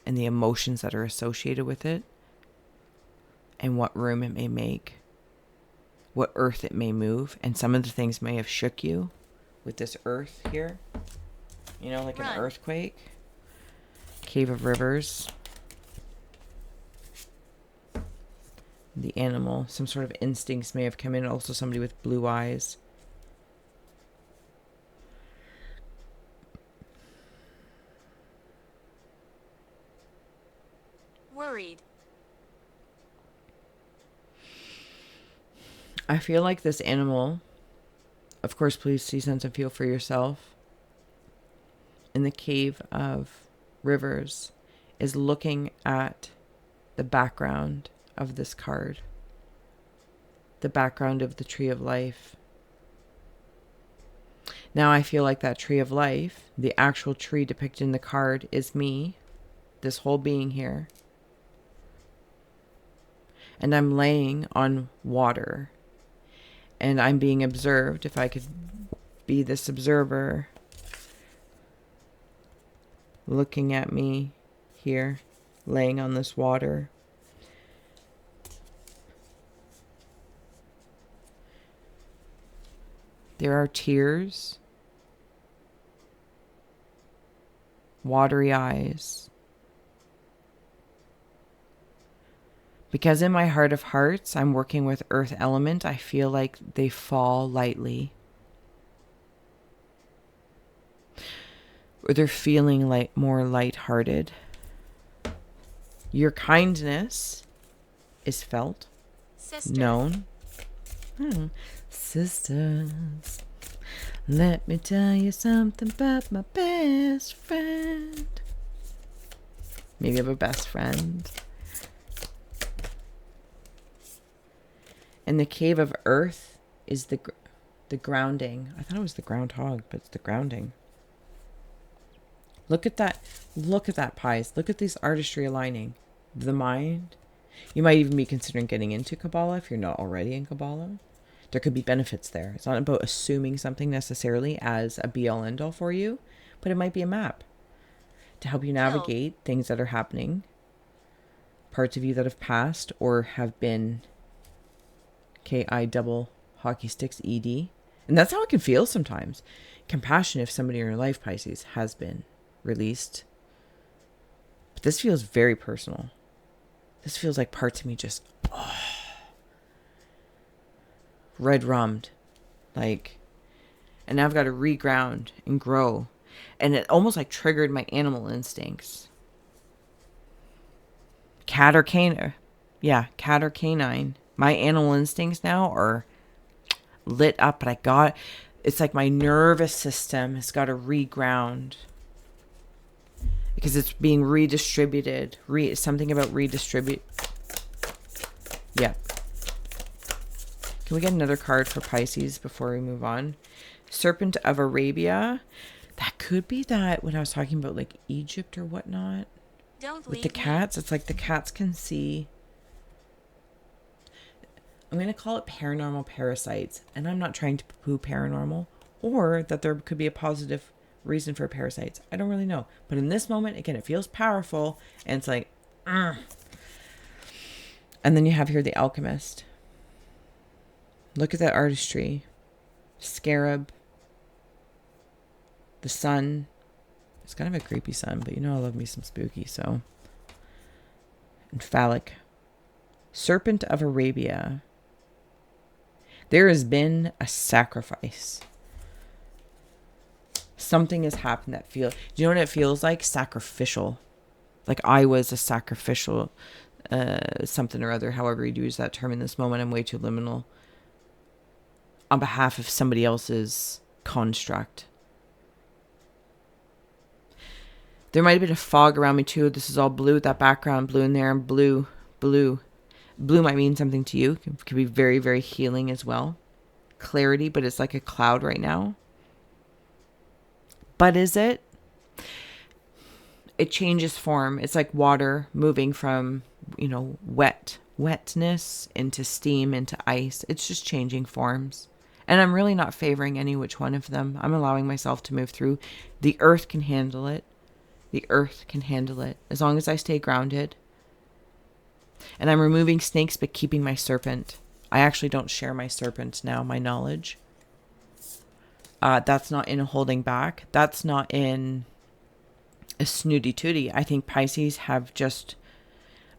[SPEAKER 1] and the emotions that are associated with it, and what room it may make, what earth it may move. And some of the things may have shook you with this earth here, like
[SPEAKER 2] Run.
[SPEAKER 1] an earthquake. Cave of Rivers. The animal, some sort of instincts may have come in. Also somebody with blue eyes.
[SPEAKER 2] Worried.
[SPEAKER 1] I feel like this animal, of course, please see, sense, and feel for yourself. In the Cave of Rivers is looking at the background of this card. The background of the Tree of Life. Now I feel like that Tree of Life, the actual tree depicted in the card, is me. This whole being here. And I'm laying on water. And I'm being observed. If I could be this observer, looking at me here, laying on this water. There are tears, watery eyes. Because in my heart of hearts, I'm working with earth element, I feel like they fall lightly. Or they're feeling like more lighthearted. Your kindness is felt,
[SPEAKER 2] Sister.
[SPEAKER 1] known. Sisters, Let me tell you something about my best friend. Maybe you have a best friend. And the cave of earth is the grounding. I thought it was the groundhog, but it's the grounding. Look at that. Look at that, Pies. Look at this artistry aligning. The mind. You might even be considering getting into Kabbalah if you're not already in Kabbalah. There could be benefits there. It's not about assuming something necessarily as a be-all end-all for you, but it might be a map to help you navigate things that are happening, parts of you that have passed or have been K-I double hockey sticks ED. And that's how it can feel sometimes. Compassion if somebody in your life, Pisces, has been released. But this feels very personal. This feels like parts of me just red rummed. Like, and now I've got to reground and grow. And it almost like triggered my animal instincts. Cat or canine. Yeah, cat or canine. My animal instincts now are lit up, but it's like my nervous system has got to reground. Because it's being redistributed. Something about redistribute. Yeah. Can we get another card for Pisces before we move on? Serpent of Arabia. That could be that when I was talking about like Egypt or whatnot. With the cats. It's like the cats can see. I'm going to call it paranormal parasites. And I'm not trying to poo paranormal. Or that there could be a positive reason for parasites. I don't really know. But in this moment, again, it feels powerful. And it's like, And then you have here the alchemist. Look at that artistry. Scarab. The sun. It's kind of a creepy sun, but you know I love me some spooky, so. And phallic. Serpent of Arabia. There has been a sacrifice. Something has happened that do you know what it feels like? Sacrificial. Like I was a sacrificial something or other, however you use that term in this moment. I'm way too liminal. On behalf of somebody else's construct. There might have been a fog around me too. This is all blue with that background, blue in there, and blue. Blue might mean something to you. It could be very, very healing as well. Clarity, but it's like a cloud right now. But is it? It changes form. It's like water moving from, wetness into steam, into ice. It's just changing forms. And I'm really not favoring any which one of them. I'm allowing myself to move through. The earth can handle it. The earth can handle it. As long as I stay grounded. And I'm removing snakes, but keeping my serpent. I actually don't share my serpent now, my knowledge. That's not in a holding back. That's not in a snooty tooty. I think Pisces have just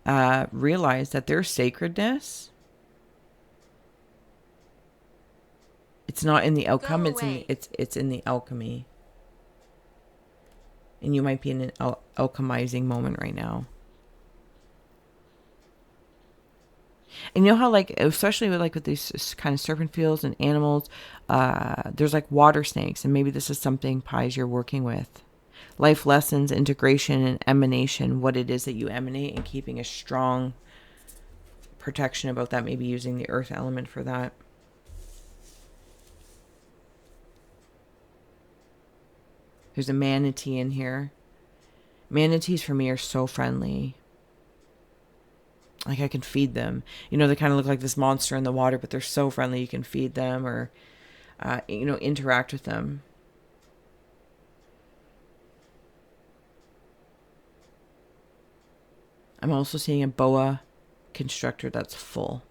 [SPEAKER 1] realized that their sacredness, it's not in the outcome. It's in the alchemy. And you might be in an alchemizing moment right now. And you know how, like, especially with these kind of serpent fields and animals, there's like water snakes. And maybe this is something, Pies, you're working with. Life lessons, integration, and emanation. What it is that you emanate, and keeping a strong protection about that. Maybe using the earth element for that. There's a manatee in here. Manatees for me are so friendly. Like I can feed them. They kind of look like this monster in the water, but they're so friendly. You can feed them or, interact with them. I'm also seeing a boa constructor that's full.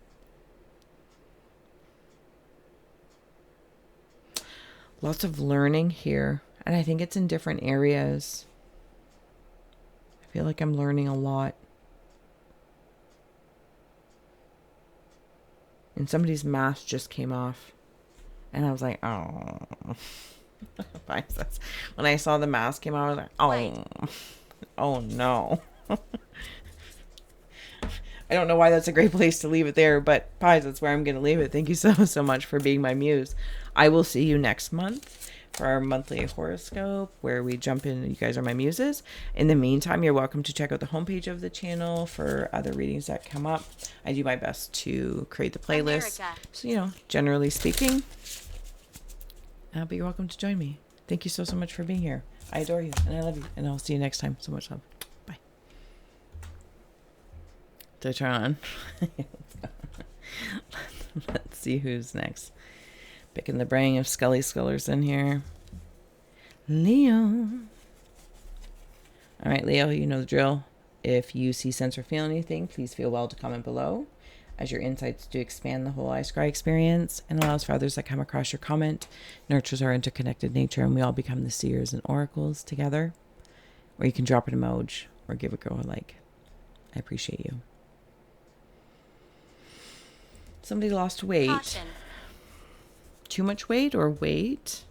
[SPEAKER 1] Lots of learning here. And I think it's in different areas. I feel like I'm learning a lot. And somebody's mask just came off. And I was like, oh. When I saw the mask came out, I was like, oh. Oh no. I don't know why that's a great place to leave it there, but Pies, that's where I'm going to leave it. Thank you so much for being my muse. I will see you next month for our monthly horoscope where we jump in. You guys are my muses. In the meantime, you're welcome to check out the homepage of the channel for other readings that come up. I do my best to create the playlist.
[SPEAKER 2] America.
[SPEAKER 1] So, generally speaking, but you're welcome to join me. Thank you so much for being here. I adore you and I love you. And I'll see you next time. So much love. Bye. Do I turn on? Let's see who's next. Picking the brain of Scully Scullers in here. Leo. All right, Leo, you know the drill. If you see, sense, or feel anything, please feel well to comment below, as your insights do expand the whole Scry experience and allows for others that come across your comment, nurtures our interconnected nature, and we all become the seers and oracles together. Or you can drop an emoji or give a girl a like. I appreciate you. Somebody lost weight.
[SPEAKER 2] Caution.
[SPEAKER 1] Too much weight or weight?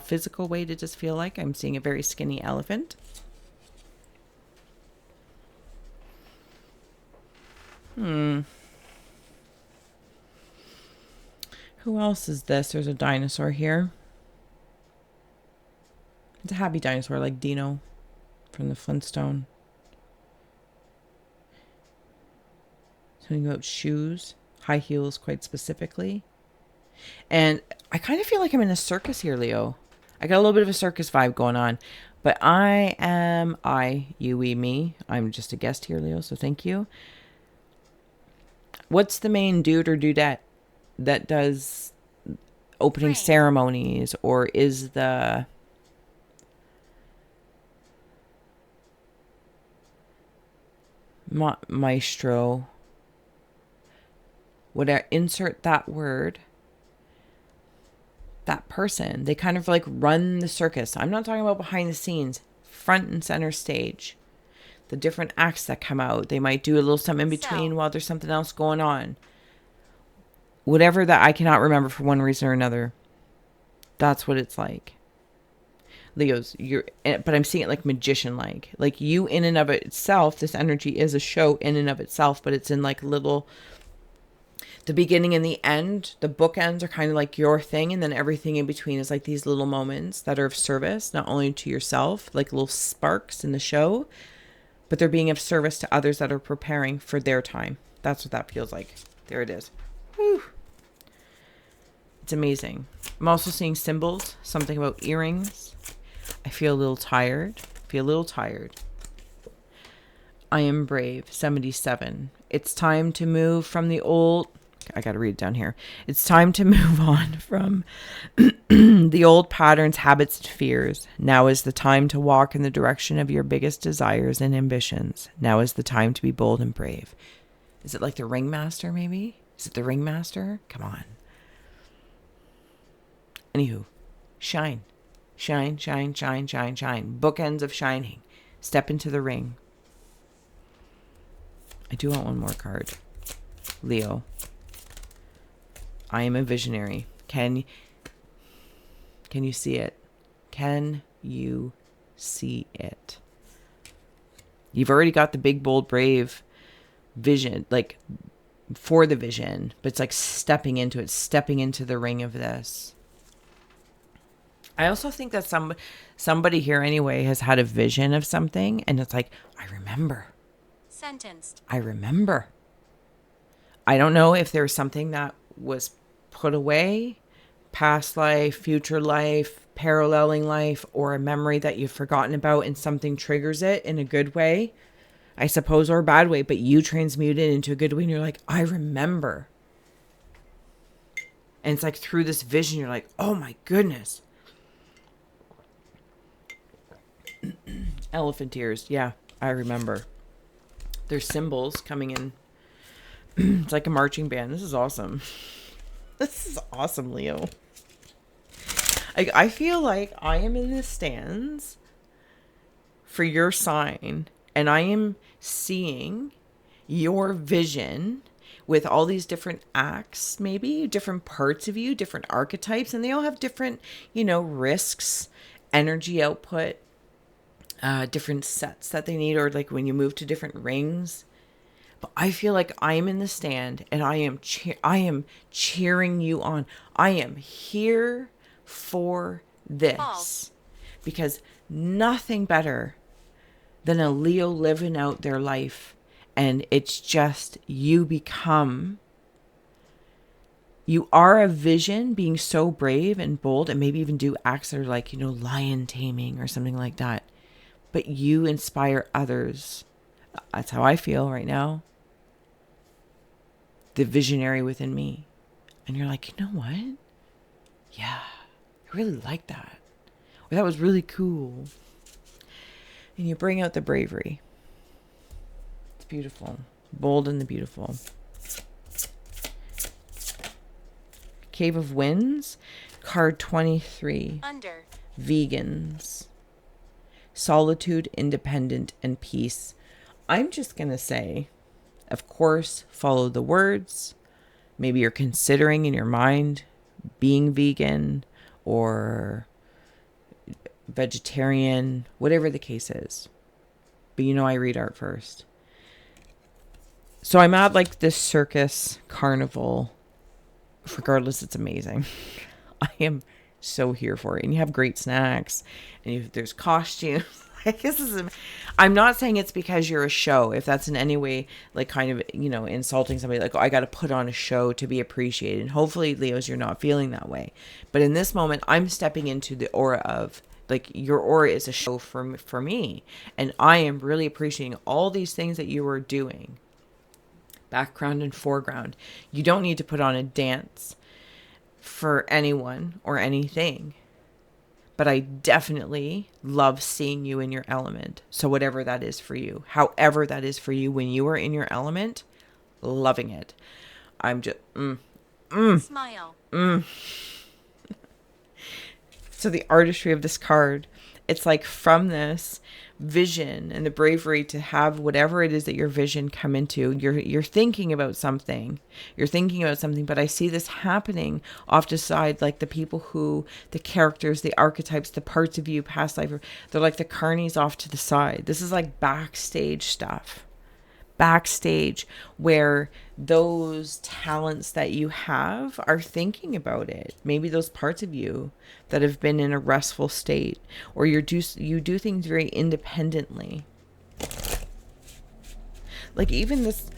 [SPEAKER 1] Physical weight, it just feel like. I'm seeing a very skinny elephant. Who else is this? There's a dinosaur here. It's a happy dinosaur like Dino from the Flintstone. Something about shoes. High heels quite specifically. And I kind of feel like I'm in a circus here, Leo. I got a little bit of a circus vibe going on. But you, we, me. I'm just a guest here, Leo, so thank you. What's the main dude or dudette that does opening ceremonies, or is the maestro? Would I insert that word? That person, they kind of like run the circus. I'm not talking about behind the scenes, front and center stage. The different acts that come out. They might do a little something in between while there's something else going on. Whatever that I cannot remember for one reason or another. That's what it's like. Leos, but I'm seeing it like magician-like. Like you in and of itself, this energy is a show in and of itself, but it's in like little, the beginning and the end, the bookends are kind of like your thing. And then everything in between is like these little moments that are of service, not only to yourself, like little sparks in the show, but they're being of service to others that are preparing for their time. That's what that feels like. There it is. Whew. It's amazing. I'm also seeing symbols, something about earrings. I feel a little tired. I am brave, 77. It's time to move from the old... I got to read it down here. It's time to move on from the old patterns, habits, and fears. Now is the time to walk in the direction of your biggest desires and ambitions. Now is the time to be bold and brave. Is it like the ringmaster, maybe? Is it the ringmaster? Come on. Anywho, shine. Shine, shine, shine, shine, shine. Bookends of shining. Step into the ring. I do want one more card. Leo. I am a visionary. Can you see it? Can you see it? You've already got the big, bold, brave vision, like for the vision, but it's like stepping into it, stepping into the ring of this. I also think that somebody here anyway has had a vision of something, and it's like, I remember.
[SPEAKER 2] Sentenced.
[SPEAKER 1] I remember. I don't know if there's something that was put away, past life, future life, paralleling life, or a memory that you've forgotten about and something triggers it in a good way, I suppose, or a bad way, but you transmute it into a good way and you're like, I remember. And it's like through this vision, you're like, oh my goodness. Elephant ears. Yeah, I remember. There's symbols coming in. It's like a marching band. This is awesome. This is awesome, Leo. I feel like I am in the stands for your sign, and I am seeing your vision with all these different acts, maybe different parts of you, different archetypes, and they all have different, risks, energy output, different sets that they need, or like when you move to different rings. I feel like I'm in the stand and I am cheering you on. I am here for this.
[SPEAKER 2] False.
[SPEAKER 1] Because nothing better than a Leo living out their life, and it's just you are a vision, being so brave and bold, and maybe even do acts that are like, lion taming or something like that. But you inspire others. That's how I feel right now. The visionary within me. And you're like, you know what? Yeah, I really like that. Or that was really cool. And you bring out the bravery. It's beautiful. Bold and the beautiful. Cave of Winds, card 23.
[SPEAKER 2] Under.
[SPEAKER 1] Vegans. Solitude, independent, and peace. I'm just going to say, of course, follow the words. Maybe you're considering in your mind being vegan or vegetarian, whatever the case is. But I read art first. So I'm at like this circus carnival. Regardless, it's amazing. I am so here for it. And you have great snacks and there's costumes. Like I'm not saying it's because you're a show. If that's in any way like kind of, insulting somebody, like, oh, I got to put on a show to be appreciated. And hopefully, Leos, you're not feeling that way. But in this moment, I'm stepping into the aura of, like, your aura is a show for me. And I am really appreciating all these things that you are doing. Background and foreground. You don't need to put on a dance for anyone or anything. But I definitely love seeing you in your element. So whatever that is for you, however that is for you, when you are in your element, loving it. I'm just,
[SPEAKER 2] Smile.
[SPEAKER 1] So the artistry of this card, it's like from this vision and the bravery to have whatever it is that your vision come into, you're thinking about something. But I see this happening off to the side, like the characters, the archetypes, the parts of you, past life, they're like the carnies off to the side. This is like backstage stuff. Backstage, where those talents that you have are thinking about it. Maybe those parts of you that have been in a restful state, or you do things very independently. Like even this,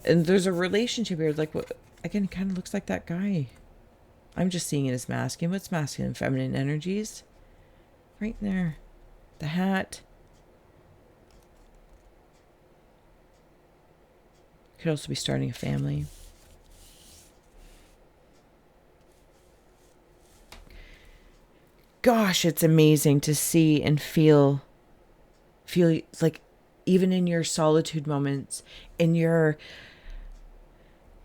[SPEAKER 1] and there's a relationship here. Like, what again? Kind of looks like that guy. I'm just seeing it as masculine. What's masculine and feminine energies? Right there, the hat. Could also be starting a family. Gosh, it's amazing to see and feel like, even in your solitude moments, in your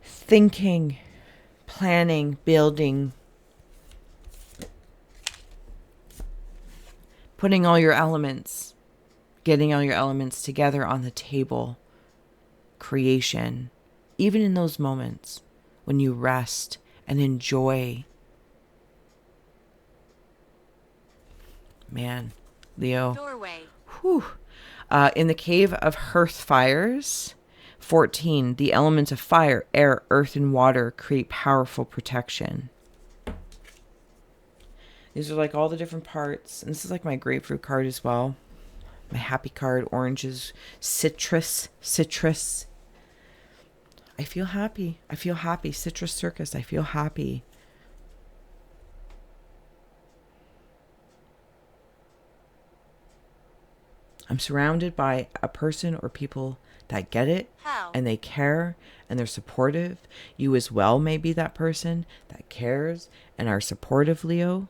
[SPEAKER 1] thinking, planning, building, putting all your elements, getting all your elements together on the table. Creation, even in those moments when you rest and enjoy. Man, Leo.
[SPEAKER 2] Doorway.
[SPEAKER 1] Whew. In the cave of hearth fires, 14, the elements of fire, air, earth, and water create powerful protection. These are like all the different parts. And this is like my grapefruit card as well. My happy card, oranges, citrus. I feel happy. Citrus circus. I feel happy. I'm surrounded by a person or people that get it.
[SPEAKER 2] How?
[SPEAKER 1] And they care and they're supportive. You as well may be that person that cares and are supportive, Leo.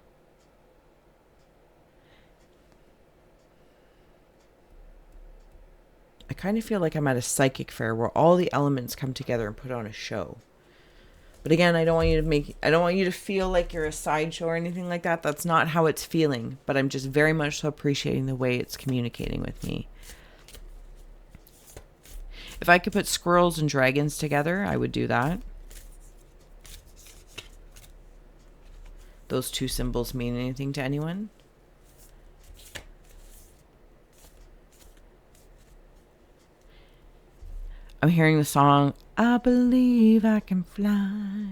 [SPEAKER 1] I kind of feel like I'm at a psychic fair where all the elements come together and put on a show. But again, I don't want you to feel like you're a sideshow or anything like that. That's not how it's feeling. But I'm just very much so appreciating the way it's communicating with me. If I could put squirrels and dragons together, I would do that. Those two symbols mean anything to anyone? I'm hearing the song, I believe I can fly.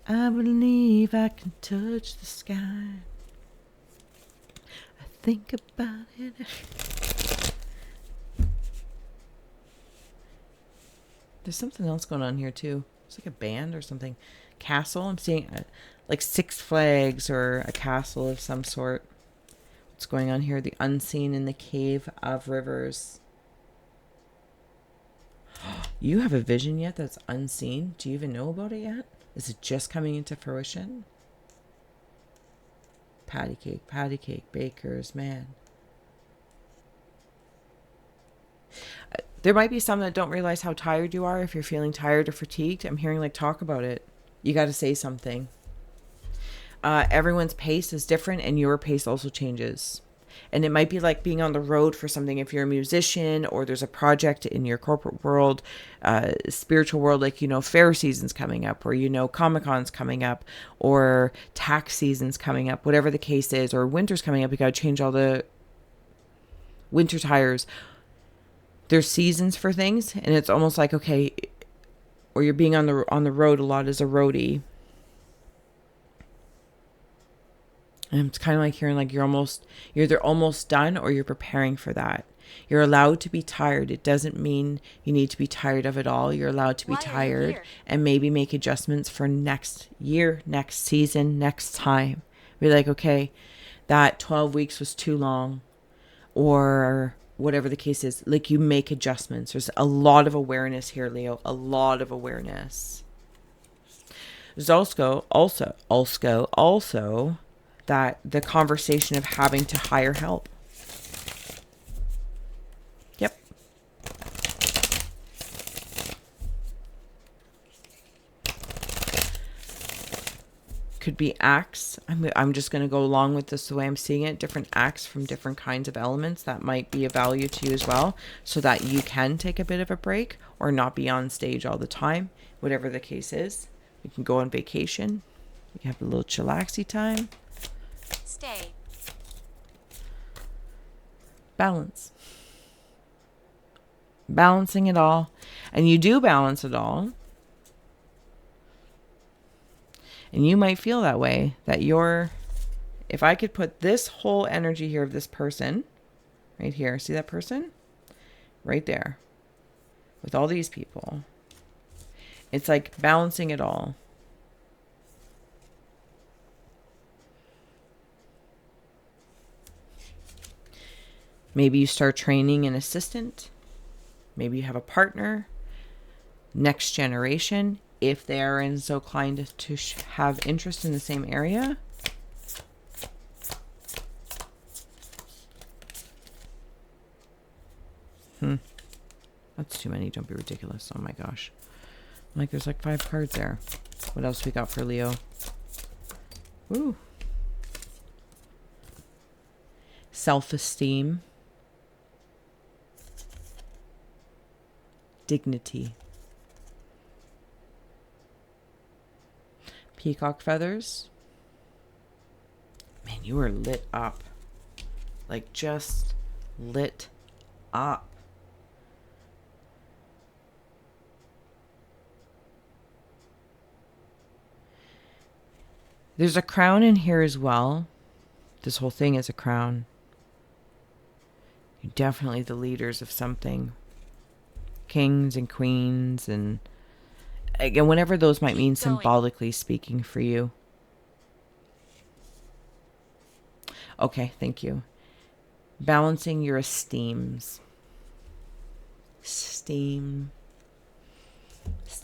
[SPEAKER 1] I believe I can touch the sky. I think about it. There's something else going on here too. It's like a band or something. Castle. I'm seeing like Six Flags or a castle of some sort. What's going on here? The unseen in the cave of rivers. You have a vision yet that's unseen? Do you even know about it yet? Is it just coming into fruition? Patty cake, baker's man. There might be some that don't realize how tired you are. If you're feeling tired or fatigued, I'm hearing like talk about it. You got to say something. Everyone's pace is different and your pace also changes. And it might be like being on the road for something if you're a musician or there's a project in your corporate world, spiritual world, like, you know, fair season's coming up or, you know, Comic-Con's coming up or tax season's coming up, whatever the case is, or winter's coming up. You got to change all the winter tires. There's seasons for things and it's almost like, okay, or you're being on the road a lot as a roadie. And it's kind of like hearing like you're either almost done or you're preparing for that. You're allowed to be tired. It doesn't mean you need to be tired of it all. You're allowed to be tired and maybe make adjustments for next year, next season, next time. Be like, okay, that 12 weeks was too long or whatever the case is. Like you make adjustments. There's a lot of awareness here, Leo. A lot of awareness. There's also that the conversation of having to hire help. Yep. Could be acts. I'm just going to go along with this the way I'm seeing it. Different acts from different kinds of elements that might be of value to you as well, so that you can take a bit of a break or not be on stage all the time, whatever the case is. You can go on vacation. You can have a little chillaxy time.
[SPEAKER 2] Stay.
[SPEAKER 1] Balance. Balancing it all. And you do balance it all. And you might feel that way, that if I could put this whole energy here of this person right here, see that person? Right there. With all these people. It's like balancing it all. Maybe you start training an assistant. Maybe you have a partner. Next generation, if they are in so inclined to have interest in the same area. That's too many. Don't be ridiculous. Oh my gosh. Like there's like 5 cards there. What else we got for Leo? Ooh. Self-esteem. Dignity. Peacock feathers. Man, you are lit up. Like just lit up. There's a crown in here as well. This whole thing is a crown. You're definitely the leaders of something. Kings and queens, and again, whatever those might mean symbolically speaking for you. Okay, thank you. Balancing your esteems. Steam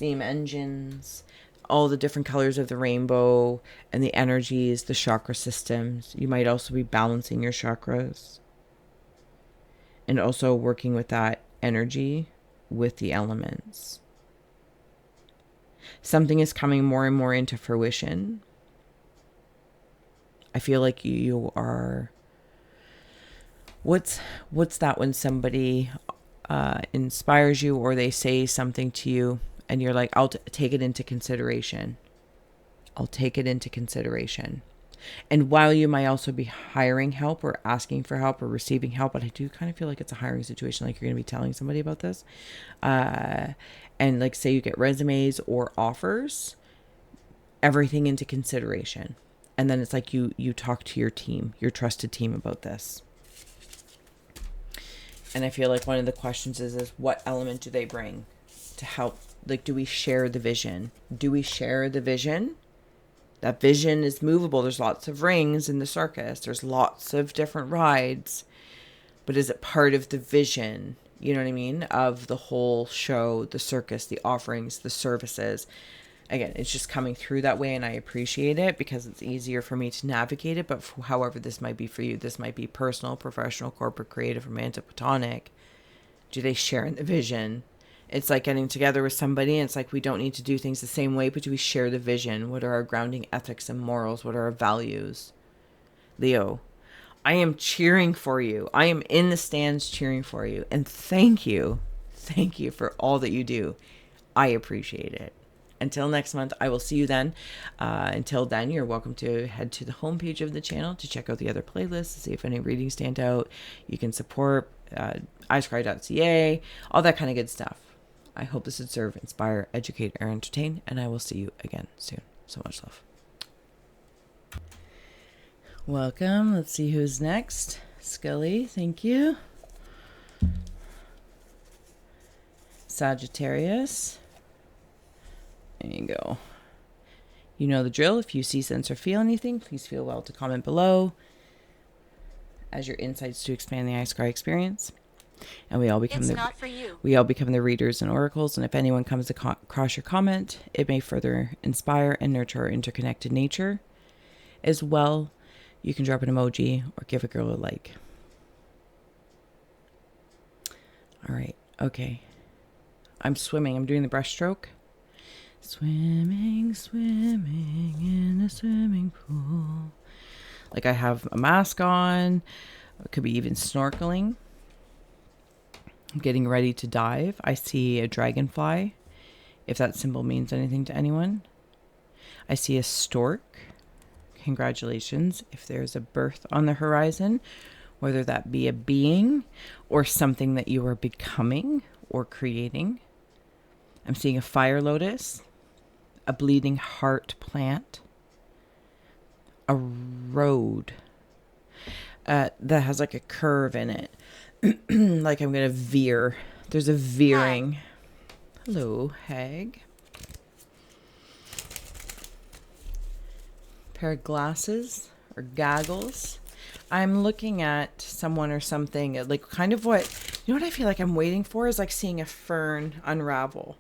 [SPEAKER 1] engines, all the different colors of the rainbow and the energies, the chakra systems. You might also be balancing your chakras and also working with that energy with the elements. Something is coming more and more into fruition. I feel like you are... What's that when somebody inspires you or they say something to you and you're like, I'll take it into consideration. I'll take it into consideration. And while you might also be hiring help or asking for help or receiving help, but I do kind of feel like it's a hiring situation, like you're going to be telling somebody about this. And like say you get resumes or offers, everything into consideration. And then it's like you talk to your team, your trusted team about this. And I feel like one of the questions is what element do they bring to help? Like, do we share the vision? Do we share the vision? That vision is movable. There's lots of rings in the circus. There's lots of different rides. But is it part of the vision? You know what I mean? Of the whole show, the circus, the offerings, the services. Again, it's just coming through that way, and I appreciate it because it's easier for me to navigate it. But however this might be for you, this might be personal, professional, corporate, creative, romantic, platonic. Do they share in the vision? It's like getting together with somebody, and it's like we don't need to do things the same way, but do we share the vision? What are our grounding ethics and morals? What are our values? Leo, I am cheering for you. I am in the stands cheering for you. And thank you. Thank you for all that you do. I appreciate it. Until next month, I will see you then. Until then, you're welcome to head to the homepage of the channel to check out the other playlists, to see if any readings stand out. You can support iScry.ca, all that kind of good stuff. I hope this would serve, inspire, educate, or entertain, and I will see you again soon. So much love. Welcome. Let's see who's next. Scully, thank you. Sagittarius. There you go. You know the drill. If you see, sense, or feel anything, please feel well to comment below as your insights to expand the iScry experience. And we all become the readers and oracles. And if anyone comes across your comment, it may further inspire and nurture our interconnected nature. As well, you can drop an emoji or give a girl a like. All right. Okay. I'm swimming. I'm doing the breaststroke. Swimming, swimming in the swimming pool. Like I have a mask on. It could be even snorkeling. I'm getting ready to dive. I see a dragonfly, if that symbol means anything to anyone. I see a stork. Congratulations. If there's a birth on the horizon, whether that be a being or something that you are becoming or creating. I'm seeing a fire lotus, a bleeding heart plant, a road that has like a curve in it. Like I'm going to veer. There's a veering. Hello, hag. Pair of glasses or goggles. I'm looking at someone or something, like kind of what, you know what I feel like I'm waiting for is like seeing a fern unravel.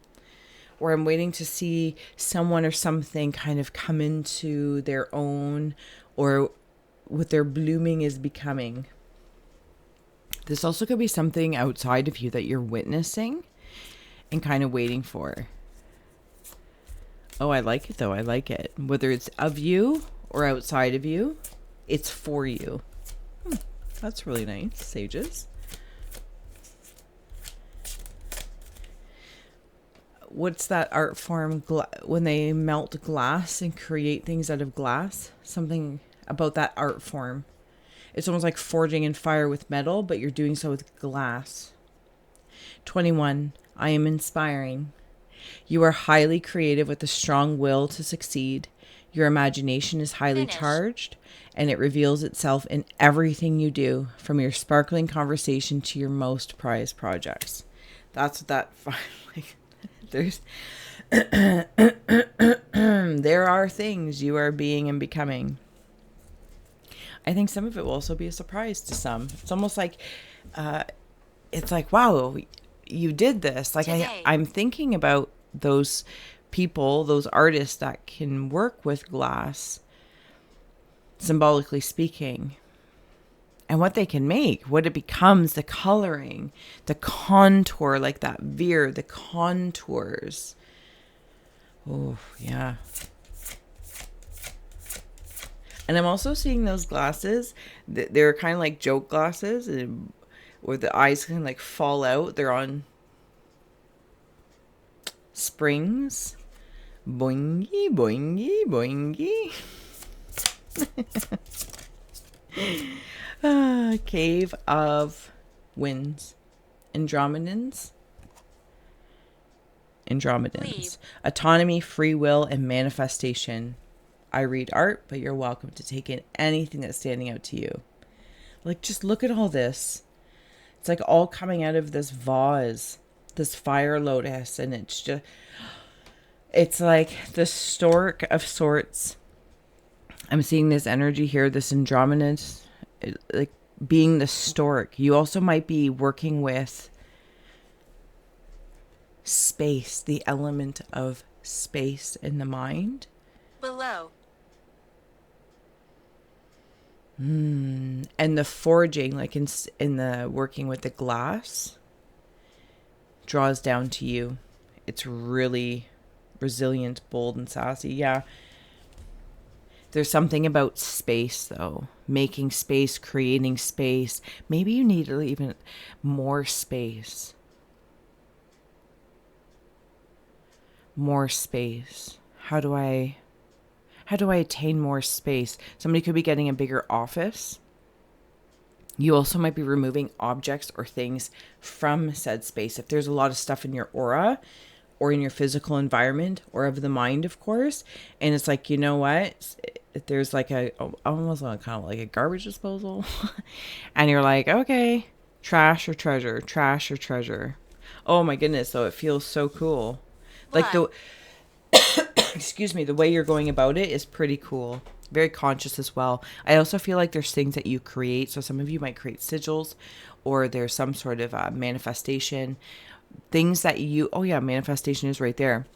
[SPEAKER 1] Or I'm waiting to see someone or something kind of come into their own, or what their blooming is becoming. This also could be something outside of you that you're witnessing and kind of waiting for. Oh, I like it though. I like it. Whether it's of you or outside of you, it's for you. That's really nice, sages. What's that art form when they melt glass and create things out of glass? Something about that art form. It's almost like forging in fire with metal, but you're doing so with glass. 21. I am inspiring. You are highly creative with a strong will to succeed. Your imagination is highly charged, and it reveals itself in everything you do, from your sparkling conversation to your most prized projects. That's what that... Like, there's... there are things you are being and becoming. I think some of it will also be a surprise to some. It's almost like, it's like, wow, you did this. Like I'm thinking about those people, those artists that can work with glass, symbolically speaking, and what they can make, what it becomes, the coloring, the contour, like that veer, the contours. Oh, yeah. And I'm also seeing those glasses. They're kind of like joke glasses, where the eyes can like fall out. They're on springs. Boingy, boingy, boingy. Cave of Winds. Andromedans.
[SPEAKER 2] Leave.
[SPEAKER 1] Autonomy, free will, and manifestation. I read art, but you're welcome to take in anything that's standing out to you. Like, just look at all this. It's like all coming out of this vase, this fire lotus, and it's like the stork of sorts. I'm seeing this energy here, this Andromedans, like being the stork. You also might be working with space, the element of space in the mind.
[SPEAKER 2] Below.
[SPEAKER 1] And the forging, like in the working with the glass, draws down to you. It's really resilient, bold, and sassy. Yeah. There's something about space, though. Making space, creating space. Maybe you need even more space. More space. How do I attain more space? Somebody could be getting a bigger office. You also might be removing objects or things from said space. If there's a lot of stuff in your aura or in your physical environment or of the mind, of course, and it's like, you know what? If there's like almost kind of like a garbage disposal and you're like, okay, trash or treasure, trash or treasure. Oh my goodness, though, it feels so cool.
[SPEAKER 2] Blood.
[SPEAKER 1] Like excuse me, the way you're going about it is pretty cool. Very conscious as well. I also feel like there's things that you create. So some of you might create sigils, or there's some sort of manifestation. Things that you, oh yeah, manifestation is right there.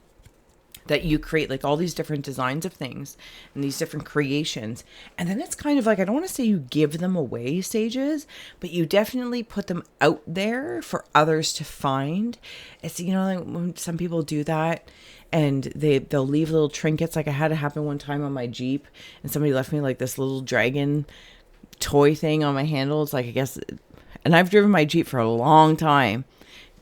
[SPEAKER 1] That you create, like all these different designs of things and these different creations. And then it's kind of like, I don't want to say you give them away, sages, but you definitely put them out there for others to find. It's, you know, like when some people do that and they'll leave little trinkets. Like I had it happen one time on my Jeep, and somebody left me like this little dragon toy thing on my handle. It's like, I guess, and I've driven my Jeep for a long time.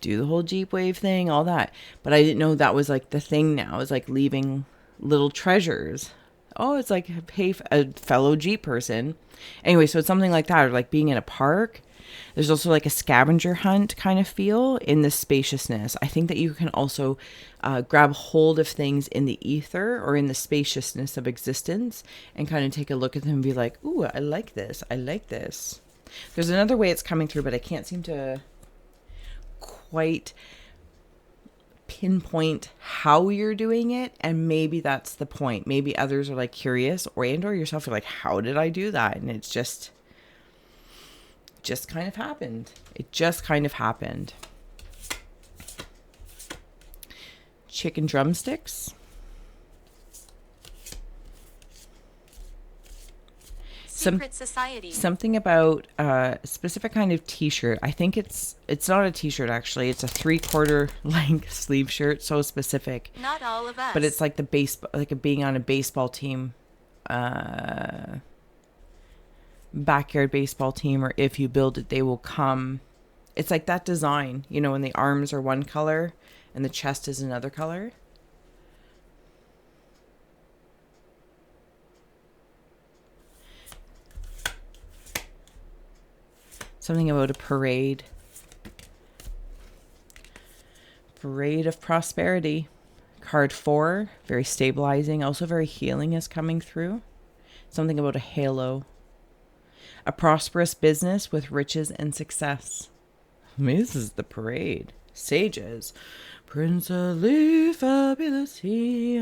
[SPEAKER 1] Do the whole Jeep wave thing, all that. But I didn't know that was like the thing now. It's like leaving little treasures. Oh, it's like, hey, a fellow Jeep person. Anyway, so it's something like that, or like being in a park. There's also like a scavenger hunt kind of feel in the spaciousness. I think that you can also grab hold of things in the ether or in the spaciousness of existence and kind of take a look at them and be like, ooh, I like this. I like this. There's another way it's coming through, but I can't seem to quite pinpoint how you're doing it, and maybe that's the point. Maybe others are like curious, or yourself are like, how did I do that? And it's just kind of happened. It just kind of happened. Chicken drumsticks.
[SPEAKER 2] Secret society.
[SPEAKER 1] Something about a specific kind of t-shirt. I think it's not a t-shirt, actually. It's a 3/4 length sleeve shirt. So specific.
[SPEAKER 2] Not all of us.
[SPEAKER 1] But it's like the baseball, like being on a baseball team, backyard baseball team, or if you build it, they will come. It's like that design, you know, when the arms are one color and the chest is another color. Something about a parade. Parade of prosperity. Card 4, very stabilizing. Also very healing is coming through. Something about a halo. A prosperous business with riches and success. This is the parade. Sages. Princely fabulity.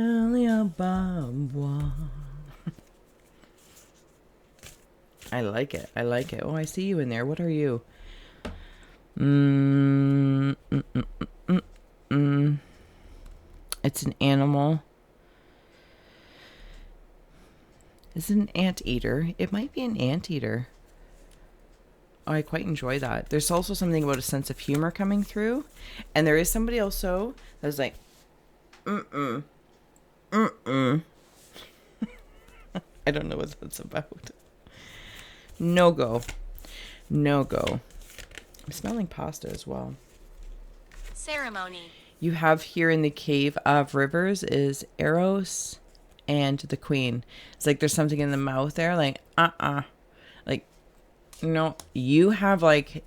[SPEAKER 1] I like it. I like it. Oh, I see you in there. What are you? It's an animal. Is it an anteater? It might be an anteater. Oh, I quite enjoy that. There's also something about a sense of humor coming through. And there is somebody also that's like, I don't know what that's about. No go. No go. I'm smelling pasta as well.
[SPEAKER 2] Ceremony.
[SPEAKER 1] You have here in the Cave of Rivers is Eros and the Queen. It's like there's something in the mouth there, like, like, no, you have like,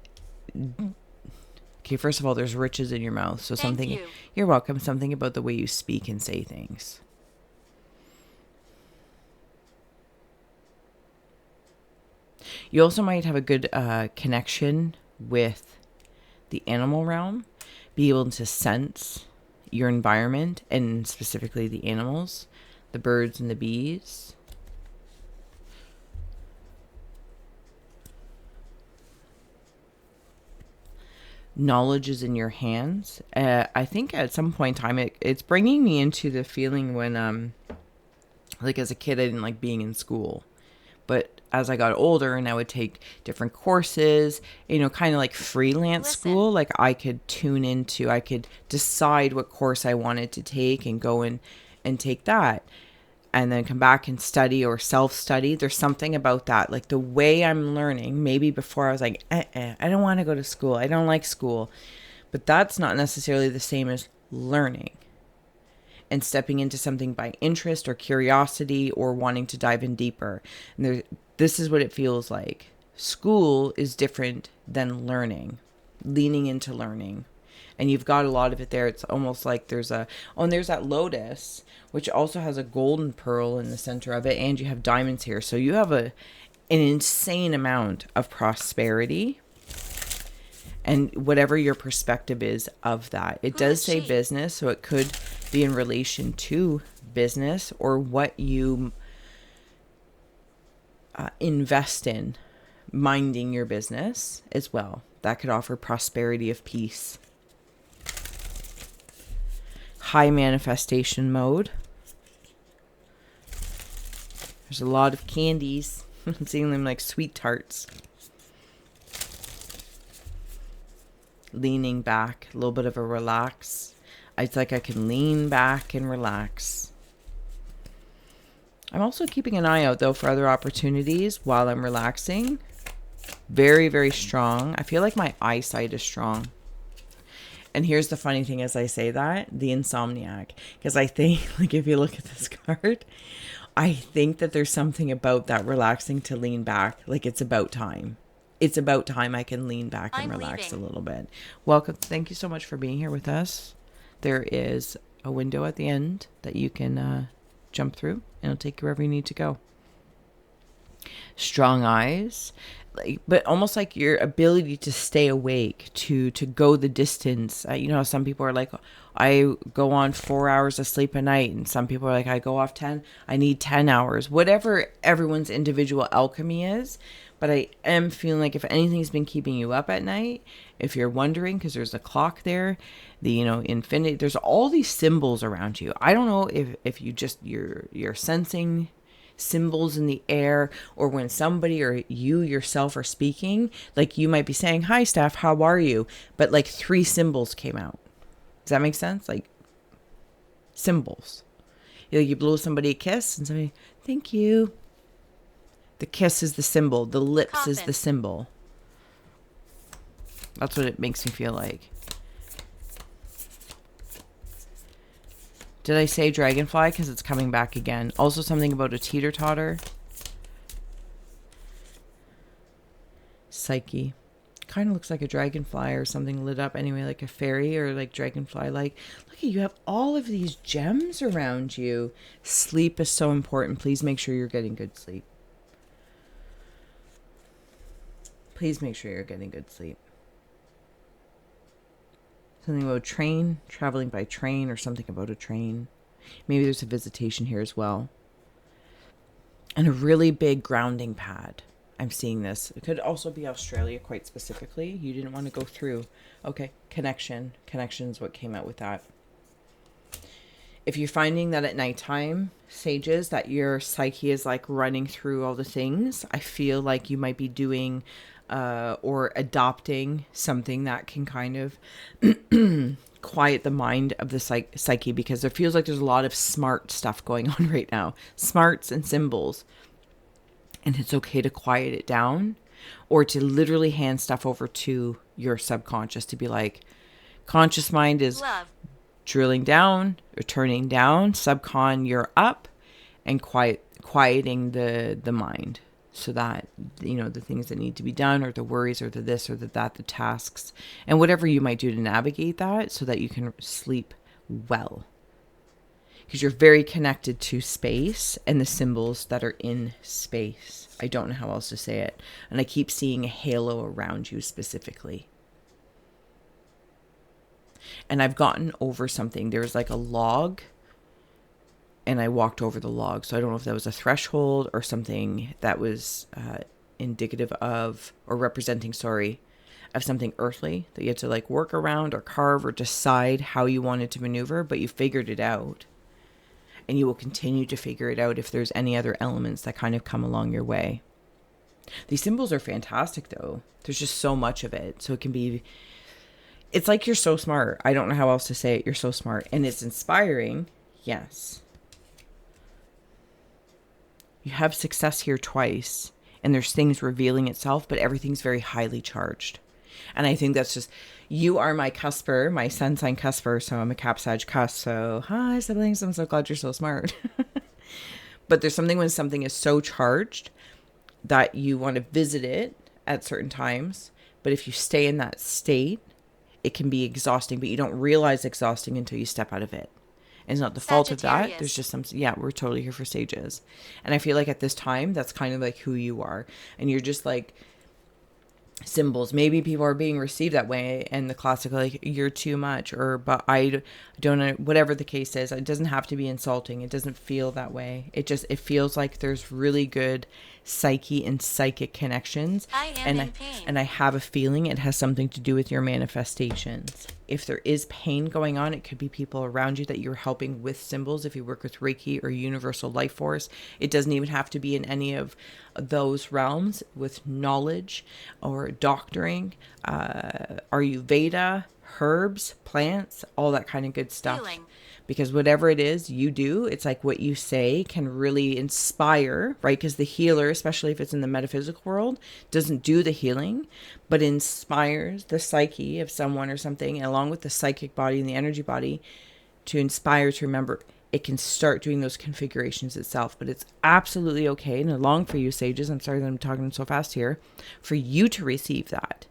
[SPEAKER 1] okay, first of all, there's riches in your mouth. So
[SPEAKER 2] Thank
[SPEAKER 1] something,
[SPEAKER 2] you.
[SPEAKER 1] you're welcome. Something about the way you speak and say things. You also might have a good connection with the animal realm, be able to sense your environment and specifically the animals, the birds and the bees. Knowledge is in your hands. I think at some point in time, it's bringing me into the feeling when, like as a kid, I didn't like being in school. But as I got older and I would take different courses, you know, kind of like freelance school, like I could I could decide what course I wanted to take and go in and take that. And then come back and study or self-study. There's something about that. Like the way I'm learning, maybe before I was like, I don't want to go to school. I don't like school. But that's not necessarily the same as learning and stepping into something by interest or curiosity or wanting to dive in deeper. And this is what it feels like. School is different than learning, leaning into learning. And you've got a lot of it there. It's almost like there's and there's that lotus, which also has a golden pearl in the center of it. And you have diamonds here. So you have an insane amount of prosperity. And whatever your perspective is of that. It does say business, so it could be in relation to business or what you invest in, minding your business as well. That could offer prosperity of peace. High manifestation mode. There's a lot of candies. I'm seeing them like sweet tarts. Leaning back, a little bit of a relax. It's like I can lean back and relax. I'm also keeping an eye out though for other opportunities while I'm relaxing. Very, very strong. I feel like my eyesight is strong. And here's the funny thing as I say that, the insomniac. Because I think, like if you look at this card, I think that there's something about that relaxing to lean back. Like it's about time. It's about time I can lean back and relax a little bit. Welcome. Thank you so much for being here with us. There is a window at the end that you can jump through and it'll take you wherever you need to go. Strong eyes, but almost like your ability to stay awake, to go the distance. You know, some people are like, I go on 4 hours of sleep a night. And some people are like, I go off 10. I need 10 hours. Whatever everyone's individual alchemy is. But I am feeling like if anything's been keeping you up at night, if you're wondering, because there's a clock there, the, you know, infinity, there's all these symbols around you. I don't know if you just, you're sensing symbols in the air, or when somebody or you yourself are speaking, like you might be saying, hi, Steph, how are you? But like 3 symbols came out. Does that make sense? Like symbols. You blow somebody a kiss and somebody, thank you. The kiss is the symbol. The lips is the symbol. That's what it makes me feel like. Did I say dragonfly? Because it's coming back again. Also something about a teeter-totter. Psyche. Kind of looks like a dragonfly or something lit up anyway, like a fairy or like dragonfly. Like, look at you have all of these gems around you. Sleep is so important. Please make sure you're getting good sleep. Please make sure you're getting good sleep. Something about train, traveling by train, or something about a train. Maybe there's a visitation here as well. And a really big grounding pad. I'm seeing this. It could also be Australia, quite specifically. You didn't want to go through. Okay, connection. Connection is what came out with that. If you're finding that at nighttime, sages, that your psyche is like running through all the things, I feel like you might be doing or adopting something that can kind of quiet the mind of the psyche, because it feels like there's a lot of smart stuff going on right now. Smarts and symbols. And it's okay to quiet it down, or to literally hand stuff over to your subconscious to be like, conscious mind is drilling down or turning down. Subcon, you're up. and quieting the mind, so that, you know, the things that need to be done, or the worries, or the this or the that, the tasks, and whatever you might do to navigate that, so that you can sleep well. Because you're very connected to space and the symbols that are in space. I don't know how else to say it. And I keep seeing a halo around you specifically. And I've gotten over something. There was like a log, and I walked over the log. So I don't know if that was a threshold or something that was indicative of, or representing, sorry, of something earthly that you had to like work around or carve or decide how you wanted to maneuver, but you figured it out. And you will continue to figure it out if there's any other elements that kind of come along your way. These symbols are fantastic, though. There's just so much of it. So it can be, it's like you're so smart. I don't know how else to say it. You're so smart. And it's inspiring. Yes. You have success here twice. And there's things revealing itself, but everything's very highly charged. And I think that's just, you are my cusper, my sun sign cusper. So I'm a Cap Sag cusp. So hi, siblings. I'm so glad you're so smart. But there's something when something is so charged that you want to visit it at certain times. But if you stay in that state, it can be exhausting, but you don't realize exhausting until you step out of it. And it's not the fault of that. There's just some, yeah, we're totally here for sages. And I feel like at this time, that's kind of like who you are. And you're just like, symbols, maybe people are being received that way, and the classic like, you're too much, or but I don't know, whatever the case is. It doesn't have to be insulting. It doesn't feel that way. It feels like there's really good psyche and psychic connections. And I have a feeling it has something to do with your manifestations. If there is pain going on, it could be people around you that you're helping with symbols. If you work with Reiki or universal life force, it doesn't even have to be in any of those realms, with knowledge or doctoring, Ayurveda, herbs, plants, all that kind of good stuff. Healing. Because whatever it is you do, it's like what you say can really inspire, right? Because the healer, especially if it's in the metaphysical world, doesn't do the healing, but inspires the psyche of someone or something, along with the psychic body and the energy body, to inspire, to remember. It can start doing those configurations itself. But it's absolutely okay, and along for you, sages, I'm sorry that I'm talking so fast here, for you to receive that.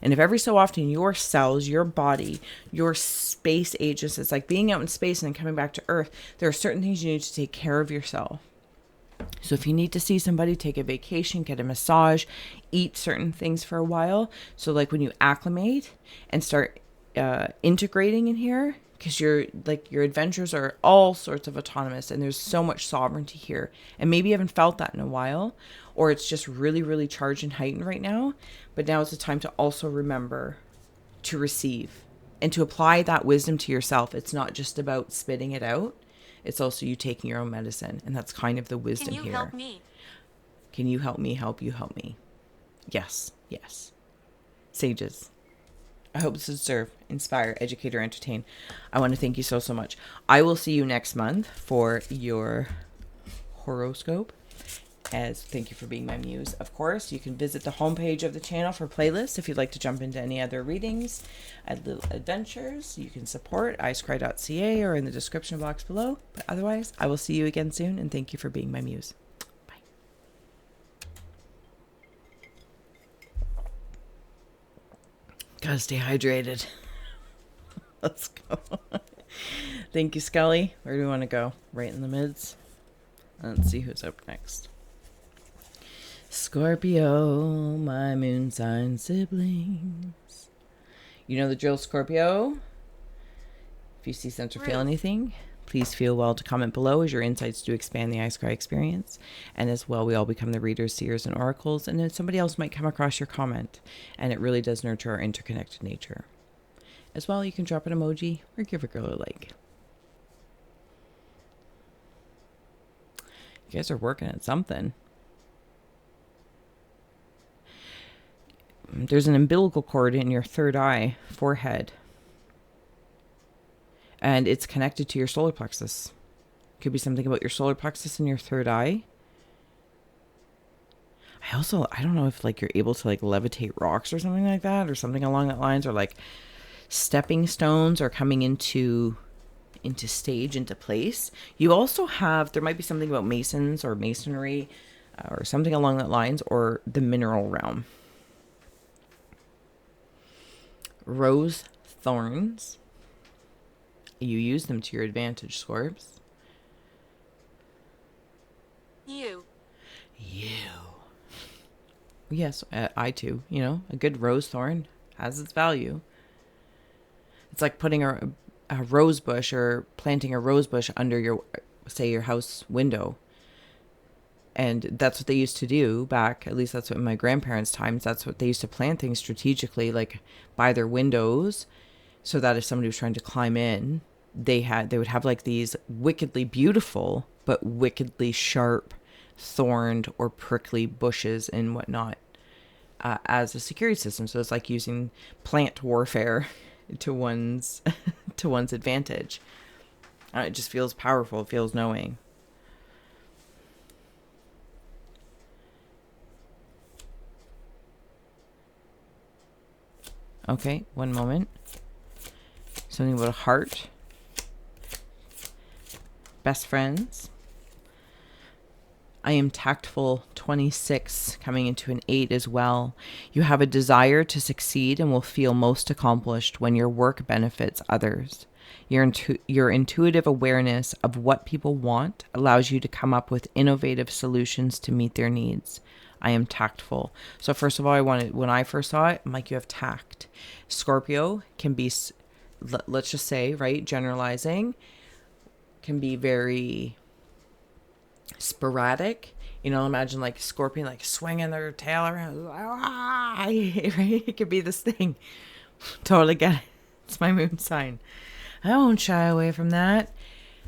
[SPEAKER 1] And if every so often your cells, your body, your space ages, it's like being out in space and then coming back to Earth, there are certain things you need to take care of yourself. So if you need to see somebody, take a vacation, get a massage, eat certain things for a while. So like when you acclimate and start integrating in here, because your adventures are all sorts of autonomous, and there's so much sovereignty here. And maybe you haven't felt that in a while, or it's just really, really charged and heightened right now. But now is the time to also remember to receive and to apply that wisdom to yourself. It's not just about spitting it out. It's also you taking your own medicine. And that's kind of the wisdom here. Can you help me? Can you help me help you help me? Yes, yes. Sages, I hope this would serve, inspire, educate, or entertain. I want to thank you so, so much. I will see you next month for your horoscope. As thank you for being my muse. Of course, you can visit the homepage of the channel for playlists if you'd like to jump into any other readings and little adventures. You can support icecry.ca or in the description box below. But otherwise, I will see you again soon, and thank you for being my muse. Bye. Gotta stay hydrated. Let's go. Thank you, Scully. Where do we want to go? Right in the mids? Let's see who's up next. Scorpio, my moon sign siblings. You know the drill, Scorpio. If you see, sense, or feel anything, please feel well to comment below, as your insights do expand the Ice Cry experience. And as well, we all become the readers, seers, and oracles. And then somebody else might come across your comment. And it really does nurture our interconnected nature. As well, you can drop an emoji or give a girl a like. You guys are working at something. There's an umbilical cord in your third eye, forehead. And it's connected to your solar plexus. Could be something about your solar plexus in your third eye. I don't know if like you're able to like levitate rocks or something like that, or something along that lines, or like stepping stones are coming into into stage, into place. You also have, there might be something about masons or masonry or something along that lines, or the mineral realm. Rose thorns. You use them to your advantage, Scorps.
[SPEAKER 2] You.
[SPEAKER 1] Yes, I too. You know, a good rose thorn has its value. It's like putting a rose bush or planting a rose bush under your, say, your house window. And that's what they used to do back, at least that's what in my grandparents' times, that's what they used to plant things strategically, like by their windows, so that if somebody was trying to climb in, they would have like these wickedly beautiful, but wickedly sharp, thorned or prickly bushes and whatnot as a security system. So it's like using plant warfare to one's to one's advantage. It just feels powerful. It feels knowing. Okay, one moment. Something about a heart. Best friends. I am tactful, 26, coming into an 8 as well. You have a desire to succeed and will feel most accomplished when your work benefits others. Your intuitive awareness of what people want allows you to come up with innovative solutions to meet their needs. I am tactful. So first of all, when I first saw it, I'm like, you have tact. Scorpio can be, let's just say, right, generalizing, can be very sporadic. You know, imagine like Scorpion like swinging their tail around. Right? It could be this thing. Totally get it. It's my moon sign. I won't shy away from that.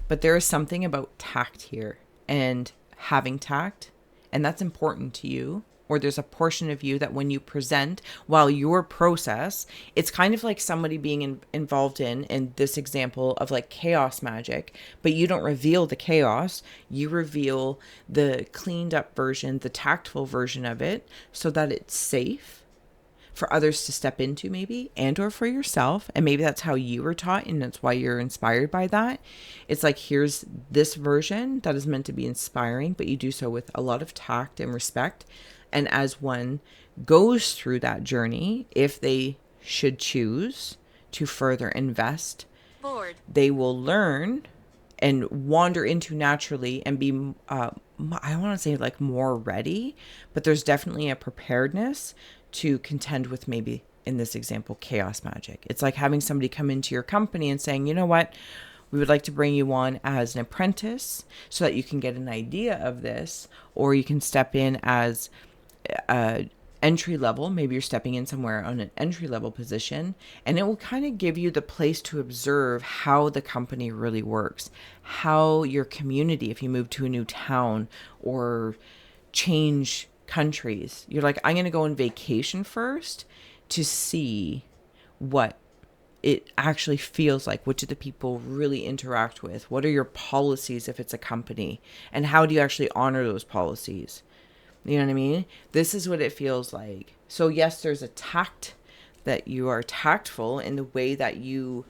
[SPEAKER 1] But there is something about tact here and having tact, and that's important to you. Or there's a portion of you that when you present, while your process, it's kind of like somebody being involved in this example of like chaos magic, but you don't reveal the chaos. You reveal the cleaned up version, the tactful version of it, so that it's safe for others to step into, maybe, and or for yourself. And maybe that's how you were taught, and that's why you're inspired by that. It's like, here's this version that is meant to be inspiring, but you do so with a lot of tact and respect. And as one goes through that journey, if they should choose to further invest, they will learn and wander into naturally and be, I don't want to say like more ready, but there's definitely a preparedness to contend with, maybe in this example, chaos magic. It's like having somebody come into your company and saying, you know what, we would like to bring you on as an apprentice so that you can get an idea of this, or you can step in as entry level. Maybe you're stepping in somewhere on an entry level position, and it will kind of give you the place to observe how the company really works, how your community, if you move to a new town or change countries, you're like, I'm going to go on vacation first to see what it actually feels like. What do the people really interact with? What are your policies if it's a company? And how do you actually honor those policies? You know what I mean? This is what it feels like. So yes, there's a tact, that you are tactful in the way that you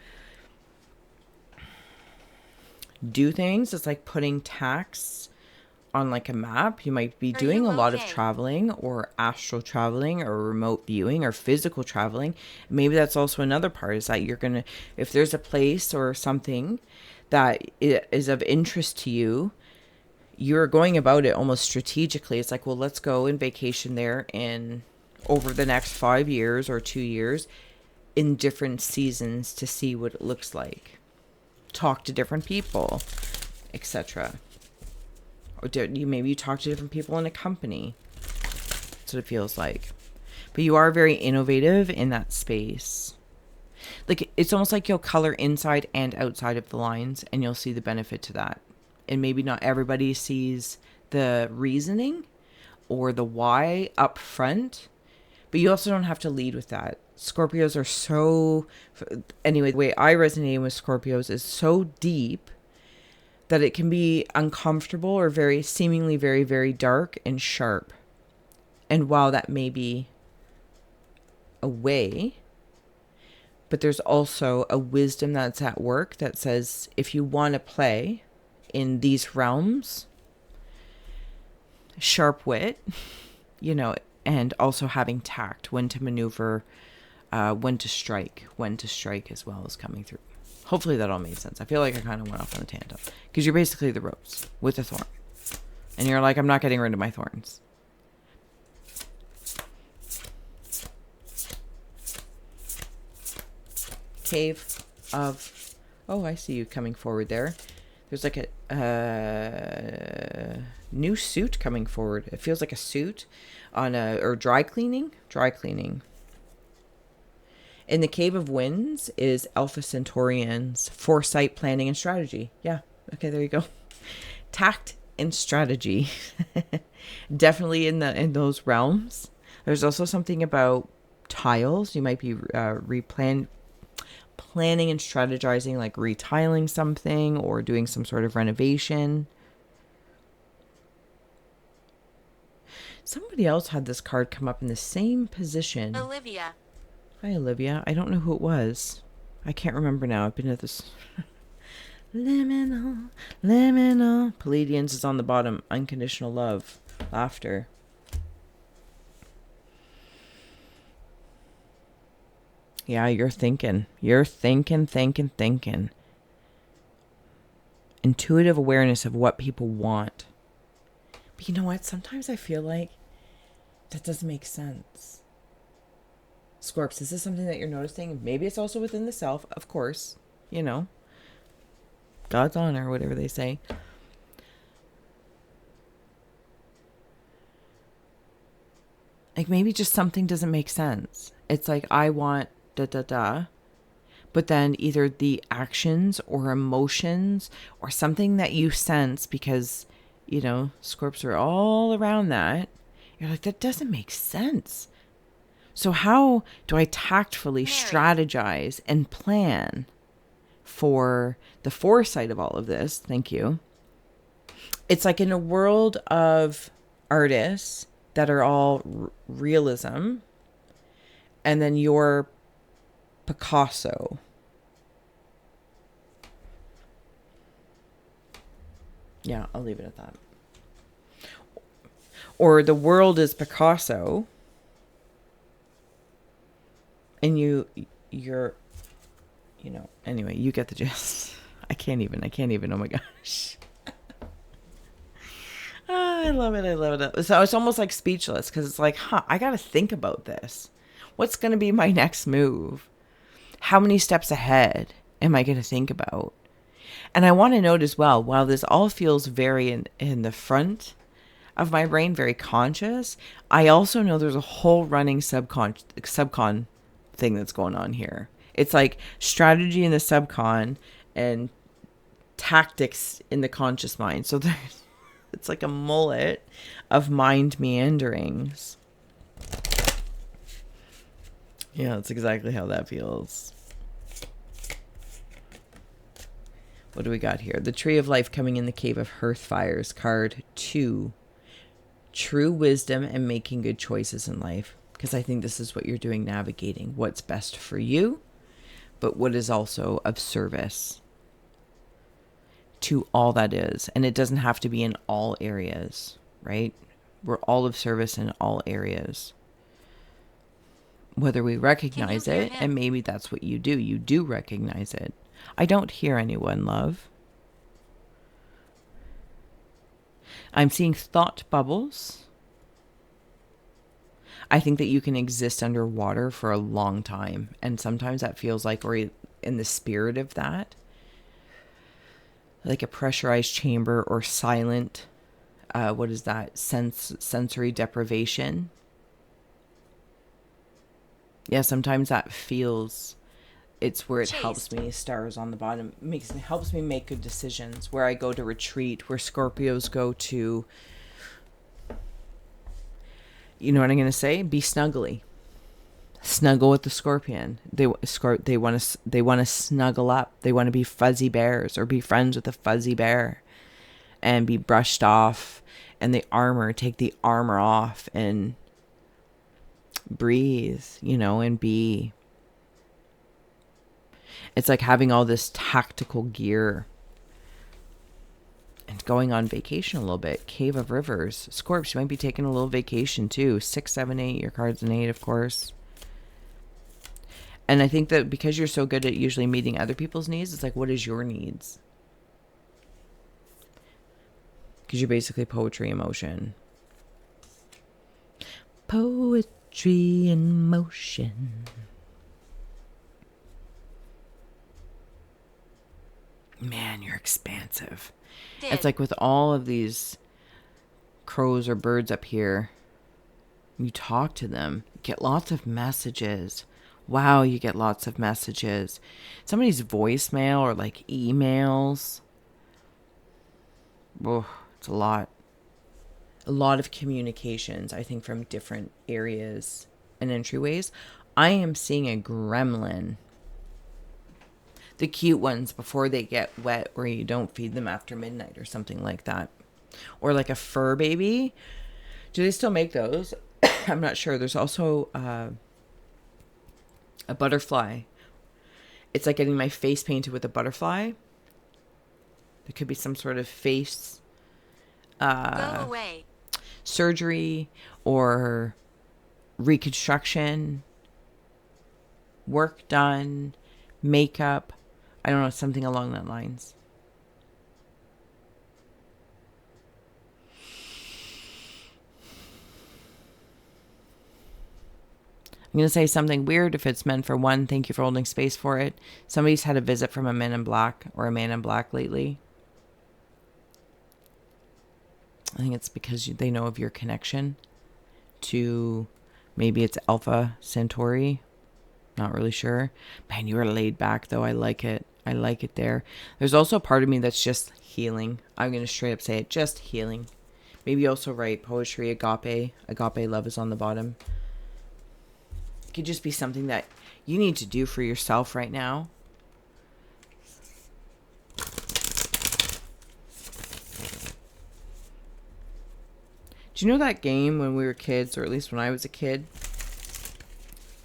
[SPEAKER 1] do things. It's like putting tacks on like a map. You might be doing a lot of traveling or astral traveling or remote viewing or physical traveling. Maybe that's also another part, is that you're going to, if there's a place or something that is of interest to you, you're going about it almost strategically. It's like, well, let's go and vacation there in over the next 5 years or 2 years in different seasons to see what it looks like. Talk to different people, etc. Or maybe you talk to different people in a company. That's what it feels like. But you are very innovative in that space. Like, it's almost like you'll color inside and outside of the lines, and you'll see the benefit to that. And maybe not everybody sees the reasoning or the why up front, but you also don't have to lead with that. Scorpios are so, anyway, the way I resonate with Scorpios is so deep that it can be uncomfortable or very seemingly very, very dark and sharp. And while that may be a way, But there's also a wisdom that's at work that says if you want to play in these realms, sharp wit, you know, and also having tact, when to maneuver, when to strike as well is coming through. Hopefully that all made sense. I feel like I kind of went off on a tangent because you're basically the rose with a thorn. And you're like, I'm not getting rid of my thorns. Cave of... Oh, I see you coming forward there. There's like a new suit coming forward. It feels like a suit on a... Or dry cleaning? Dry cleaning. In the Cave of Winds is Alpha Centaurians, foresight, planning, and strategy. Yeah. Okay, there you go. Tact and strategy. Definitely in those realms. There's also something about tiles. You might be planning and strategizing, like retiling something or doing some sort of renovation. Somebody else had this card come up in the same position.
[SPEAKER 2] Olivia.
[SPEAKER 1] Hi, Olivia. I don't know who it was. I can't remember now. I've been at this. Liminal. Palladians is on the bottom. Unconditional love. Laughter. Yeah, you're thinking. You're thinking. Intuitive awareness of what people want. But you know what? Sometimes I feel like that doesn't make sense. Scorps, is this something that you're noticing? Maybe it's also within the self, of course. You know. God's honor, whatever they say. Like maybe just something doesn't make sense. It's like I want da. But then either the actions or emotions or something that you sense because, you know, Scorps are all around that. You're like, that doesn't make sense. So how do I tactfully strategize and plan for the foresight of all of this? Thank you. It's like in a world of artists that are all realism, and then you're Picasso. Yeah, I'll leave it at that. Or the world is Picasso, and you're, you know, anyway, you get the gist. I can't even, oh my gosh. I love it. So it's almost like speechless because it's like, I got to think about this. What's going to be my next move? How many steps ahead am I going to think about? And I want to note as well, while this all feels very in the front of my brain, very conscious, I also know there's a whole running subcon thing that's going on here. It's like strategy in the subcon and tactics in the conscious mind. So it's like a mullet of mind meanderings. Yeah, that's exactly how that feels. What do we got here? The Tree of Life coming in the Cave of Hearth Fires. Card 2. True wisdom and making good choices in life. Because I think this is what you're doing, navigating what's best for you, but what is also of service to all that is. And it doesn't have to be in all areas, right? We're all of service in all areas. Whether we recognize it, and maybe that's what you do. You do recognize it. I don't hear anyone, love. I'm seeing thought bubbles. I think that you can exist underwater for a long time. And sometimes that feels like we're in the spirit of that. Like a pressurized chamber or silent, what is that? Sensory deprivation. Yeah, sometimes that feels... It's where it helps me. Stars on the bottom helps me make good decisions. Where I go to retreat, where Scorpios go to, you know what I'm going to say? Be snuggly. Snuggle with the Scorpion. They want to snuggle up. They want to be fuzzy bears or be friends with a fuzzy bear and be brushed off, and take the armor off and breathe, you know, and be It's like having all this tactical gear and going on vacation a little bit. Cave of Rivers. Scorps, you might be taking a little vacation too. 6, 7, 8. Your card's an 8, of course. And I think that because you're so good at usually meeting other people's needs, it's like, what is your needs? Because you're basically poetry in motion. Poetry in motion. Man, you're expansive. It's like with all of these crows or birds up here, you talk to them, you get lots of messages. Wow, you get lots of messages. Somebody's voicemail or like emails. Oh, it's a lot. A lot of communications, I think, from different areas and entryways. I am seeing a gremlin. The cute ones before they get wet, where you don't feed them after midnight or something like that. Or like a fur baby. Do they still make those? I'm not sure. There's also a butterfly. It's like getting my face painted with a butterfly. There could be some sort of face
[SPEAKER 2] Go away.
[SPEAKER 1] surgery or reconstruction, work done, makeup. I don't know, something along that lines. I'm going to say something weird if it's meant for one. Thank you for holding space for it. Somebody's had a visit from a man in black or a man in black lately. I think it's because they know of your connection to, maybe it's Alpha Centauri. Not really sure. Man, you are laid back though. I like it. I like it there. There's also a part of me that's just healing. I'm going to straight up say it. Just healing. Maybe you also write poetry, agape. Agape love is on the bottom. It could just be something that you need to do for yourself right now. Do you know that game when we were kids, or at least when I was a kid?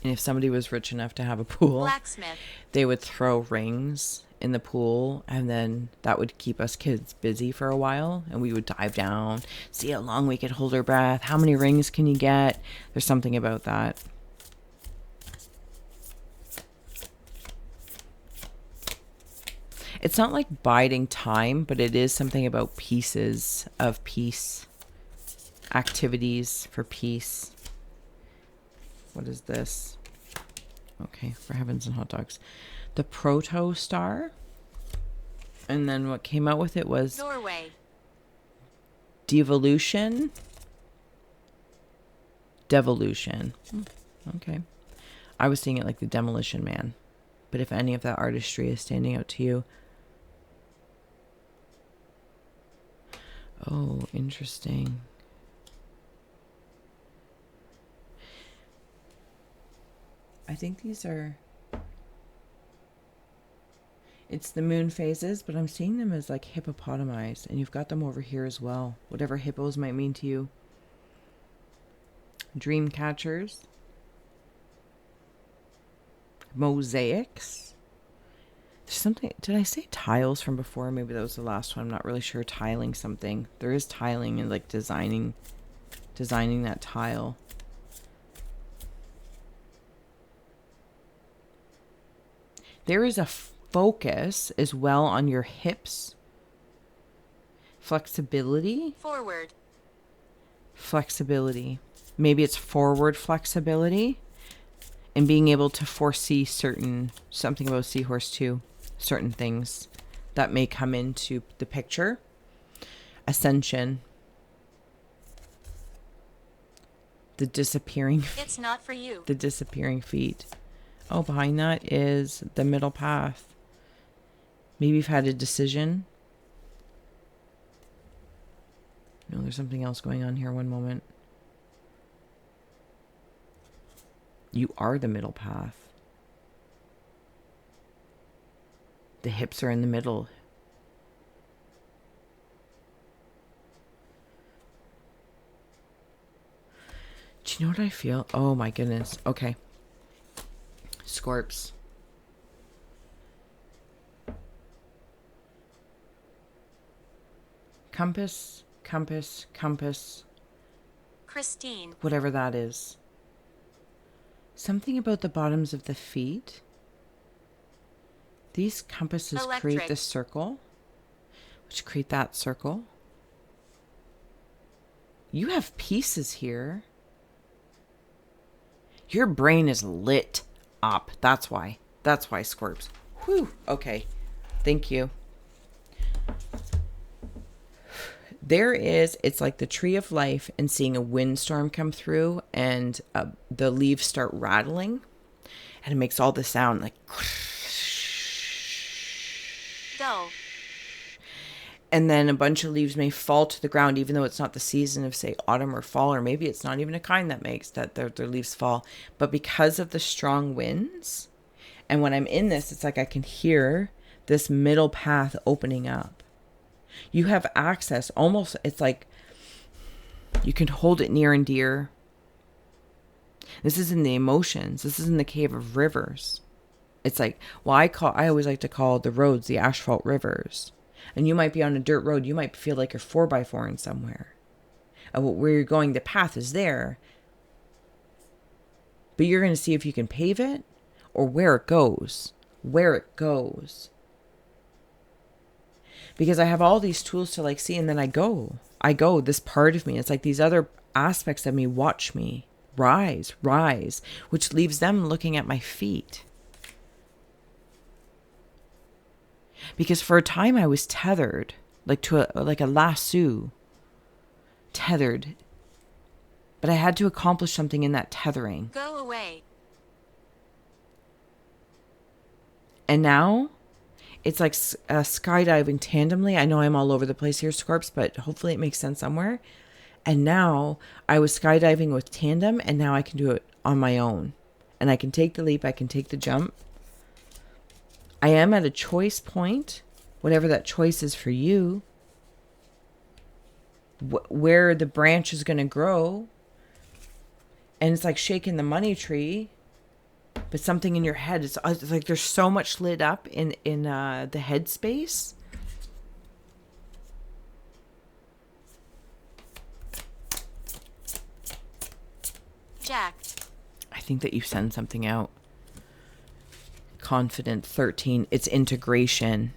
[SPEAKER 1] And if somebody was rich enough to have a pool,
[SPEAKER 2] Blacksmith.
[SPEAKER 1] they would throw rings in the pool, and then that would keep us kids busy for a while, and we would dive down, see how long we could hold our breath. How many rings can you get? There's something about that. It's not like biding time, but it is something about pieces of peace. Activities for peace. What is this? Okay, for heavens and hot dogs. The proto star. And then what came out with it was
[SPEAKER 2] Norway.
[SPEAKER 1] devolution. Devolution. Okay. I was seeing it like the Demolition Man. But if any of that artistry is standing out to you. Oh, interesting. I think these are, it's the moon phases, but I'm seeing them as like hippopotami, and you've got them over here as well. Whatever hippos might mean to you. Dream catchers. Mosaics. There's something, did I say tiles from before? Maybe that was the last one. I'm not really sure. Tiling something. There is tiling and like designing that tile. There is a focus as well on your hips. Flexibility.
[SPEAKER 2] Forward.
[SPEAKER 1] Flexibility. Maybe it's forward flexibility. And being able to foresee something about seahorse too. Certain things that may come into the picture. Ascension. The disappearing.
[SPEAKER 2] It's not for you.
[SPEAKER 1] The disappearing feet. Oh, behind that is the middle path. Maybe you've had a decision. No, there's something else going on here. One moment. You are the middle path. The hips are in the middle. Do you know what I feel? Oh my goodness. Okay. Scorps. Compass, compass, compass,
[SPEAKER 2] Christine.
[SPEAKER 1] whatever that is. Something about the bottoms of the feet. These compasses create
[SPEAKER 2] Electric.
[SPEAKER 1] this circle, which create that circle. You have pieces here. Your brain is lit up. That's why. That's why, Scorps. Whew. Okay. Thank you. It's like the tree of life and seeing a windstorm come through and the leaves start rattling. And it makes all the sound like...
[SPEAKER 2] Dull.
[SPEAKER 1] And then a bunch of leaves may fall to the ground, even though it's not the season of, say, autumn or fall, or maybe it's not even a kind that makes that their leaves fall. But because of the strong winds, and when I'm in this, it's like I can hear this middle path opening up. You have access, almost, it's like you can hold it near and dear. This is in the emotions. This is in the cave of rivers. It's like, well, I always like to call the roads the asphalt rivers. And you might be on a dirt road. You might feel like you're 4x4 in somewhere. Where you're going, the path is there. But you're going to see if you can pave it or where it goes. Where it goes. Because I have all these tools to like see, and then I go. This part of me. It's like these other aspects of me watch me rise, which leaves them looking at my feet. Because for a time I was tethered, like to a lasso, tethered. But I had to accomplish something in that tethering.
[SPEAKER 2] Go away.
[SPEAKER 1] And now it's like skydiving tandemly. I know I'm all over the place here, Scorps, but hopefully it makes sense somewhere. And now I was skydiving with tandem, and now I can do it on my own. And I can take the leap, I can take the jump. I am at a choice point, whatever that choice is for you, where the branch is going to grow. And it's like shaking the money tree, but something in your head, it's like there's so much lit up in the head space.
[SPEAKER 2] Jack.
[SPEAKER 1] I think that you send something out. Confident 13. It's integration.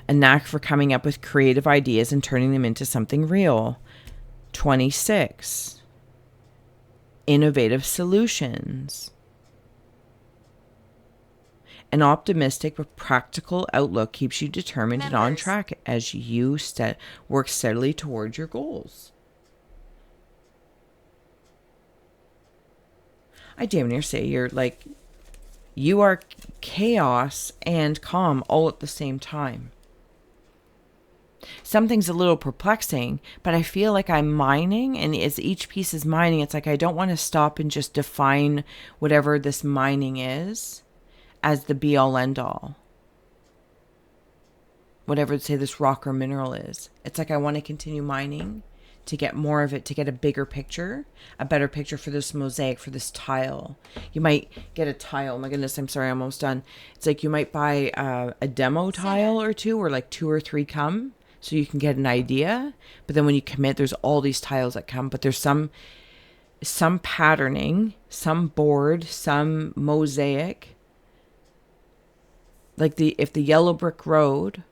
[SPEAKER 1] A knack for coming up with creative ideas and turning them into something real. 26. Innovative solutions. An optimistic but practical outlook keeps you determined and on track as you work steadily towards your goals. I damn near say you are chaos and calm all at the same time. Something's a little perplexing, but I feel like I'm mining, and as each piece is mining, it's like I don't want to stop and just define whatever this mining is as the be-all, end-all. Whatever, say, this rock or mineral is. It's like I want to continue mining to get more of it, to get a bigger picture, a better picture for this mosaic, for this tile. You might get a tile. Oh my goodness, I'm sorry, I'm almost done. It's like you might buy a demo tile or two, or like 2 or 3 come, so you can get an idea. But then when you commit, there's all these tiles that come, but there's some patterning, some board, some mosaic. Like if the yellow brick road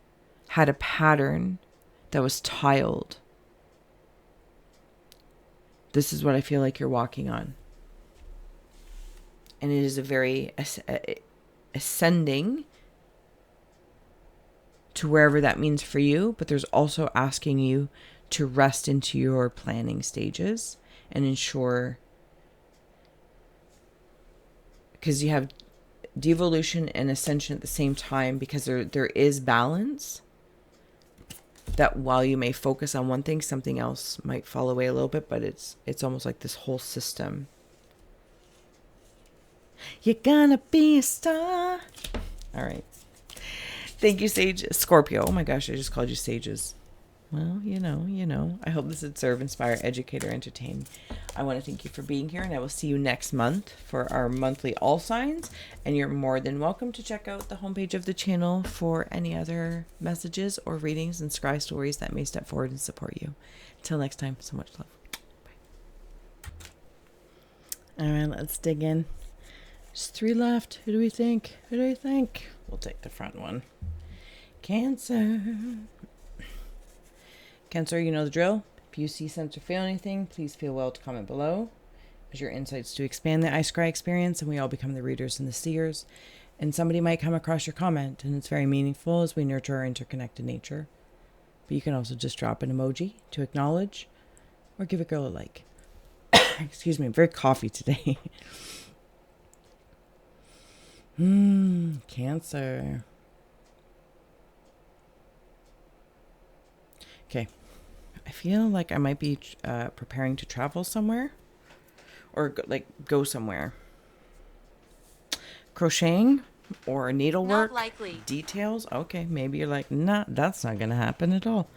[SPEAKER 1] had a pattern that was tiled, this is what I feel like you're walking on. And it is a very ascending to wherever that means for you. But there's also asking you to rest into your planning stages and ensure, because you have devolution and ascension at the same time, because there is balance. That while you may focus on one thing, something else might fall away a little bit, but it's almost like this whole system. You're gonna be a star. All right. Thank you, Sage. Scorpio. Oh my gosh, I just called you Sages. Well, you know. I hope this would serve, inspire, educate, or entertain. I want to thank you for being here, and I will see you next month for our monthly all signs. And you're more than welcome to check out the homepage of the channel for any other messages or readings and scry stories that may step forward and support you. Until next time, so much love. Bye. All right, let's dig in. Just 3 left. Who do we think? Who do we think? We'll take the front one. Cancer. Cancer, you know the drill. If you see, sense, or feel anything, please feel well to comment below. As your insights to expand the I Scry experience, and we all become the readers and the seers. And somebody might come across your comment, and it's very meaningful as we nurture our interconnected nature. But you can also just drop an emoji to acknowledge, or give a girl a like. Excuse me, I'm very coffee today. Cancer. Okay. I feel like I might be preparing to travel somewhere or go somewhere. Crocheting or needlework.
[SPEAKER 2] Not likely.
[SPEAKER 1] Details. Okay, maybe you're like, nah, that's not going to happen at all.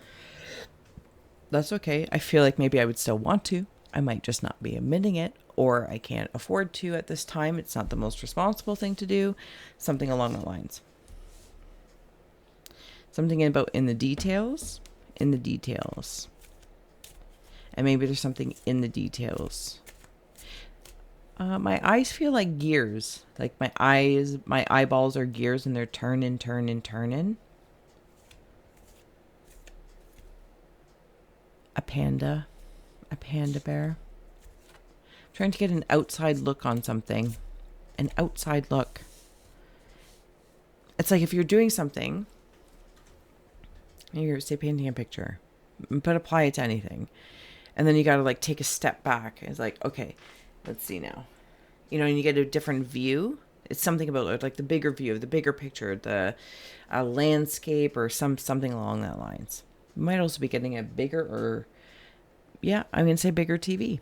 [SPEAKER 1] That's okay. I feel like maybe I would still want to. I might just not be admitting it, or I can't afford to at this time. It's not the most responsible thing to do. Something along the lines. Something about in the details. In the details. And maybe there's something in the details. My eyes feel like gears. Like my eyeballs are gears, and they're turning. A panda bear. I'm trying to get an outside look on something. An outside look. It's like if you're doing something, you're, say, painting a picture, but apply it to anything. And then you got to like take a step back. It's like, okay, let's see now. You know, and you get a different view. It's something about like the bigger view, the bigger picture, the landscape, or something along that lines. You might also be getting a bigger, or yeah, I'm going to say bigger TV,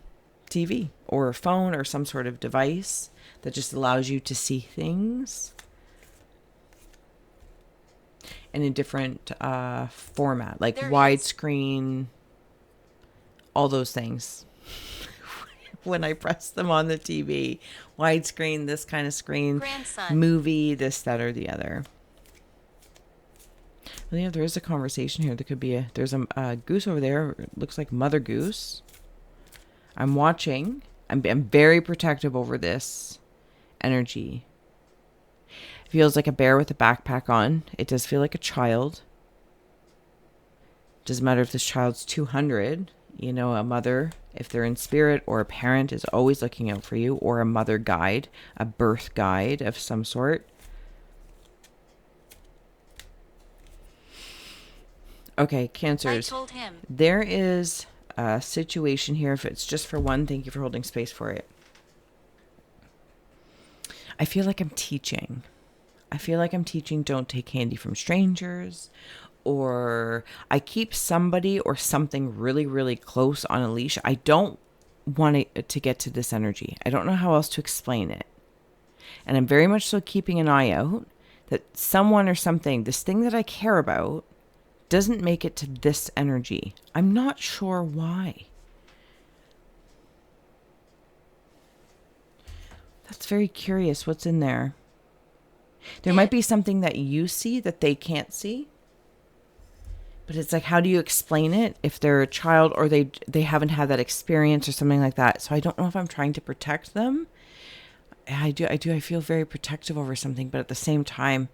[SPEAKER 1] or a phone, or some sort of device that just allows you to see things in a different format, like widescreen, all those things. When I press them on the TV, widescreen, this kind of screen,
[SPEAKER 2] Grandson.
[SPEAKER 1] Movie, this, that, or the other. Well, yeah, there is a conversation here. There could be there's a goose over there. It looks like Mother Goose. I'm watching. I'm very protective over this energy. It feels like a bear with a backpack on. It does feel like a child. Doesn't matter if this child's 200. You know, a mother, if they're in spirit, or a parent is always looking out for you, or a mother guide, a birth guide of some sort. Okay, Cancers.
[SPEAKER 2] I told him.
[SPEAKER 1] There is a situation here. If it's just for one, thank you for holding space for it. I feel like I'm teaching. Don't take candy from strangers. Or I keep somebody or something really, really close on a leash. I don't want it to get to this energy. I don't know how else to explain it. And I'm very much so keeping an eye out that someone or something, this thing that I care about, doesn't make it to this energy. I'm not sure why. That's very curious what's in there. There might be something that you see that they can't see. But it's like, how do you explain it if they're a child, or they haven't had that experience or something like that? So I don't know if I'm trying to protect them. I feel very protective over something, but at the same time,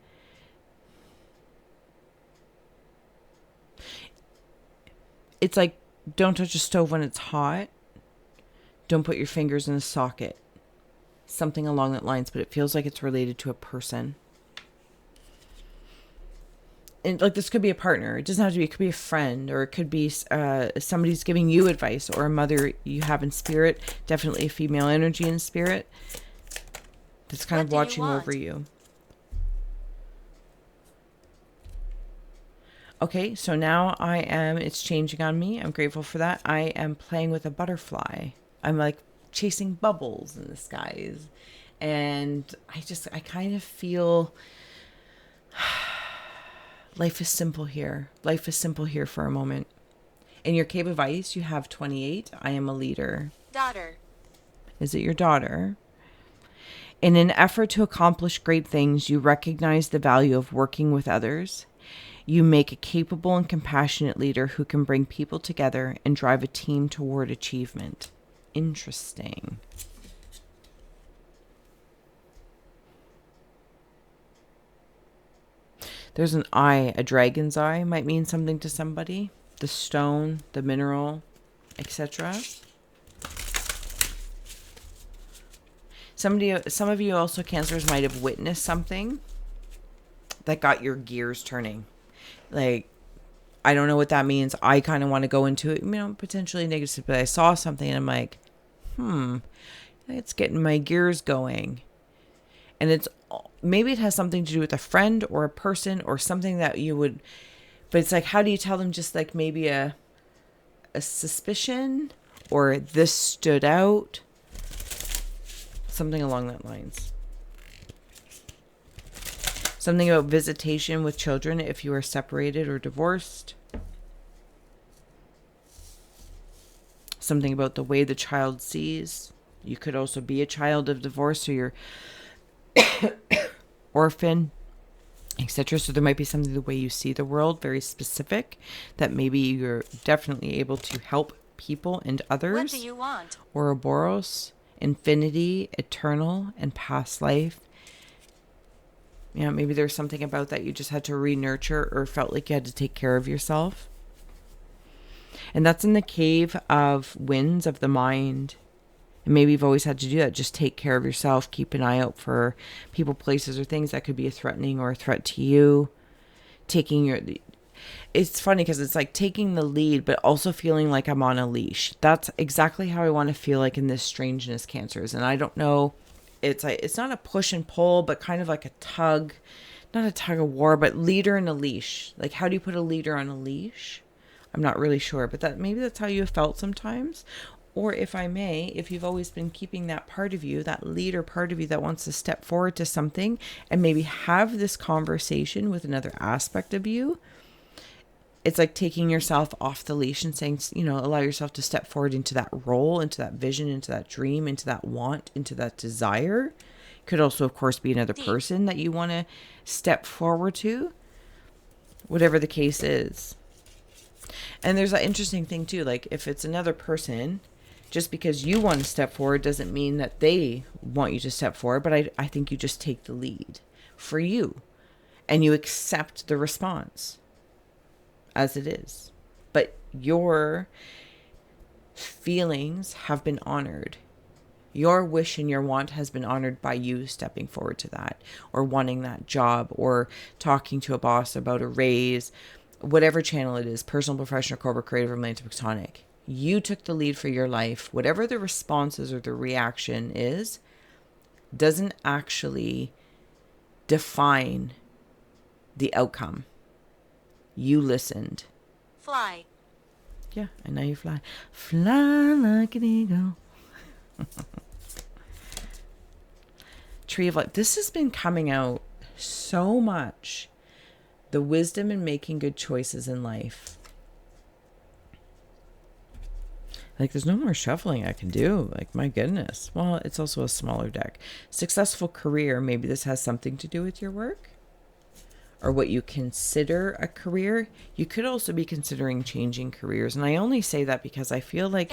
[SPEAKER 1] it's like, don't touch a stove when it's hot. Don't put your fingers in a socket. Something along that lines, but it feels like it's related to a person. And like, this could be a partner. It doesn't have to be. It could be a friend, or it could be somebody's giving you advice, or a mother you have in spirit. Definitely a female energy in spirit that's kind of watching over you. Okay, so now it's changing on me. I'm grateful for that. I am playing with a butterfly. I'm like chasing bubbles in the skies. And I kind of feel life is simple here. Life is simple here for a moment. In your cave of ice, you have 28. I am a leader.
[SPEAKER 2] Daughter.
[SPEAKER 1] Is it your daughter? In an effort to accomplish great things, you recognize the value of working with others. You make a capable and compassionate leader who can bring people together and drive a team toward achievement. Interesting. There's an eye, a dragon's eye might mean something to somebody. The stone, the mineral, etc. Some of you also, Cancers, might have witnessed something that got your gears turning. Like, I don't know what that means. I kind of want to go into it, potentially negative, but I saw something and I'm like, it's getting my gears going. And maybe it has something to do with a friend or a person or something that you would, but it's like, how do you tell them just like maybe a suspicion or this stood out? Something along that lines. Something about visitation with children if you are separated or divorced. Something about the way the child sees. You could also be a child of divorce or you're orphan, etc. So there might be something the way you see the world, very specific, that maybe you're definitely able to help people and others.
[SPEAKER 2] What do you want?
[SPEAKER 1] Ouroboros, infinity, eternal, and past life. Maybe there's something about that you just had to re-nurture or felt like you had to take care of yourself. And that's in the cave of winds of the mind. And maybe you've always had to do that. Just take care of yourself. Keep an eye out for people, places, or things that could be a threatening or a threat to you. It's funny because it's like taking the lead, but also feeling like I'm on a leash. That's exactly how I want to feel like in this strangeness, Cancers. And I don't know. It's like, it's not a push and pull, but kind of like a tug, not a tug of war, but leader and a leash. Like, how do you put a leader on a leash? I'm not really sure, but maybe that's how you have felt sometimes. Or if I may, if you've always been keeping that part of you, that leader part of you that wants to step forward to something and maybe have this conversation with another aspect of you, it's like taking yourself off the leash and saying, allow yourself to step forward into that role, into that vision, into that dream, into that want, into that desire. Could also, of course, be another person that you want to step forward to, whatever the case is. And there's that interesting thing too, like if it's another person, just because you want to step forward doesn't mean that they want you to step forward, but I think you just take the lead for you and you accept the response as it is. But your feelings have been honored. Your wish and your want has been honored by you stepping forward to that, or wanting that job, or talking to a boss about a raise, whatever channel it is, personal, professional, corporate, creative, romantic, platonic. You took the lead for your life. Whatever the response is or the reaction is, doesn't actually define the outcome. You listened.
[SPEAKER 2] Fly.
[SPEAKER 1] Yeah, I know you fly. Fly like an eagle. Tree of Life. This has been coming out so much. The wisdom in making good choices in life. Like, there's no more shuffling I can do. Like, my goodness. Well, it's also a smaller deck. Successful career. Maybe this has something to do with your work or what you consider a career. You could also be considering changing careers. And I only say that because I feel like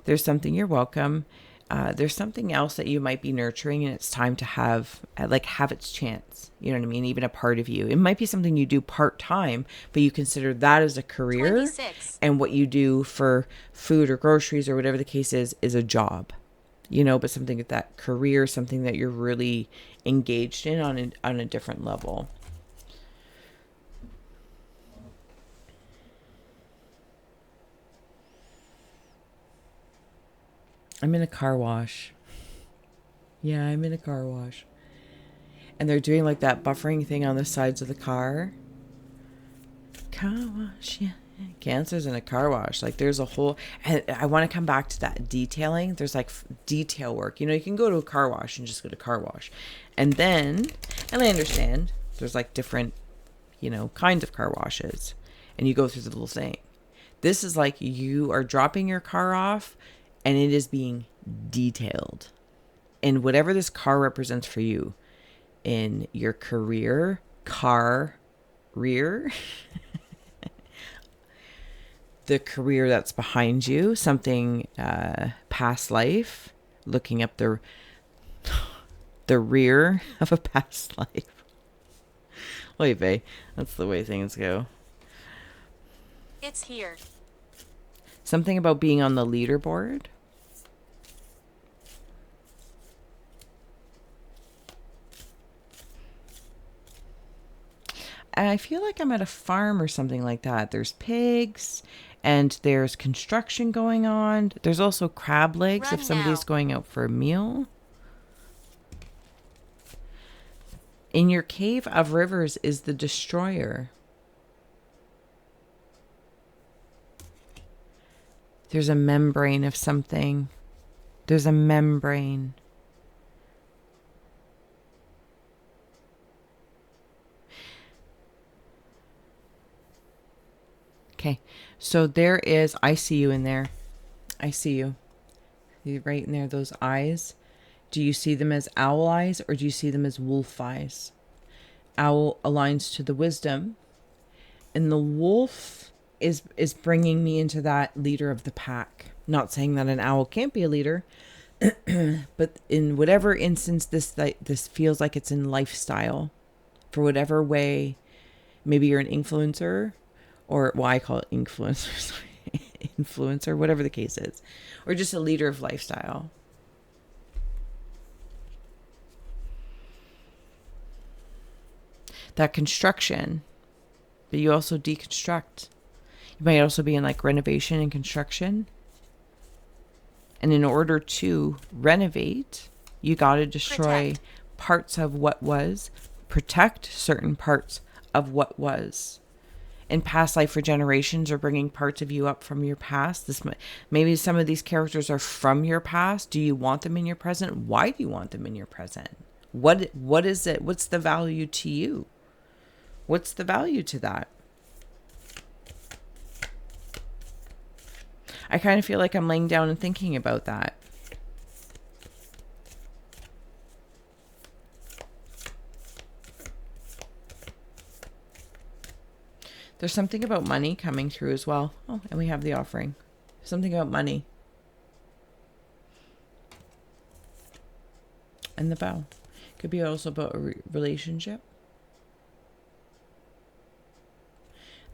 [SPEAKER 1] there's something, you're welcome. There's something else that you might be nurturing and it's time to have its chance. You know what I mean? Even a part of you. It might be something you do part-time, but you consider that as a career.
[SPEAKER 2] 26.
[SPEAKER 1] And what you do for food or groceries or whatever the case is a job. But something at that career, something that you're really engaged in on a different level. I'm in a car wash. Yeah, I'm in a car wash. And they're doing like that buffering thing on the sides of the car. Car wash, yeah. Cancers in a car wash. Like there's a whole, and I want to come back to that detailing. There's like detail work. You can go to a car wash and just go to car wash. And then, and I understand there's like different, kinds of car washes. And you go through the little thing. This is like you are dropping your car off and it is being detailed. And whatever this car represents for you in your career, car, rear, the career that's behind you, something past life, looking up the rear of a past life. Wait, babe, that's the way things go.
[SPEAKER 2] It's here.
[SPEAKER 1] Something about being on the leaderboard. I feel like I'm at a farm or something like that. There's pigs and there's construction going on. There's also crab legs
[SPEAKER 2] Run
[SPEAKER 1] if somebody's
[SPEAKER 2] now.
[SPEAKER 1] going out for a meal. In your cave of rivers is the destroyer. There's a membrane of something. There's a membrane. Okay, so there is, I see you in there. I see you. You're right in there, those eyes. Do you see them as owl eyes or do you see them as wolf eyes? Owl aligns to the wisdom, and the wolf is bringing me into that leader of the pack. Not saying that an owl can't be a leader, but in whatever instance this feels like it's in lifestyle, for whatever way, maybe you're an influencer, or well, I call it influencers, influencer, whatever the case is, or just a leader of lifestyle. That construction, but you also deconstruct. You might also be in like renovation and construction. And in order to renovate, you got to destroy parts of what was, protect certain parts of what was. In past life for generations, or bringing parts of you up from your past. Maybe some of these characters are from your past. Do you want them in your present? Why do you want them in your present? What is it? What's the value to you? What's the value to that? I kind of feel like I'm laying down and thinking about that. There's something about money coming through as well. Oh, and we have the offering. Something about money. And the vow. Could be also about a relationship.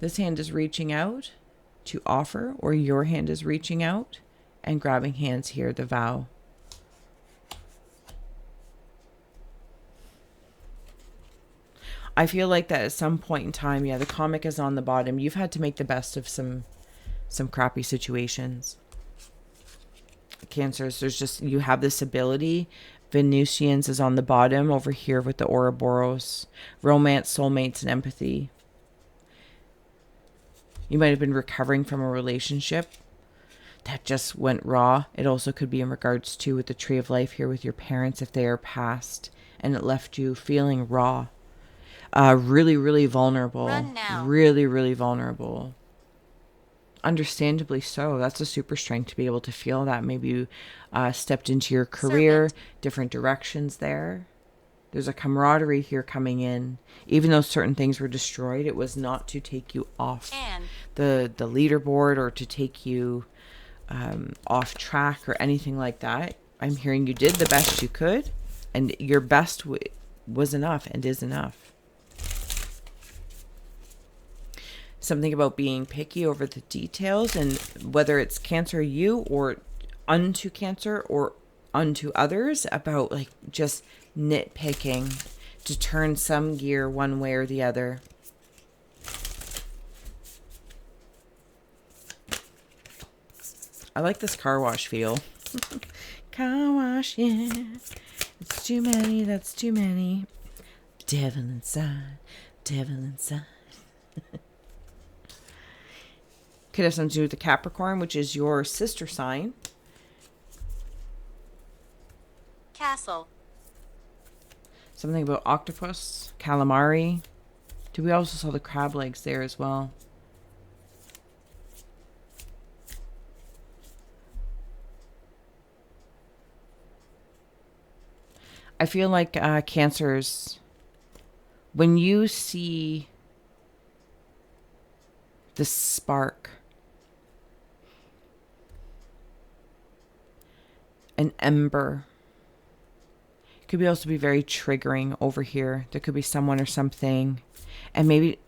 [SPEAKER 1] This hand is reaching out to offer, or your hand is reaching out and grabbing hands here, the vow. I feel like that at some point in time, yeah, the comic is on the bottom. You've had to make the best of some crappy situations. Cancers, there's just, you have this ability. Venusians is on the bottom over here with the Ouroboros. Romance, soulmates, and empathy. You might have been recovering from a relationship that just went raw. It also could be in regards to with the Tree of Life here with your parents if they are past and it left you feeling raw. Really, really vulnerable.
[SPEAKER 2] Run now.
[SPEAKER 1] Really, really vulnerable. Understandably so. That's a super strength to be able to feel that. Maybe you stepped into your career, different directions there. There's a camaraderie here coming in. Even though certain things were destroyed, it was not to take you off the leaderboard or to take you off track or anything like that. I'm hearing you did the best you could, and your best was enough and is enough. Something about being picky over the details, and whether it's Cancer you or unto Cancer or unto others, about like just nitpicking to turn some gear one way or the other. I like this car wash feel. Car wash, yeah. It's too many, that's too many. Devil inside, devil inside. Could have something to do with the Capricorn, which is your sister sign.
[SPEAKER 2] Castle.
[SPEAKER 1] Something about octopus, calamari. We also saw the crab legs there as well. I feel like Cancers, when you see the spark, an ember, it could be also be very triggering over here. There could be someone or something, and maybe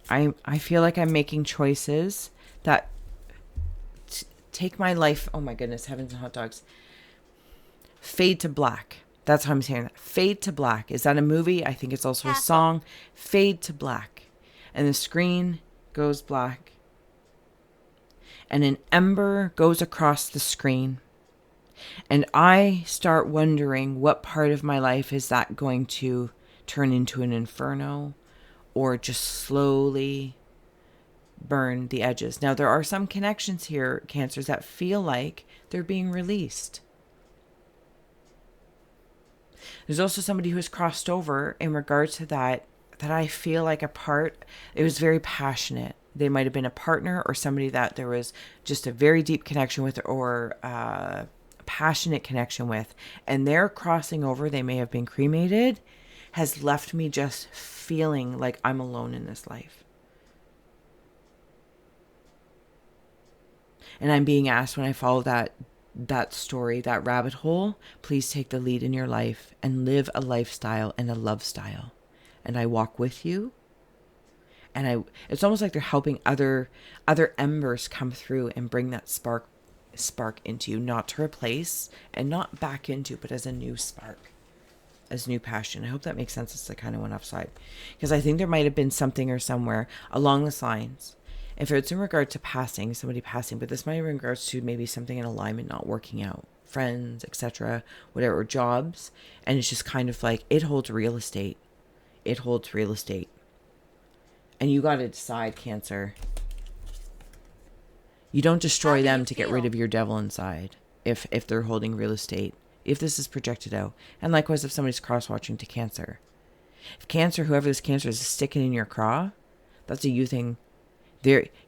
[SPEAKER 1] I feel like I'm making choices that take my life. Oh my goodness, heavens and hot dogs. Fade to black. That's how I'm saying that. Fade to black. Is that a movie? I think it's also a song. Fade to black. And the screen goes black. And an ember goes across the screen. And I start wondering what part of my life is that going to turn into an inferno or just slowly burn the edges. Now, there are some connections here, Cancers, that feel like they're being released. There's also somebody who has crossed over in regards to that I feel like it was very passionate. They might have been a partner or somebody that there was just a very deep connection with, or a passionate connection with. And their crossing over, they may have been cremated, has left me just feeling like I'm alone in this life. And I'm being asked, when I follow that story, that rabbit hole, please take the lead in your life and live a lifestyle and a love style. And I walk with you. And it's almost like they're helping other embers come through and bring that spark into you, not to replace and not back into, but as a new spark, as new passion. I hope that makes sense. It's the kind of went offside, because I think there might have been something or somewhere along this lines. If it's in regard to somebody passing, but this might be in regards to maybe something in alignment not working out, friends, etc., whatever, jobs, and it's just kind of like it holds real estate. It holds real estate. And you got to decide, Cancer. You don't destroy them to get rid of your devil inside if they're holding real estate, if this is projected out. And likewise, if somebody's cross-watching to Cancer. If Cancer, whoever this Cancer is sticking in your craw, that's a you thing.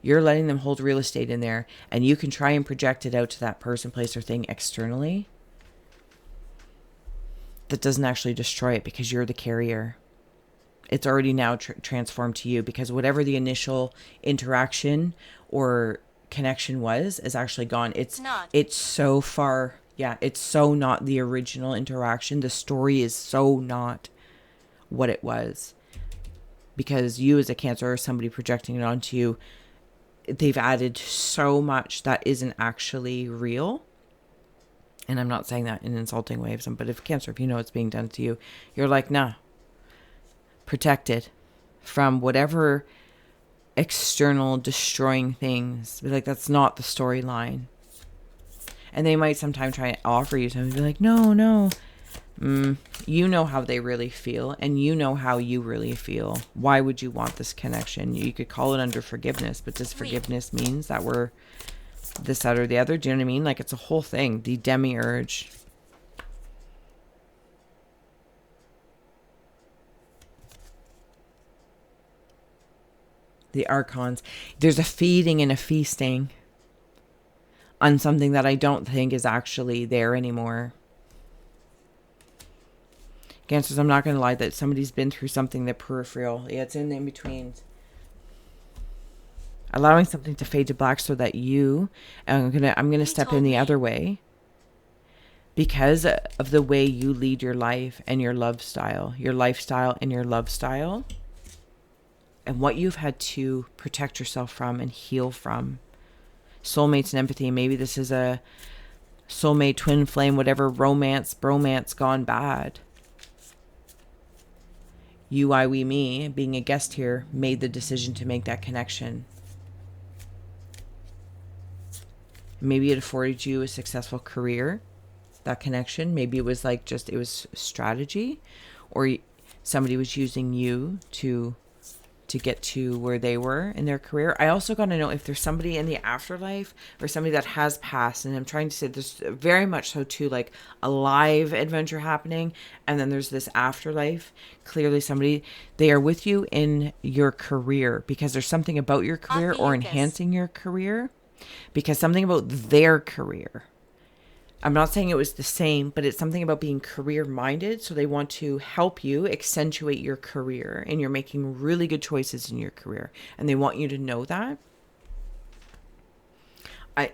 [SPEAKER 1] You're letting them hold real estate in there, and you can try and project it out to that person, place, or thing externally. That doesn't actually destroy it, because you're the carrier. It's already now transformed to you, because whatever the initial interaction or connection was is actually gone. It's so far. Yeah, it's so not the original interaction. The story is so not what it was. Because you as a Cancer or somebody projecting it onto you, they've added so much that isn't actually real. And I'm not saying that in an insulting way, but if Cancer, if you know it's being done to you, you're like, nah, protected from whatever external destroying things. But like, that's not the storyline. And they might sometime try and offer you something, be like, no. You know how they really feel, and you know how you really feel. Why would you want this connection? You could call it under forgiveness, but does forgiveness means that we're this, that, or the other? Do you know what I mean? Like, it's a whole thing. The demiurge. The archons. There's a feeding and a feasting on something that I don't think is actually there anymore. Cancers, I'm not going to lie, that somebody's been through something, that peripheral. Yeah, it's in between. Allowing something to fade to black so that I'm gonna step in the other way. Because of the way you lead your life and your lifestyle and your love style. And what you've had to protect yourself from and heal from. Soulmates and empathy. Maybe this is a soulmate, twin flame, whatever, romance, bromance gone bad. You, I, we, me, being a guest here, made the decision to make that connection. Maybe it afforded you a successful career, that connection. Maybe it was like it was strategy, or somebody was using you to get to where they were in their career. I also got to know if there's somebody in the afterlife or somebody that has passed. And I'm trying to say there's very much so too, like a live adventure happening. And then there's this afterlife. Clearly they are with you in your career, because there's something about your career or enhancing your career, because something about their career I'm not saying it was the same, but it's something about being career minded. So they want to help you accentuate your career, and you're making really good choices in your career. And they want you to know that. I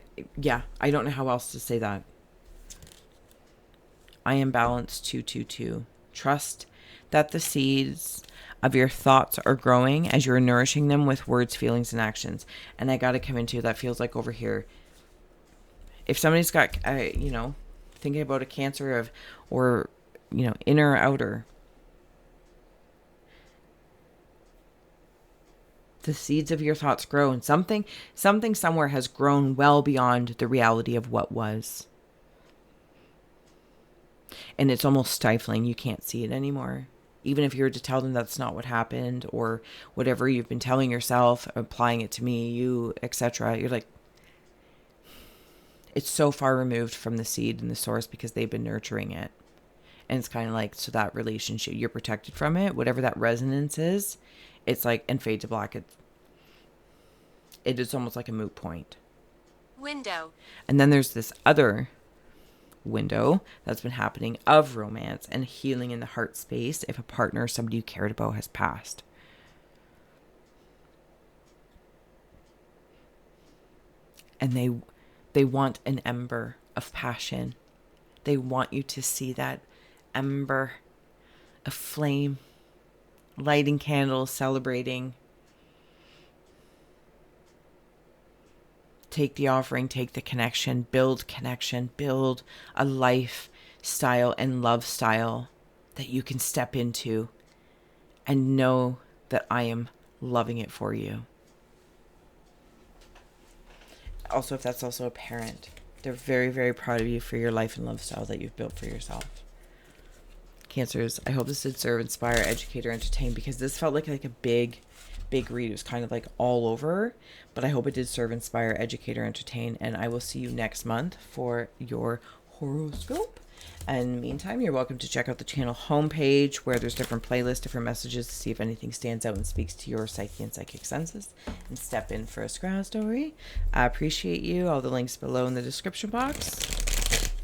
[SPEAKER 1] don't know how else to say that. I am balanced 222. Trust that the seeds of your thoughts are growing as you're nourishing them with words, feelings, and actions. And I got to come into that feels like over here. If somebody's got, thinking about a Cancer of, or, inner or outer, the seeds of your thoughts grow, and something somewhere has grown well beyond the reality of what was. And it's almost stifling. You can't see it anymore. Even if you were to tell them that's not what happened, or whatever you've been telling yourself, applying it to me, you, etc. You're like, it's so far removed from the seed and the source because they've been nurturing it. And it's kind of like, so that relationship, you're protected from it. Whatever that resonance is, it's like, and fade to black. It is almost like a moot point.
[SPEAKER 2] Window.
[SPEAKER 1] And then there's this other window that's been happening of romance and healing in the heart space if a partner or somebody you cared about has passed. And they want an ember of passion. They want you to see that ember of flame, lighting candles, celebrating. Take the offering, take the connection, build a lifestyle and love style that you can step into and know that I am loving it for you. Also, if that's also a parent, they're very, very proud of you for your life and love style that you've built for yourself. Cancers, I hope this did serve, inspire, educate, or entertain, because this felt like a big read. It was kind of like all over, but I hope it did serve, inspire, educate, or entertain. And I will see you next month for your horoscope. And meantime, you're welcome to check out the channel homepage where there's different playlists, different messages to see if anything stands out and speaks to your psyche and psychic senses, and step in for a scry story. I appreciate you. All the links below in the description box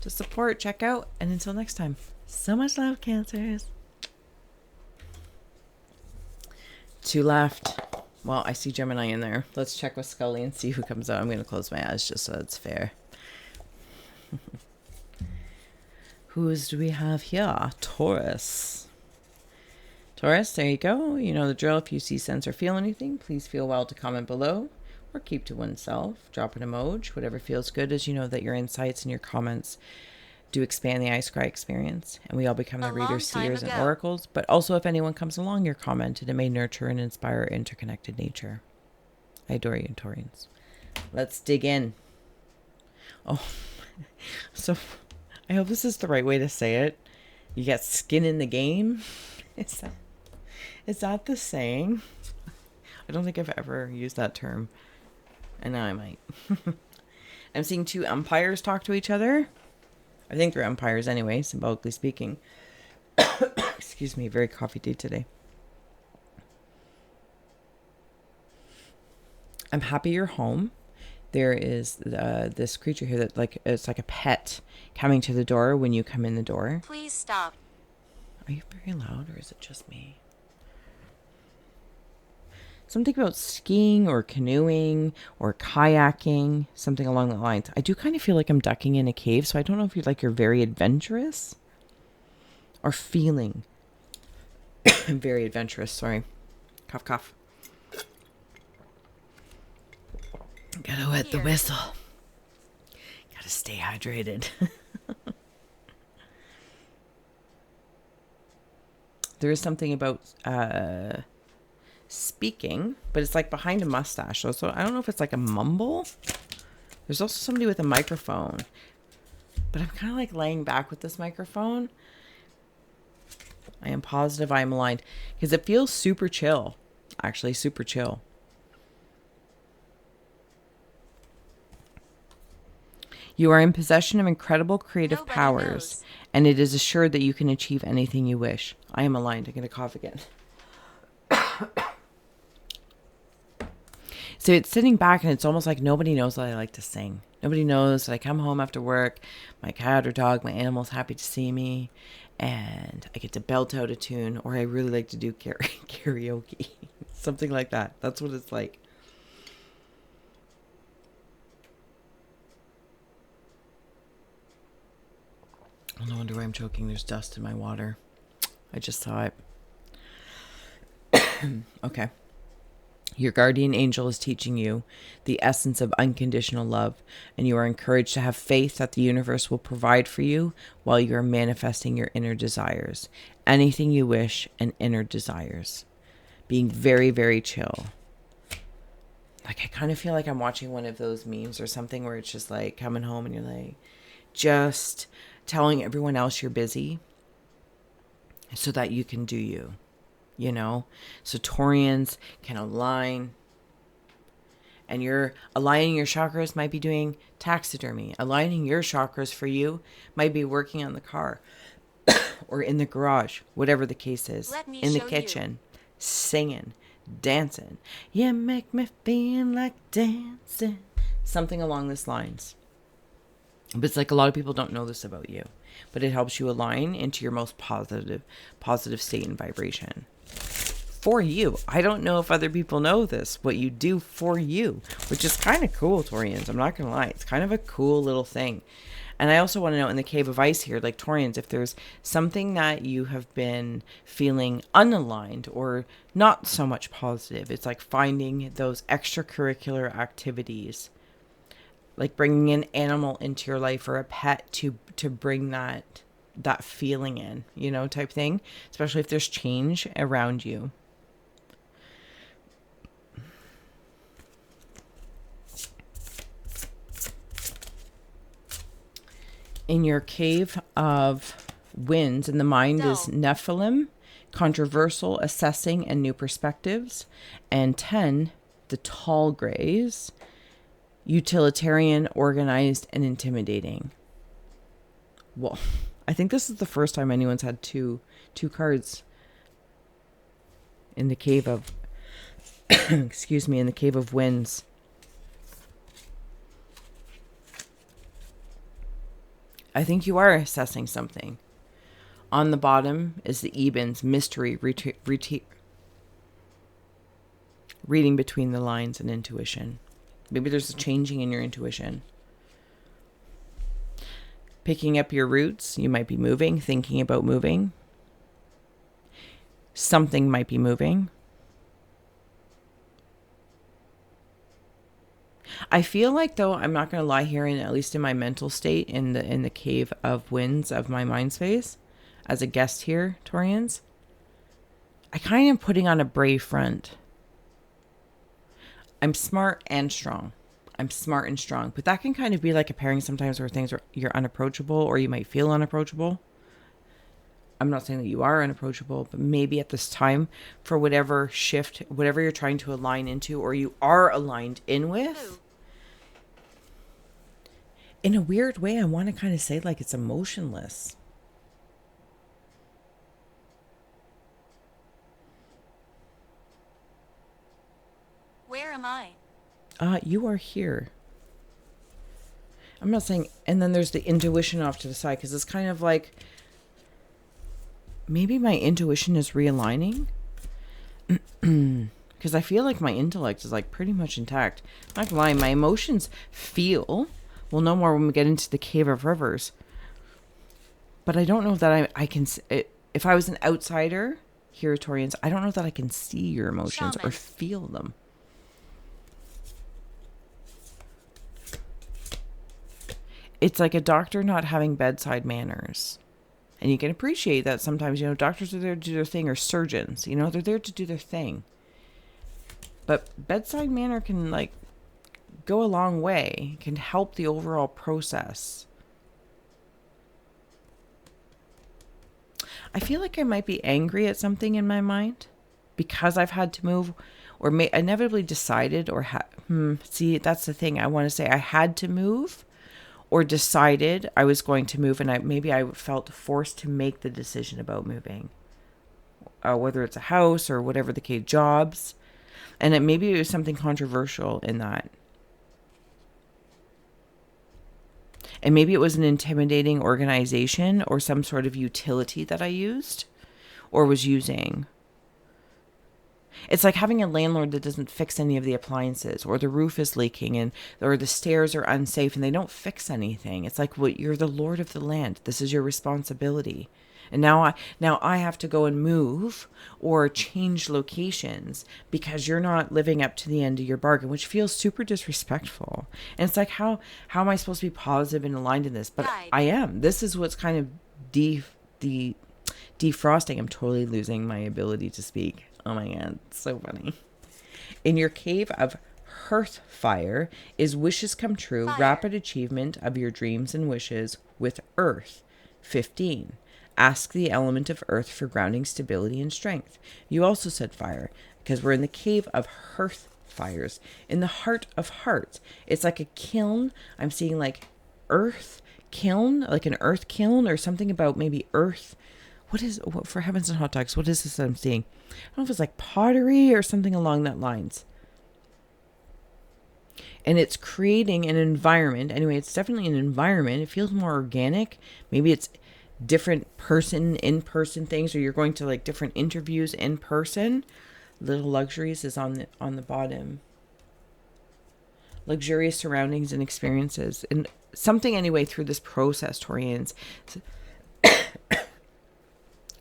[SPEAKER 1] to support, check out, and until next time, so much love, Cancers. 2 left. Well, I see Gemini in there. Let's check with Scully and see who comes out. I'm going to close my eyes just so it's fair. Who's do we have here? Taurus. Taurus, there you go. You know the drill. If you see, sense, or feel anything, please feel well to comment below or keep to oneself. Drop an emoji, whatever feels good, as you know that your insights and your comments do expand the iScry experience, and we all become the readers, seers, and oracles. But also, if anyone comes along your comment, it may nurture and inspire interconnected nature. I adore you, Taurians. Let's dig in. Oh, so I hope this is the right way to say it. You got skin in the game. Is that the saying? I don't think I've ever used that term, and now I might. I'm seeing 2 umpires talk to each other. I think they're umpires anyway, symbolically speaking. Excuse me, very coffee day today. I'm happy you're home. There is this creature here that it's like a pet coming to the door when you come in the door.
[SPEAKER 2] Please stop.
[SPEAKER 1] Are you very loud, or is it just me? Something about skiing or canoeing or kayaking, something along the lines. I do kind of feel like I'm ducking in a cave, so I don't know if you're very adventurous or feeling very adventurous. Sorry. Cough, cough. Gotta wet the whistle. Gotta stay hydrated. There is something about speaking, but it's like behind a mustache. So I don't know if it's like a mumble. There's also somebody with a microphone, but I'm kind of like laying back with this microphone. I am positive I am aligned because it feels super chill. Actually, super chill. You are in possession of incredible creative powers, and it is assured that you can achieve anything you wish. I am aligned. I'm going to cough again. So it's sitting back, and it's almost like nobody knows that I like to sing. Nobody knows that I come home after work, my cat or dog, my animal's happy to see me, and I get to belt out a tune, or I really like to do karaoke. Something like that. That's what it's like. Oh, no wonder why I'm choking. There's dust in my water. I just saw it. Okay. Your guardian angel is teaching you the essence of unconditional love, and you are encouraged to have faith that the universe will provide for you while you are manifesting your inner desires. Anything you wish and inner desires. Being very, very chill. Like, I kind of feel like I'm watching one of those memes or something where it's just like coming home and you're like just telling everyone else you're busy so that you can do you. You know, so Taurians can align, and you're aligning your chakras might be doing taxidermy. Aligning your chakras for you might be working on the car or in the garage, whatever the case is, in the kitchen, singing, dancing. You make me feel like dancing. Something along these lines. But it's like a lot of people don't know this about you, but it helps you align into your most positive state and vibration. For you. I don't know if other people know this, what you do for you, which is kind of cool, Taurians. I'm not going to lie. It's kind of a cool little thing. And I also want to know in the Cave of Ice here, like Taurians, if there's something that you have been feeling unaligned or not so much positive, it's like finding those extracurricular activities, like bringing an animal into your life or a pet to bring that feeling in, you know, type thing, especially if there's change around you. In your Cave of Winds, and the mind is Nephilim, controversial, assessing, and new perspectives. And 10, the Tall Grays, utilitarian, organized, and intimidating. Well, I think this is the first time anyone's had two cards in the Cave of excuse me, in the Cave of Winds. I think you are assessing something. On the bottom is the Ebens, mystery, reading between the lines, and intuition. Maybe there's a changing in your intuition. Picking up your roots, you might be moving, thinking about moving. Something might be moving. I feel like, though, I'm not going to lie here, at least in my mental state, in the Cave of Winds of my mind space, as a guest here, Taurians, I kind of putting on a brave front. I'm smart and strong. But that can kind of be like a pairing sometimes where things are, you're unapproachable, or you might feel unapproachable. I'm not saying that you are unapproachable, but maybe at this time, for whatever shift, whatever you're trying to align into, or you are aligned in with, in a weird way, I want to kind of say like it's emotionless.
[SPEAKER 2] Where am I?
[SPEAKER 1] You are here. I'm not saying, and then there's the intuition off to the side, because it's kind of like, maybe my intuition is realigning. Because I feel like my intellect is like pretty much intact. I'm not gonna lie, my emotions feel, we'll know more when we get into the Cave of Rivers. But I don't know that I can, if I was an outsider here, Taurians, I don't know that I can see your emotions or feel them. It's like a doctor not having bedside manners. And you can appreciate that sometimes, you know, doctors are there to do their thing, or surgeons, you know, they're there to do their thing. But bedside manner can like go a long way, can help the overall process. I feel like I might be angry at something in my mind because I've had to move, or inevitably decided, or see, that's the thing. I want to say I had to move, or decided I was going to move, and I felt forced to make the decision about moving, whether it's a house or whatever the case, jobs, and maybe it was something controversial in that. And maybe it was an intimidating organization or some sort of utility that I used or was using. It's like having a landlord that doesn't fix any of the appliances, or the roof is leaking, or the stairs are unsafe and they don't fix anything. It's like, well, you're the lord of the land. This is your responsibility. And now I have to go and move or change locations because you're not living up to the end of your bargain, which feels super disrespectful. And it's like, how am I supposed to be positive and aligned in this? But
[SPEAKER 2] Right.
[SPEAKER 1] I am. This is what's kind of defrosting. I'm totally losing my ability to speak. Oh my God, it's so funny. In your cave of hearth fire is wishes come true,
[SPEAKER 2] Fire.
[SPEAKER 1] rapid achievement of your dreams and wishes with earth. 15. Ask the element of earth for grounding, stability, and strength. You also said fire because we're in the cave of hearth fires, in the heart of hearts. It's like a kiln. I'm seeing like earth kiln, like an earth kiln or something about maybe earth. What for heavens and hot dogs? What is this that I'm seeing? I don't know if it's like pottery or something along that lines. And it's creating an environment. Anyway, it's definitely an environment. It feels more organic. Maybe it's different in-person things, or you're going to like different interviews in person. Little luxuries is on the bottom. Luxurious surroundings and experiences. And something anyway through this process, Taurians.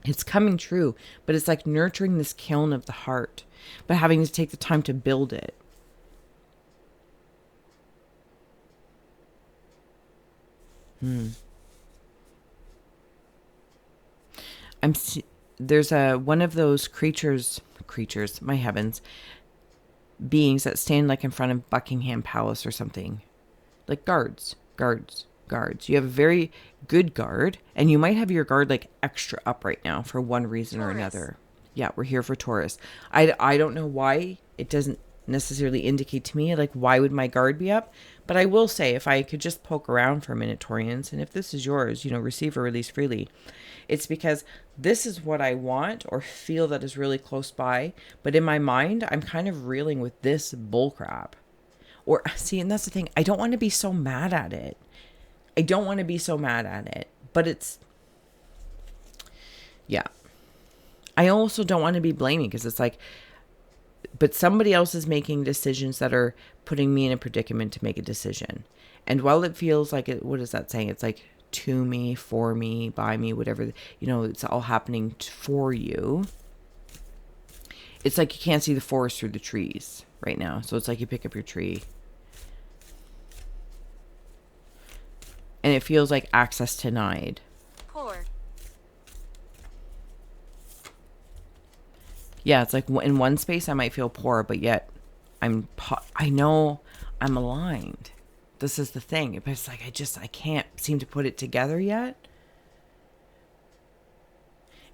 [SPEAKER 1] It's coming true, but it's like nurturing this kiln of the heart, but having to take the time to build it. There's one of those creatures, my heavens, beings that stand like in front of Buckingham Palace or something, like guards. You have a very good guard, and you might have your guard like extra up right now for one reason or another. Yeah, we're here for Taurus. I don't know why. It doesn't necessarily indicate to me like why would my guard be up, but I will say if I could just poke around for a minute, Taurians, and if this is yours, receive or release freely. It's because this is what I want or feel that is really close by, but in my mind I'm kind of reeling with this bullcrap. Or see, and that's the thing, I don't want to be so mad at it. But it's, yeah. I also don't want to be blaming because it's like, but somebody else is making decisions that are putting me in a predicament to make a decision. And while it feels like it, what is that saying? It's like to me, for me, by me, whatever, it's all happening for you. It's like you can't see the forest through the trees right now. So it's like you pick up your tree. And it feels like access denied.
[SPEAKER 2] Poor.
[SPEAKER 1] Yeah, it's like in one space I might feel poor, but yet I know I'm aligned. This is the thing. But it's like I can't seem to put it together yet.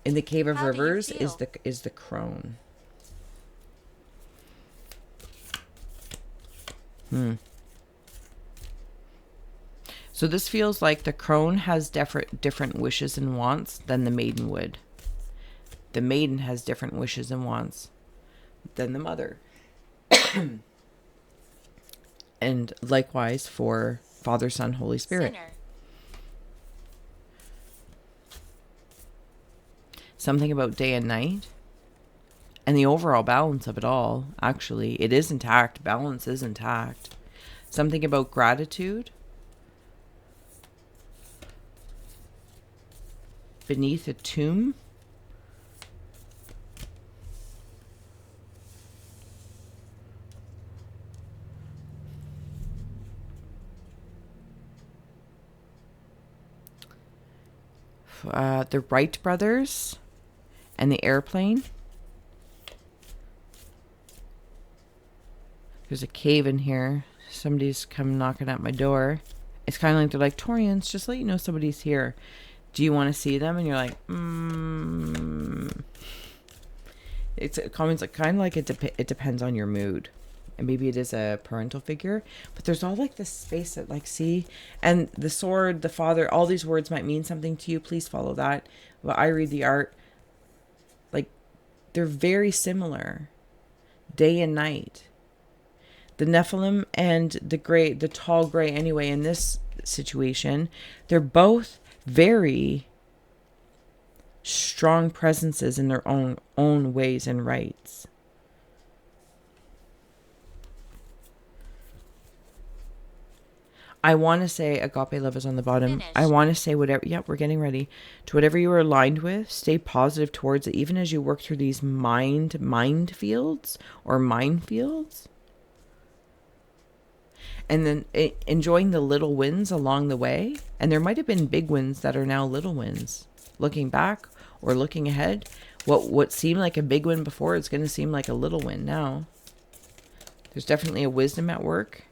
[SPEAKER 1] In the Cave of
[SPEAKER 2] How do you
[SPEAKER 1] Rivers
[SPEAKER 2] feel?
[SPEAKER 1] is the crone. So this feels like the crone has different wishes and wants than the maiden would. The maiden has different wishes and wants than the mother. And likewise for Father, Son, Holy Spirit.
[SPEAKER 2] Sinner.
[SPEAKER 1] Something about day and night. And the overall balance of it all. Actually, it is intact. Balance is intact. Something about gratitude. Beneath a tomb. The Wright brothers and the airplane. There's a cave in here. Somebody's come knocking at my door. It's kind of like they're like, Taurians, just let you know somebody's here. Do you want to see them? And you're like, It's comments like kind of like it depends on your mood. And maybe it is a parental figure, but there's all like this space that like, see, and the sword, the father, all these words might mean something to you. Please follow that. But I read the art, like they're very similar, day and night. The Nephilim and the tall gray anyway, in this situation. They're both very strong presences in their own ways and rights. I want to say agape love is on the bottom.
[SPEAKER 2] Finish.
[SPEAKER 1] I want to say whatever, yeah, we're getting ready. To whatever you are aligned with, stay positive towards it, even as you work through these minefields or minefields. And then enjoying the little wins along the way. And there might have been big wins that are now little wins. Looking back or looking ahead, what seemed like a big win before is going to seem like a little win now. There's definitely a wisdom at work.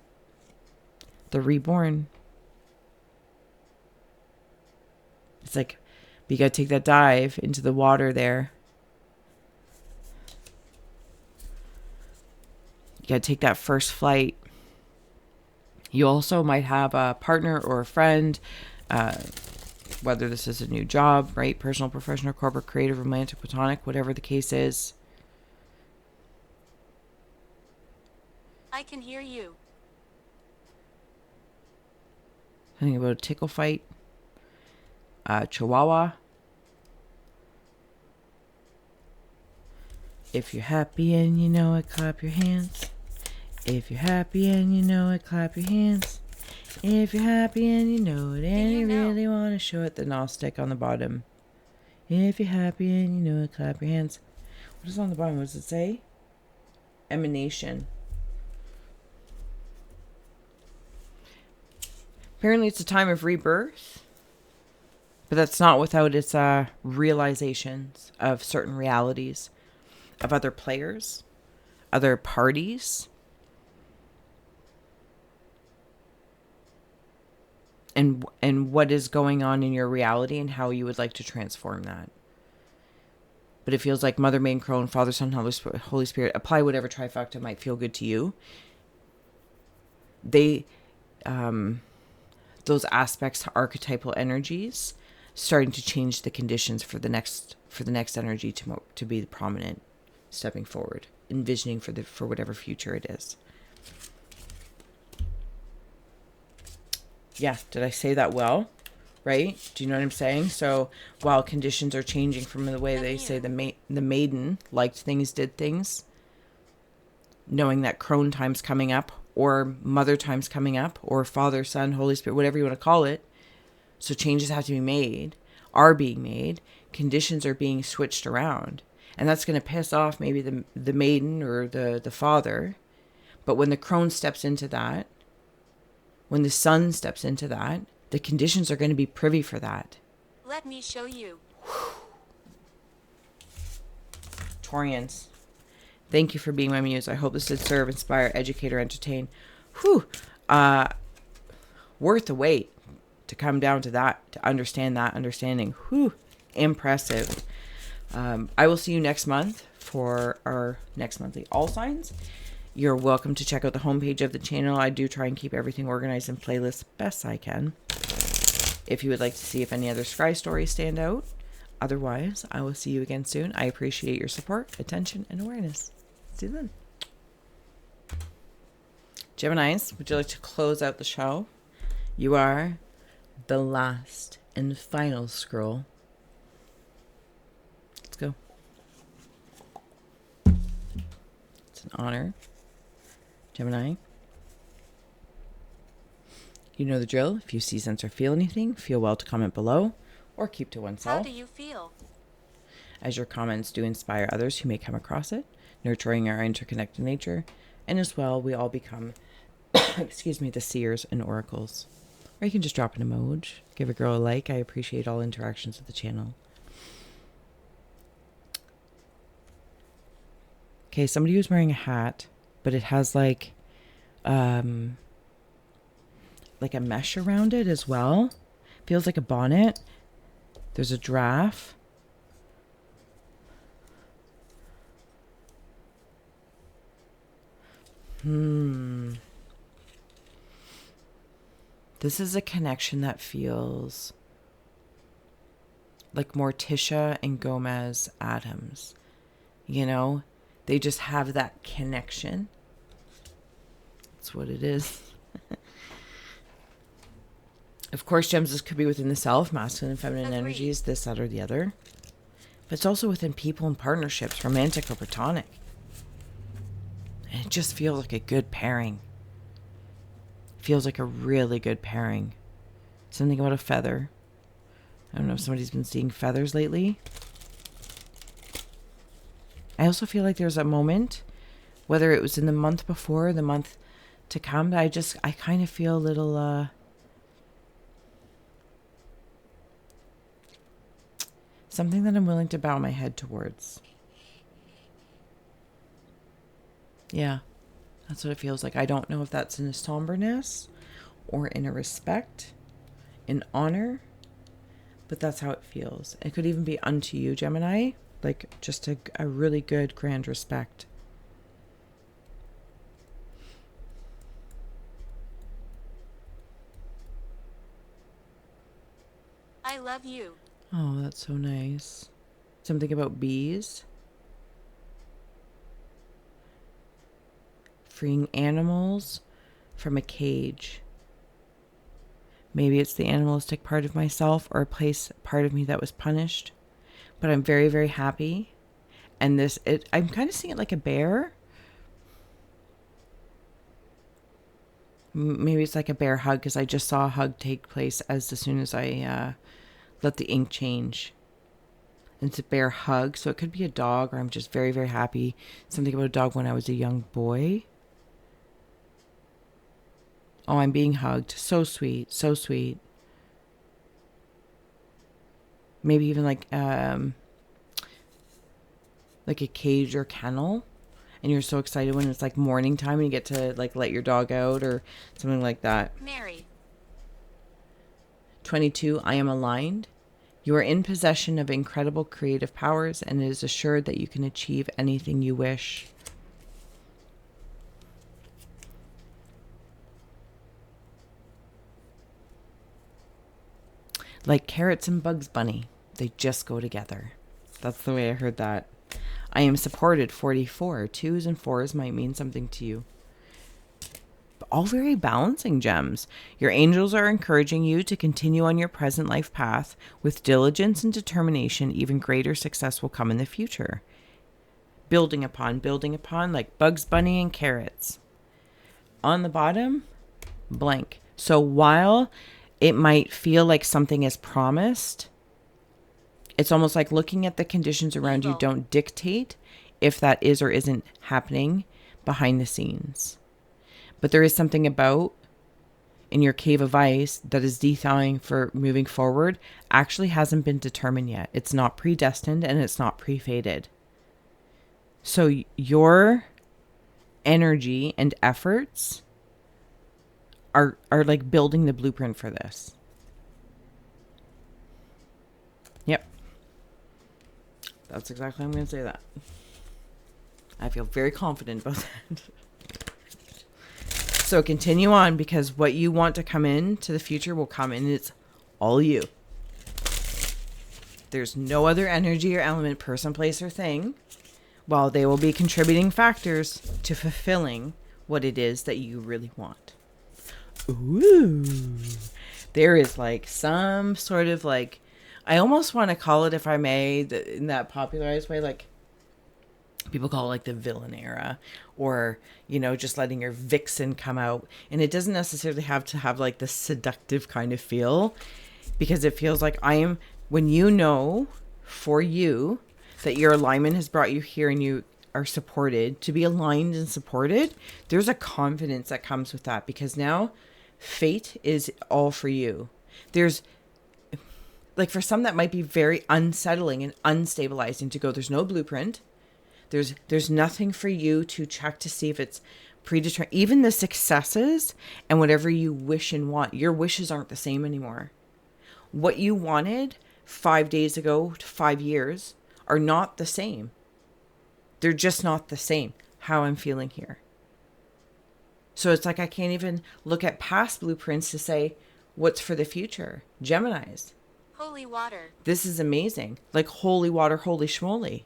[SPEAKER 1] The reborn. It's like, you got to take that dive into the water there. You got to take that first flight. You also might have a partner or a friend, whether this is a new job, right? Personal, professional, corporate, creative, romantic, platonic, whatever the case is.
[SPEAKER 2] I can hear you.
[SPEAKER 1] Something about a tickle fight. Chihuahua. If you're happy and you know it, clap your hands. If you're happy and you know it, clap your hands. If you're happy and you know it and you really want to show it, then I'll stick on the bottom. If you're happy and you know it, clap your hands. What is on the bottom? What does it say? Emanation. Apparently it's a time of rebirth, but that's not without its realizations of certain realities, of other players, other parties, and what is going on in your reality and how you would like to transform that. But it feels like Mother, Main, Crone, Father, Son, Holy Spirit. Apply whatever trifecta might feel good to you. They... those aspects to archetypal energies starting to change the conditions for the next energy to be prominent, stepping forward, envisioning for whatever future it is. Yeah, did I say that well? Right? Do you know what I'm saying? So while conditions are changing from the way they say the maiden liked things, did things, knowing that crone time's coming up, or mother time's coming up, or Father, Son, Holy Spirit, whatever you want to call it. So changes have to be made, are being made. Conditions are being switched around. And that's going to piss off maybe the maiden or the father. But when the crone steps into that, when the son steps into that, the conditions are going to be privy for that.
[SPEAKER 2] Let me show you.
[SPEAKER 1] Taurians. Thank you for being my muse. I hope this did serve, inspire, educate, or entertain. Whew. Worth the wait to come down to that, to understand that understanding. Whew. Impressive. I will see you next month for our next monthly All Signs. You're welcome to check out the homepage of the channel. I do try and keep everything organized in playlists best I can. If you would like to see if any other scry stories stand out. Otherwise, I will see you again soon. I appreciate your support, attention, and awareness. See you then. Geminis, would you like to close out the show? You are the last and final scroll. Let's go. It's an honor. Gemini. You know the drill. If you see, sense, or feel anything, feel well to comment below or keep to oneself.
[SPEAKER 2] How do you feel?
[SPEAKER 1] As your comments do inspire others who may come across it, nurturing our interconnected nature, and as well, we all become, the seers and oracles. Or you can just drop an emoji, give a girl a like. I appreciate all interactions with the channel. Okay, somebody who's wearing a hat, but it has like a mesh around it as well. Feels like a bonnet. There's a giraffe. This is a connection that feels like Morticia and Gomez Adams. You know, they just have that connection. That's what it is. Of course, gems, this could be within the self, masculine and feminine
[SPEAKER 2] Agreed.
[SPEAKER 1] energies, this, that, or the other. But it's also within people and partnerships, romantic or platonic. And it just feels like a good pairing. It feels like a really good pairing. Something about a feather. I don't know if somebody's been seeing feathers lately. I also feel like there's a moment, whether it was in the month before or the month to come, that I kind of feel a little, something that I'm willing to bow my head towards. Yeah, that's what it feels like. I don't know if that's in a somberness or in a respect, in honor, but that's how it feels. It could even be unto you, Gemini, like just a really good, grand respect.
[SPEAKER 2] I love you.
[SPEAKER 1] Oh, that's so nice. Something about bees. Freeing animals from a cage. Maybe it's the animalistic part of myself or a part of me that was punished. But I'm very, very happy. And I'm kind of seeing it like a bear. Maybe it's like a bear hug, because I just saw a hug take place as soon as I let the ink change. And it's a bear hug, so it could be a dog, or I'm just very, very happy. Something about a dog when I was a young boy. Oh, I'm being hugged. So sweet, so sweet. Maybe even like a cage or kennel. And you're so excited when it's like morning time and you get to like let your dog out or something like that.
[SPEAKER 2] Mary.
[SPEAKER 1] 22, I am aligned. You are in possession of incredible creative powers, and it is assured that you can achieve anything you wish. Like carrots and Bugs Bunny, they just go together. That's the way I heard that. I am supported, 44. 2s and 4s might mean something to you. But all very balancing gems. Your angels are encouraging you to continue on your present life path. With diligence and determination, even greater success will come in the future. Building upon, like Bugs Bunny and carrots. On the bottom, blank. So while it might feel like something is promised, it's almost like looking at the conditions around you don't dictate if that is or isn't happening behind the scenes. But there is something about in your cave of ice that is de-thawing for moving forward actually hasn't been determined yet. It's not predestined and it's not pre-fated. So your energy and efforts are like building the blueprint for this. Yep. That's exactly how I'm going to say that. I feel very confident about that. So continue on, because what you want to come into the future will come in. It's all you. There's no other energy or element, person, place, or thing. While they will be contributing factors to fulfilling what it is that you really want. Ooh. There is like some sort of like, I almost want to call it, if I may, in that popularized way, like people call it like the villain era, or, you know, just letting your vixen come out. And it doesn't necessarily have to have like the seductive kind of feel, because it feels like when you know for you that your alignment has brought you here and you are supported, to be aligned and supported, there's a confidence that comes with that, because now fate is all for you. There's like, for some that might be very unsettling and unstabilizing to go, there's no blueprint. There's nothing for you to check to see if it's predetermined. Even the successes and whatever you wish and want, your wishes aren't the same anymore. What you wanted 5 days ago to 5 years are not the same. They're just not the same. How I'm feeling here. So it's like I can't even look at past blueprints to say what's for the future. Geminis.
[SPEAKER 2] Holy water.
[SPEAKER 1] This is amazing. Like holy water, holy schmoly.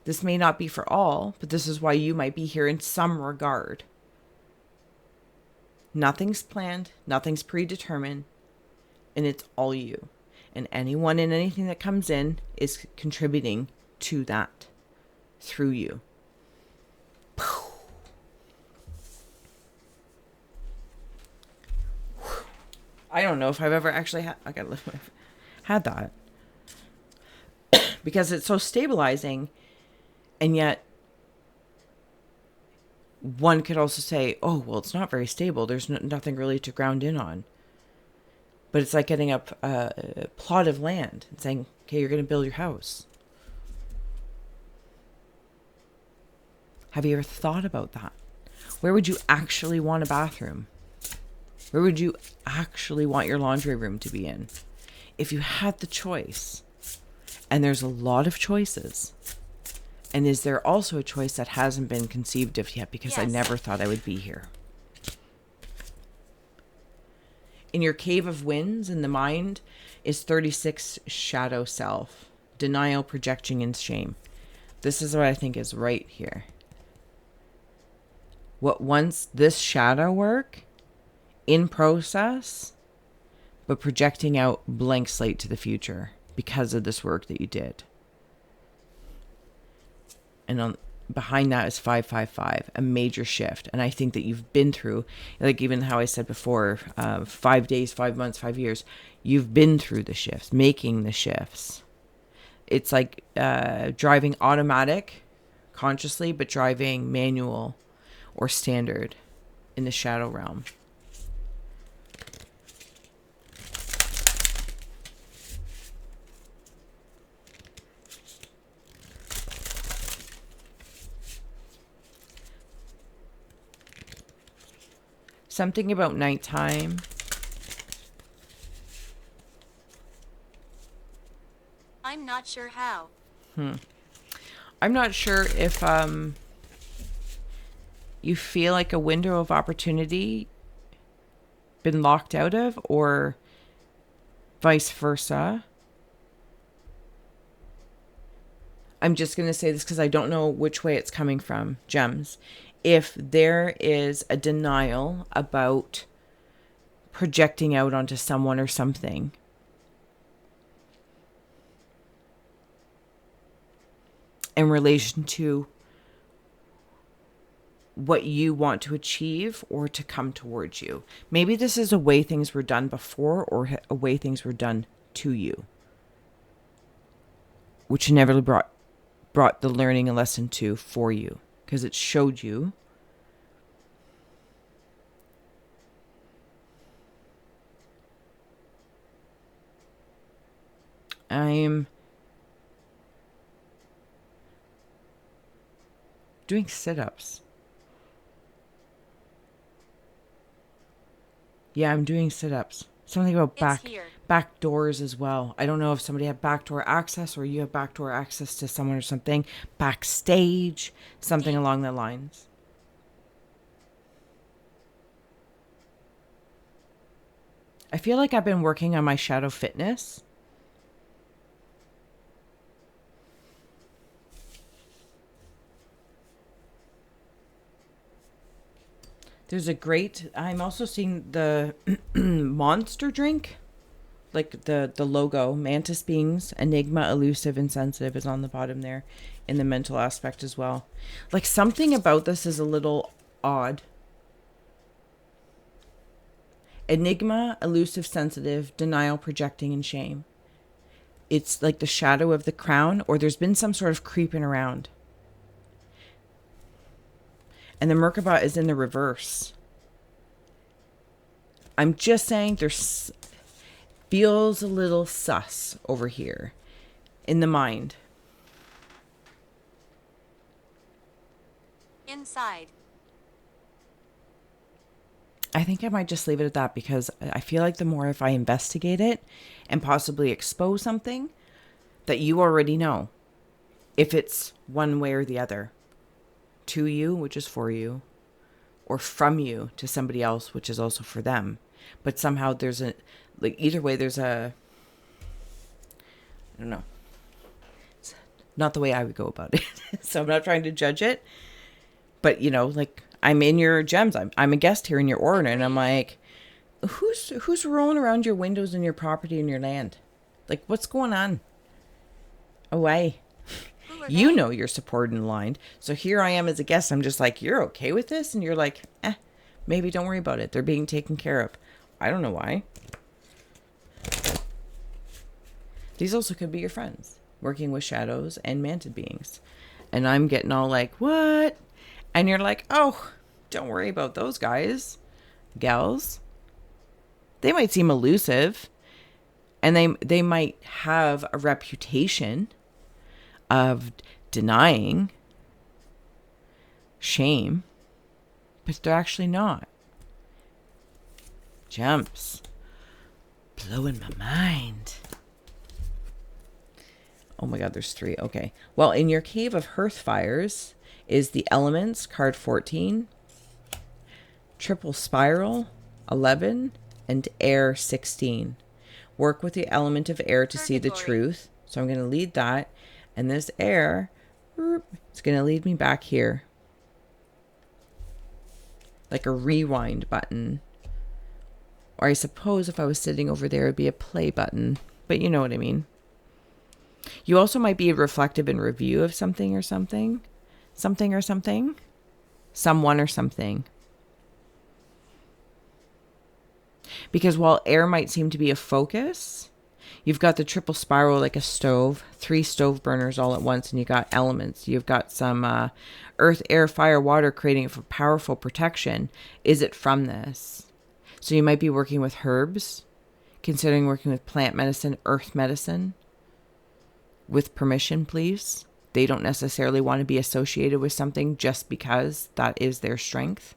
[SPEAKER 1] This may not be for all, but this is why you might be here in some regard. Nothing's planned. Nothing's predetermined. And it's all you. And anyone and anything that comes in is contributing to that through you. I don't know if I've ever actually had that. Because it's so stabilizing. And yet, one could also say, oh, well, it's not very stable. There's nothing really to ground in on. But it's like getting up a plot of land and saying, okay, you're going to build your house. Have you ever thought about that? Where would you actually want a bathroom? Where would you actually want your laundry room to be in? If you had the choice, and there's a lot of choices, and is there also a choice that hasn't been conceived of yet because I never thought I would be here? In your cave of winds in the mind is 36 shadow self, denial, projection, and shame. This is what I think is right here. What once this shadow work in process, but projecting out blank slate to the future because of this work that you did. And behind that is 555, a major shift. And I think that you've been through, like even how I said before, 5 days, 5 months, 5 years, you've been through the shifts, making the shifts. It's like driving automatic consciously, but driving manual or standard in the shadow realm. Something about nighttime.
[SPEAKER 2] I'm not sure how.
[SPEAKER 1] I'm not sure if you feel like a window of opportunity been locked out of, or vice versa. I'm just going to say this because I don't know which way it's coming from, gems. If there is a denial about projecting out onto someone or something, in relation to what you want to achieve or to come towards you. Maybe this is a way things were done before or a way things were done to you, which never brought the learning a lesson to for you, because it showed you I'm doing sit-ups. Yeah, I'm doing sit-ups. Something about back doors as well. I don't know if somebody had backdoor access or you have backdoor access to someone or something. Backstage, something along the lines. I feel like I've been working on my shadow fitness. There's a great, I'm also seeing the monster drink, like the logo, mantis beings, enigma, elusive, and sensitive is on the bottom there in the mental aspect as well. Like something about this is a little odd. Enigma, elusive, sensitive, denial, projecting, and shame. It's like the shadow of the crown, or there's been some sort of creeping around. And the Merkaba is in the reverse. I'm just saying there's feels a little sus over here in the mind.
[SPEAKER 2] Inside.
[SPEAKER 1] I think I might just leave it at that, because I feel like the more if I investigate it and possibly expose something that you already know, if it's one way or the other, to you, which is for you, or from you to somebody else, which is also for them. But somehow there's either way, there's I don't know. It's not the way I would go about it. So I'm not trying to judge it. But, like, I'm in your gems. I'm a guest here in your aura, and I'm like, who's rolling around your windows and your property and your land? Like, what's going on? Away.
[SPEAKER 2] Who are
[SPEAKER 1] You
[SPEAKER 2] they?
[SPEAKER 1] know you're supported and aligned. So here I am as a guest. I'm just like, you're okay with this? And you're like, maybe don't worry about it. They're being taken care of. I don't know why. These also could be your friends working with shadows and manted beings. And I'm getting all like, what? And you're like, oh, don't worry about those guys, gals. They might seem elusive, and they might have a reputation of denying shame, but they're actually not. Jumps. Blowing my mind. Oh my God, there's 3. Okay. Well, in your cave of hearth fires is the elements, card 14, triple spiral, 11, and air, 16. Work with the element of air to see the truth. So I'm going to lead that. And this air, it's going to lead me back here. Like a rewind button. Or I suppose if I was sitting over there, it'd be a play button. But you know what I mean. You also might be reflective in review of something or something. Something or something. Someone or something. Because while air might seem to be a focus, you've got the triple spiral like a stove, 3 stove burners all at once, and you got elements. You've got some earth, air, fire, water creating it for powerful protection. Is it from this? So you might be working with herbs, considering working with plant medicine, earth medicine. With permission, please. They don't necessarily want to be associated with something just because that is their strength.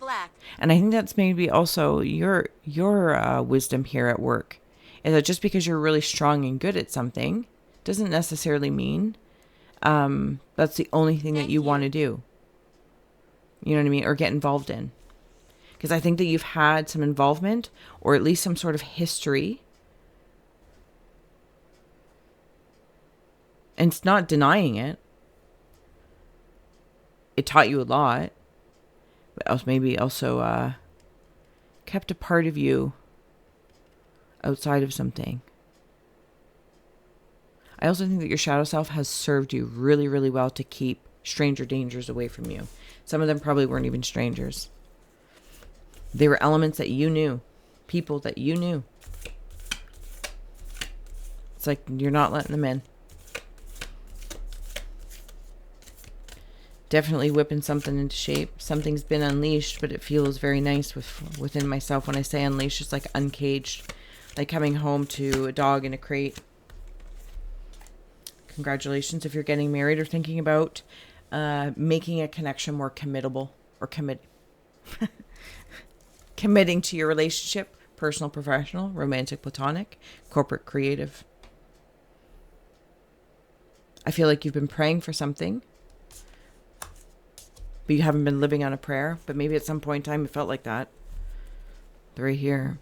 [SPEAKER 2] Black.
[SPEAKER 1] And I think that's maybe also your wisdom here at work. Is that just because you're really strong and good at something doesn't necessarily mean that's the only thing that you want to do. You know what I mean? Or get involved in. Because I think that you've had some involvement or at least some sort of history. And it's not denying it. It taught you a lot. But maybe also kept a part of you outside of something. I also think that your shadow self has served you really, really well to keep stranger dangers away from you. Some of them probably weren't even strangers. They were elements that you knew. People that you knew. It's like you're not letting them in. Definitely whipping something into shape. Something's been unleashed, but it feels very nice within myself. When I say unleashed, it's like uncaged. Like coming home to a dog in a crate. Congratulations if you're getting married or thinking about making a connection more committable or committing to your relationship, personal, professional, romantic, platonic, corporate, creative. I feel like you've been praying for something, but you haven't been living on a prayer. But maybe at some point in time, it felt like that. Right here.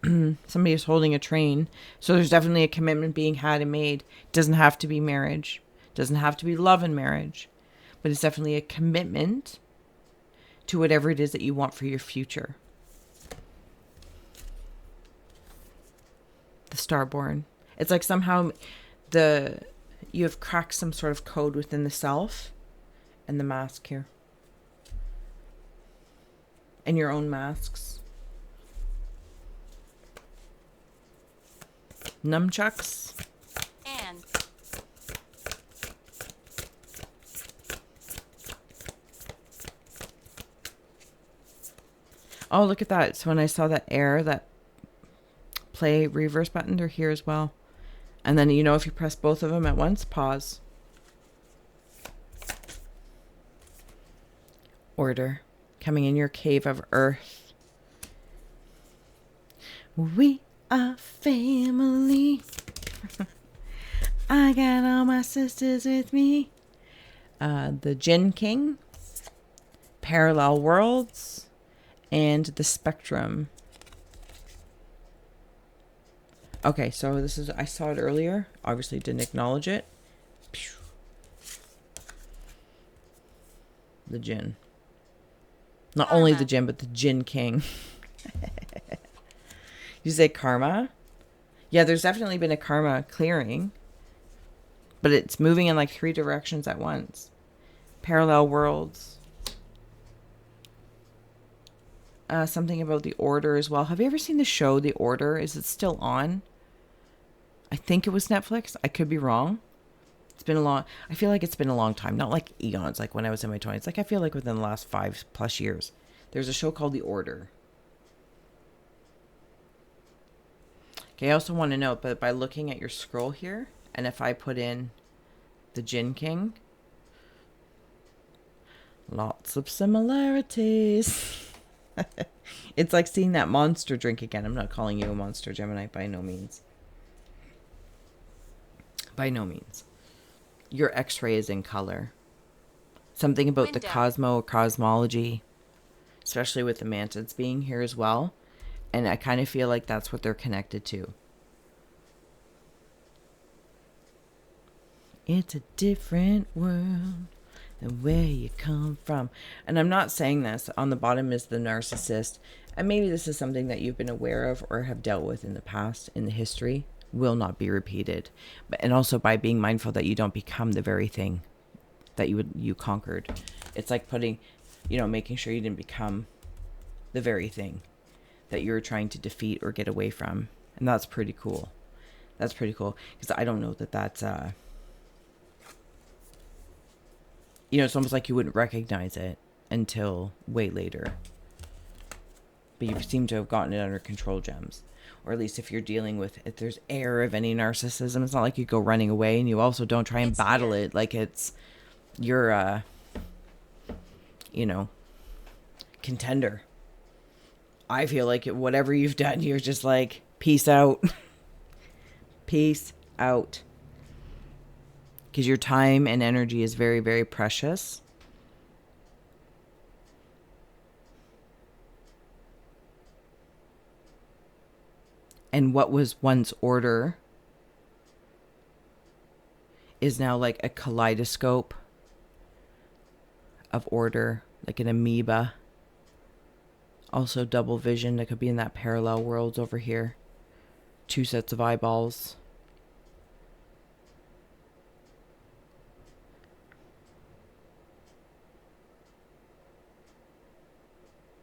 [SPEAKER 1] Somebody is holding a train. So there's definitely a commitment being had and made. Doesn't have to be marriage. Doesn't have to be love and marriage. But it's definitely a commitment to whatever it is that you want for your future. The Starborn. It's like somehow you have cracked some sort of code within the self. And the mask here. And your own masks. Nunchucks.
[SPEAKER 2] And.
[SPEAKER 1] Oh, look at that. So when I saw that air, that play reverse button, they're here as well. And then, if you press both of them at once, pause. Order. Coming in your cave of earth. We are family. I got all my sisters with me. The Jinn King. Parallel Worlds. And the Spectrum. Okay, so I saw it earlier. Obviously didn't acknowledge it. The Jinn. Not only the Jinn, but the Jinn King. You say karma? Yeah, there's definitely been a karma clearing. But it's moving in like 3 directions at once. Parallel worlds. Something about the Order as well. Have you ever seen the show The Order? Is it still on? I think it was Netflix. I could be wrong. I feel like it's been a long time. Not like eons, like when I was in my 20s. Like I feel like within the last 5+ years. There's a show called The Order. Okay, I also want to note, but by looking at your scroll here, and if I put in the Jinn King, lots of similarities. It's like seeing that monster drink again. I'm not calling you a monster, Gemini, by no means. By no means. Your X-ray is in color. Something about the cosmology, especially with the mantids being here as well. And I kind of feel like that's what they're connected to. It's a different world than where you come from. And I'm not saying this. On the bottom is the narcissist. And maybe this is something that you've been aware of or have dealt with in the past, in the history. Will not be repeated. And also by being mindful that you don't become the very thing that you conquered. It's like making sure you didn't become the very thing that you're trying to defeat or get away from. And that's pretty cool. That's pretty cool. Because I don't know that's... it's almost like you wouldn't recognize it until way later. But you seem to have gotten it under control, Gems. Or at least if there's air of any narcissism, it's not like you go running away, and you also don't try and battle it like it's your, contender. I feel like whatever you've done, you're just like, peace out. Peace out. Because your time and energy is very, very precious. And what was once order is now like a kaleidoscope of order, like an amoeba. Also double vision that could be in that parallel worlds over here. 2 sets of eyeballs.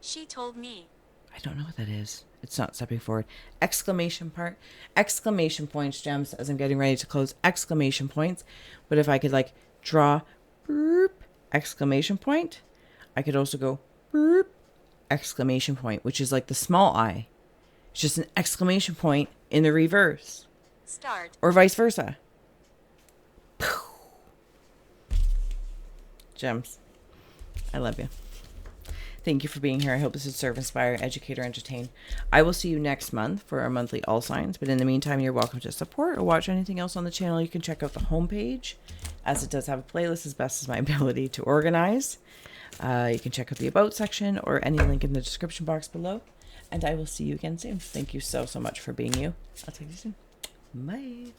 [SPEAKER 2] She told me.
[SPEAKER 1] I don't know what that is. It's not stepping forward. Exclamation points, Gems, as I'm getting ready to close. Exclamation points. But if I could like draw burp, exclamation point, I could also go burp, exclamation point, which is like the small I. It's just an exclamation point in the reverse.
[SPEAKER 2] Start.
[SPEAKER 1] Or vice versa. Gems, I love you. Thank you for being here. I hope this would serve, inspire, educate, or entertain. I will see you next month for our monthly all signs. But in the meantime, you're welcome to support or watch anything else on the channel. You can check out the homepage, as it does have a playlist as best as my ability to organize. You can check out the About section or any link in the description box below. And I will see you again soon. Thank you so, so much for being you. I'll talk to you soon. Bye.